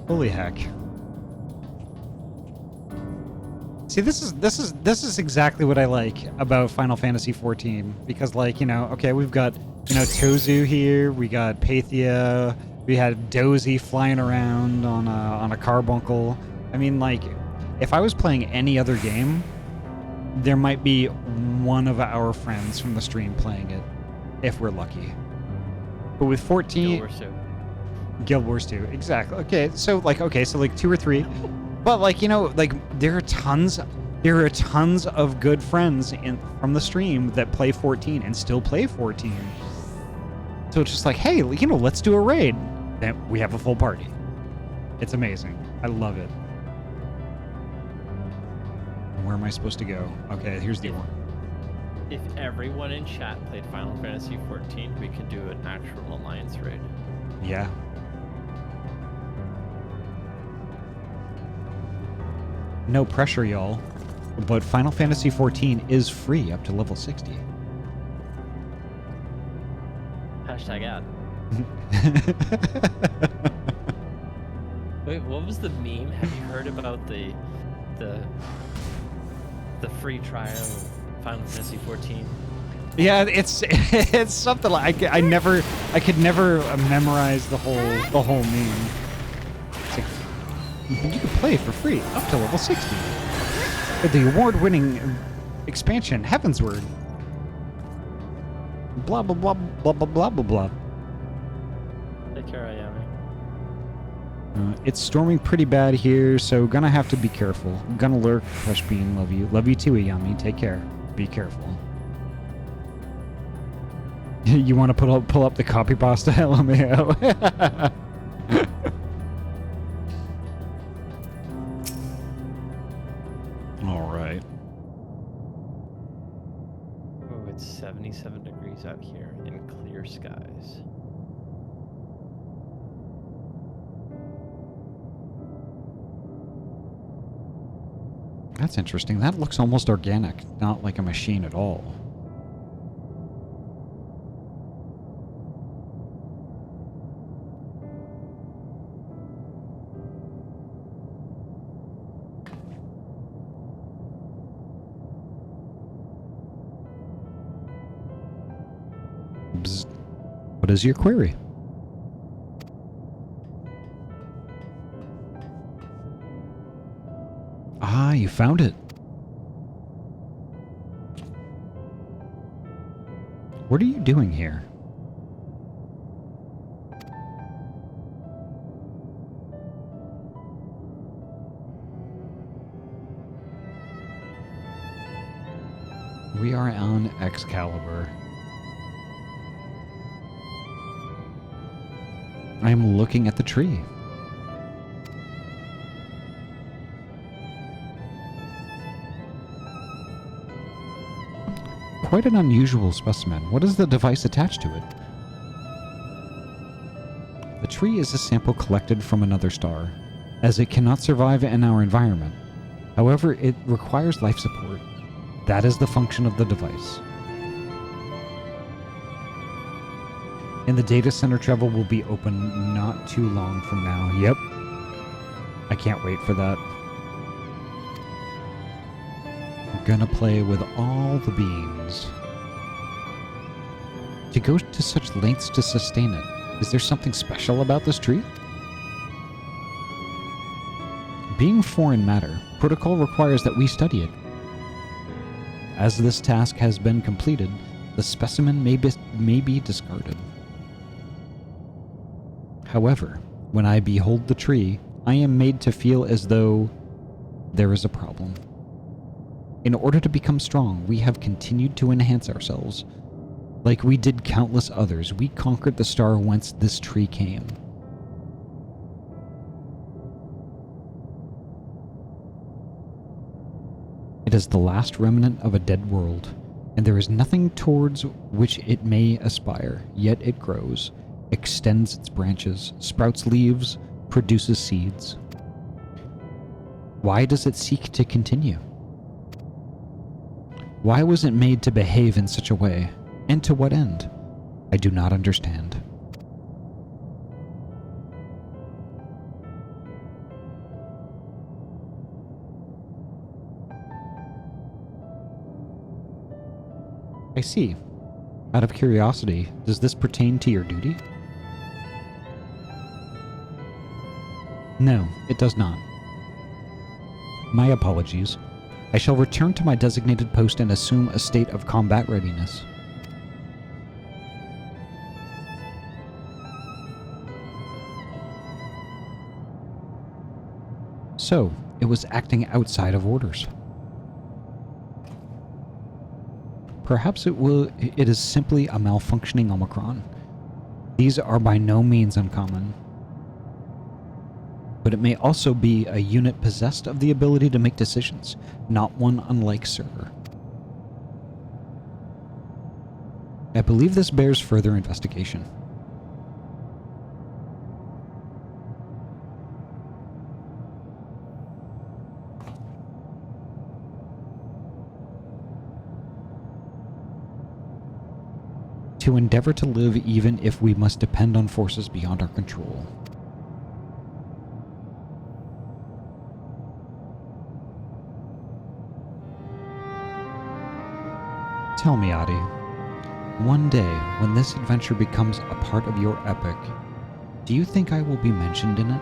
Holy heck. See, this is exactly what I like about Final Fantasy XIV, because like, you know, okay, we've got, you know, Tozu here, we got Pathia, we had Dozy flying around on a carbuncle. I mean, like, if I was playing any other game, there might be one of our friends from the stream playing it, if we're lucky. But with 14, Guild Wars 2, exactly. Okay, so like 2 or 3. But like, you know, like there are tons of good friends from the stream that play 14 and still play 14. So it's just like, hey, you know, let's do a raid. Then we have a full party. It's amazing. I love it. Where am I supposed to go? Okay, here's the one. If everyone in chat played Final Fantasy XIV, we could do an actual alliance raid. Yeah. No pressure, y'all. But Final Fantasy XIV is free up to level 60. Hashtag ad. Wait, what was the meme? Have you heard about the free trial of Final Fantasy XIV? Yeah, it's something like I could never memorize the whole meme. It's like, you can play for free up to level 60 with the award-winning expansion Heavensward. Blah blah blah blah blah blah blah blah. Take care, Ayami. It's storming pretty bad here, so gonna have to be careful. Gonna lurk, Fresh Bean, love you. Love you too, Ayami. Take care. Be careful. You want to pull up the copy pasta, LMAO? All right. Oh, it's 77 degrees out here in clear skies. That's interesting. That looks almost organic, not like a machine at all. Bzz. What is your query? Ah, you found it. What are you doing here? We are on Excalibur. I am looking at the tree. Quite an unusual specimen. What is the device attached to it? The tree is a sample collected from another star, as it cannot survive in our environment. However, it requires life support. That is the function of the device. And the data center travel will be open not too long from now. Yep. I can't wait for that. I'm gonna play with all the beans. To go to such lengths to sustain it, is there something special about this tree? Being foreign matter, protocol requires that we study it. As this task has been completed, the specimen may be discarded. However, when I behold the tree, I am made to feel as though there is a problem. In order to become strong, we have continued to enhance ourselves. Like we did countless others, we conquered the star whence this tree came. It is the last remnant of a dead world, and there is nothing towards which it may aspire, yet it grows, extends its branches, sprouts leaves, produces seeds. Why does it seek to continue? Why was it made to behave in such a way? And to what end? I do not understand. I see. Out of curiosity, does this pertain to your duty? No, it does not. My apologies. I shall return to my designated post and assume a state of combat readiness. So, it was acting outside of orders. Perhaps it is simply a malfunctioning Omicron. These are by no means uncommon. But it may also be a unit possessed of the ability to make decisions, not one unlike Sir. I believe this bears further investigation. To endeavor to live even if we must depend on forces beyond our control. Tell me, Ahty, one day when this adventure becomes a part of your epic, do you think I will be mentioned in it?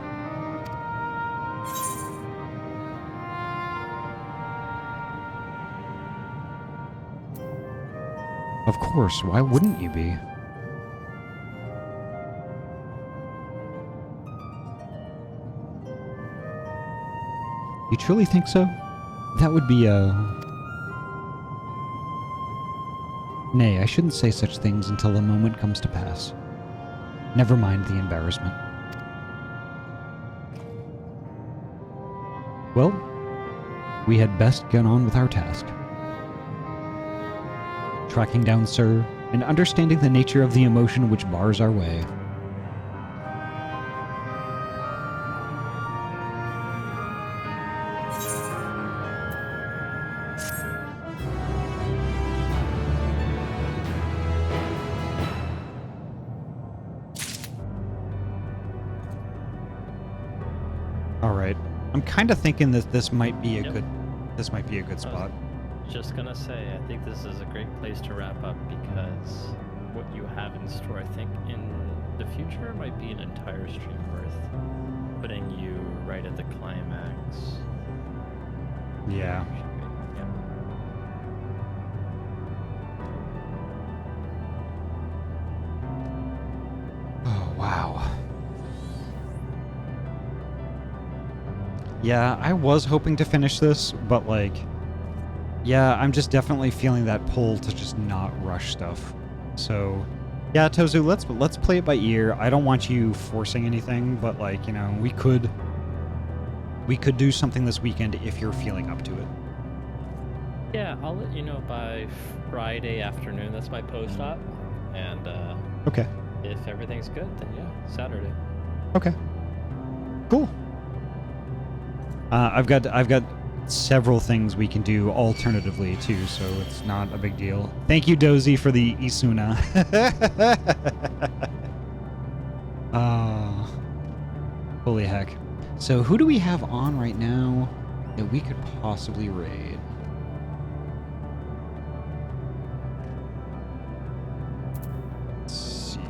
Of course, why wouldn't you be? You truly think so? That would be Nay, I shouldn't say such things until the moment comes to pass. Never mind the embarrassment. Well, we had best get on with our task. Tracking down Sir, and understanding the nature of the emotion which bars our way. I'm kind of thinking that this might be a Yep. good spot. Just gonna say, I think this is a great place to wrap up because what you have in store, I think, in the future might be an entire stream worth putting you right at the climax. Yeah. Yeah. Oh, wow. Yeah, I was hoping to finish this, but like, yeah, I'm just definitely feeling that pull to just not rush stuff. So, yeah, Tozu, let's play it by ear. I don't want you forcing anything, but like, you know, we could do something this weekend if you're feeling up to it. Yeah, I'll let you know by Friday afternoon. That's my post-op. And Okay. if everything's good, then yeah, Saturday. Okay. Cool. I've got several things we can do alternatively too, so it's not a big deal. Thank you, Dozy, for the Isuna. Oh, holy heck. So who do we have on right now that we could possibly raid? Let's see.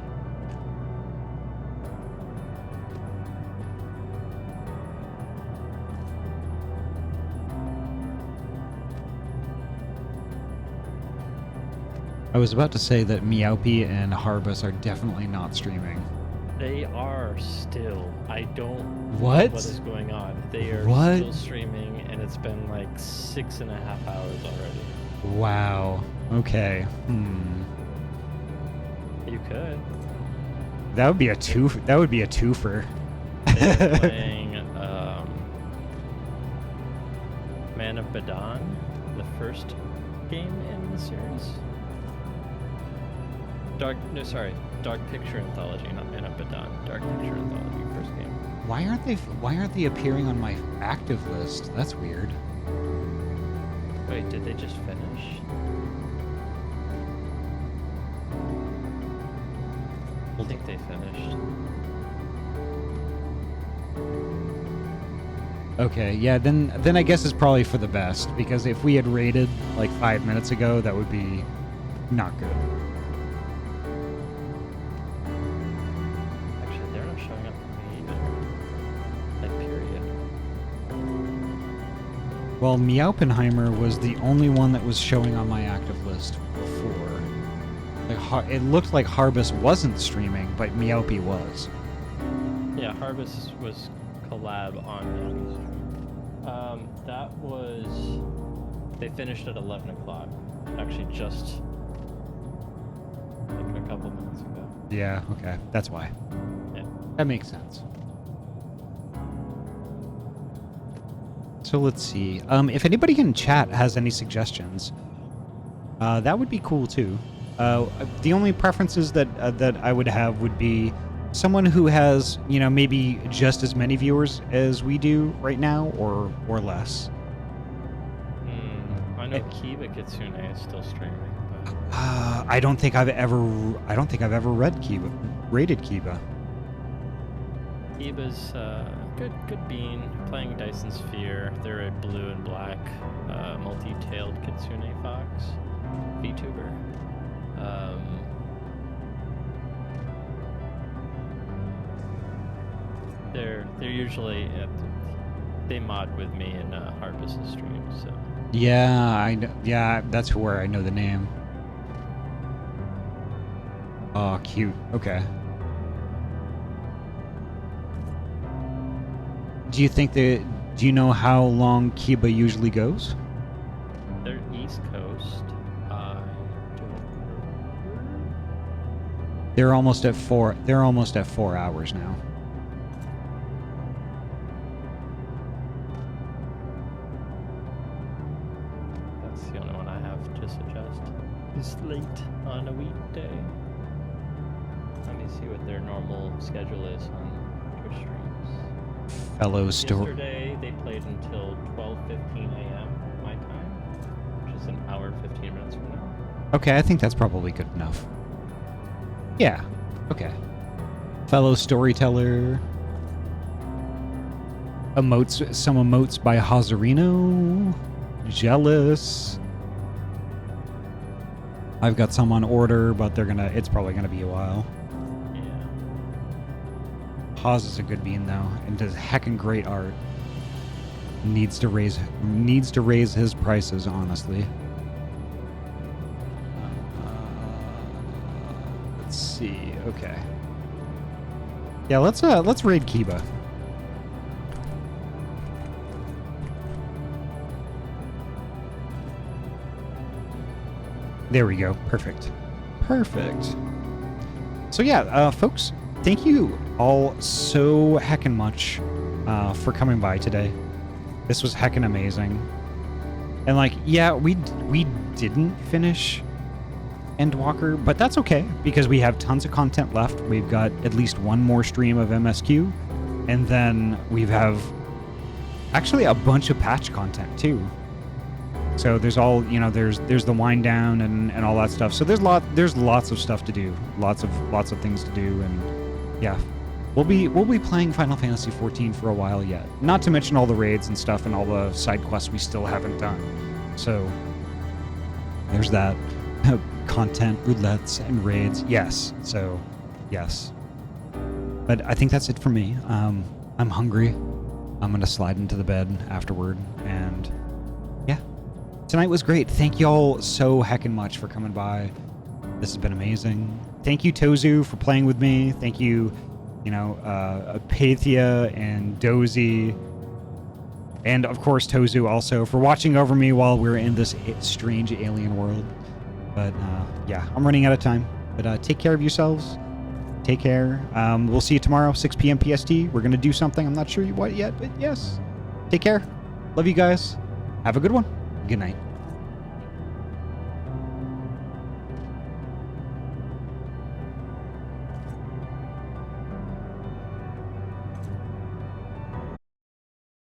I was about to say that Meowpie and Harbus are definitely not streaming. They are still. I don't What? know what is going on. They are What? still streaming, and it's been like 6.5 hours already. Wow. Okay. You could. That would be a twofer. They're playing Man of Badan, the first game in the series. Dark Picture Anthology, not Man of Badan. Dark Picture Anthology, first game. Why aren't they appearing on my active list? That's weird. Wait, did they just finish? I think they finished. Okay, yeah, then I guess it's probably for the best, because if we had raided like 5 minutes ago, that would be not good. Actually, they're not showing up for me either. Like, period. Well, Meowpenheimer was the only one that was showing on my active list before. Like, it looked like Harbus wasn't streaming, but Meowpie was. Yeah, Harvest was collab on Youngie's stream. That was... They finished at 11 o'clock. Actually, just like a couple minutes ago. Yeah, okay, that's why. Yeah. That makes sense. So let's see. If anybody in chat has any suggestions, that would be cool too. The only preferences that I would have would be someone who has, you know, maybe just as many viewers as we do right now, or less. I know Kiba Kitsune is still streaming. But... I don't think I've ever rated Kiba. Kiba's good bean, playing Dyson Sphere. They're a blue and black multi-tailed Kitsune fox VTuber. They're usually they mod with me in Harvest's stream, so. Yeah, that's where I know the name. Oh, cute. Okay. Do you know how long Kiba usually goes? They're East Coast. They're almost at 4 hours now. That's the only one I have to suggest. It's late on a weekday. Let me see what their normal schedule is on Twitch streams. Fellow story. Yesterday they played until 12:15 a.m. my time, which is an hour and 15 minutes from now. Okay, I think that's probably good enough. Yeah. Okay. Fellow storyteller. emotes, some emotes by Hazarino. Jealous. I've got some on order, but it's probably gonna be a while. Yeah. Haz is a good bean though, and does heckin' great art. Needs to raise his prices, honestly. Let's see. Okay. Yeah, let's raid Kiba. There we go. Perfect. Perfect. So yeah, folks, thank you all so heckin' much for coming by today. This was heckin' amazing. And like, yeah, we didn't finish Endwalker, but that's okay because we have tons of content left. We've got at least one more stream of MSQ, and then we have actually a bunch of patch content too. So there's all, you know, there's the wind down and all that stuff. So there's lots of stuff to do, lots of things to do, and yeah, we'll be playing Final Fantasy XIV for a while yet. Not to mention all the raids and stuff and all the side quests we still haven't done. So there's that. Content, roulettes, and raids. Yes. So, yes. But I think that's it for me. I'm hungry. I'm going to slide into the bed afterward. And yeah. Tonight was great. Thank you all so heckin' much for coming by. This has been amazing. Thank you, Tozu, for playing with me. Thank you, Pathia and Dozy. And, of course, Tozu also for watching over me while we're in this strange alien world. But, yeah, I'm running out of time. But take care of yourselves. Take care. We'll see you tomorrow, 6 p.m. PST. We're going to do something. I'm not sure what yet, but yes. Take care. Love you guys. Have a good one. Good night.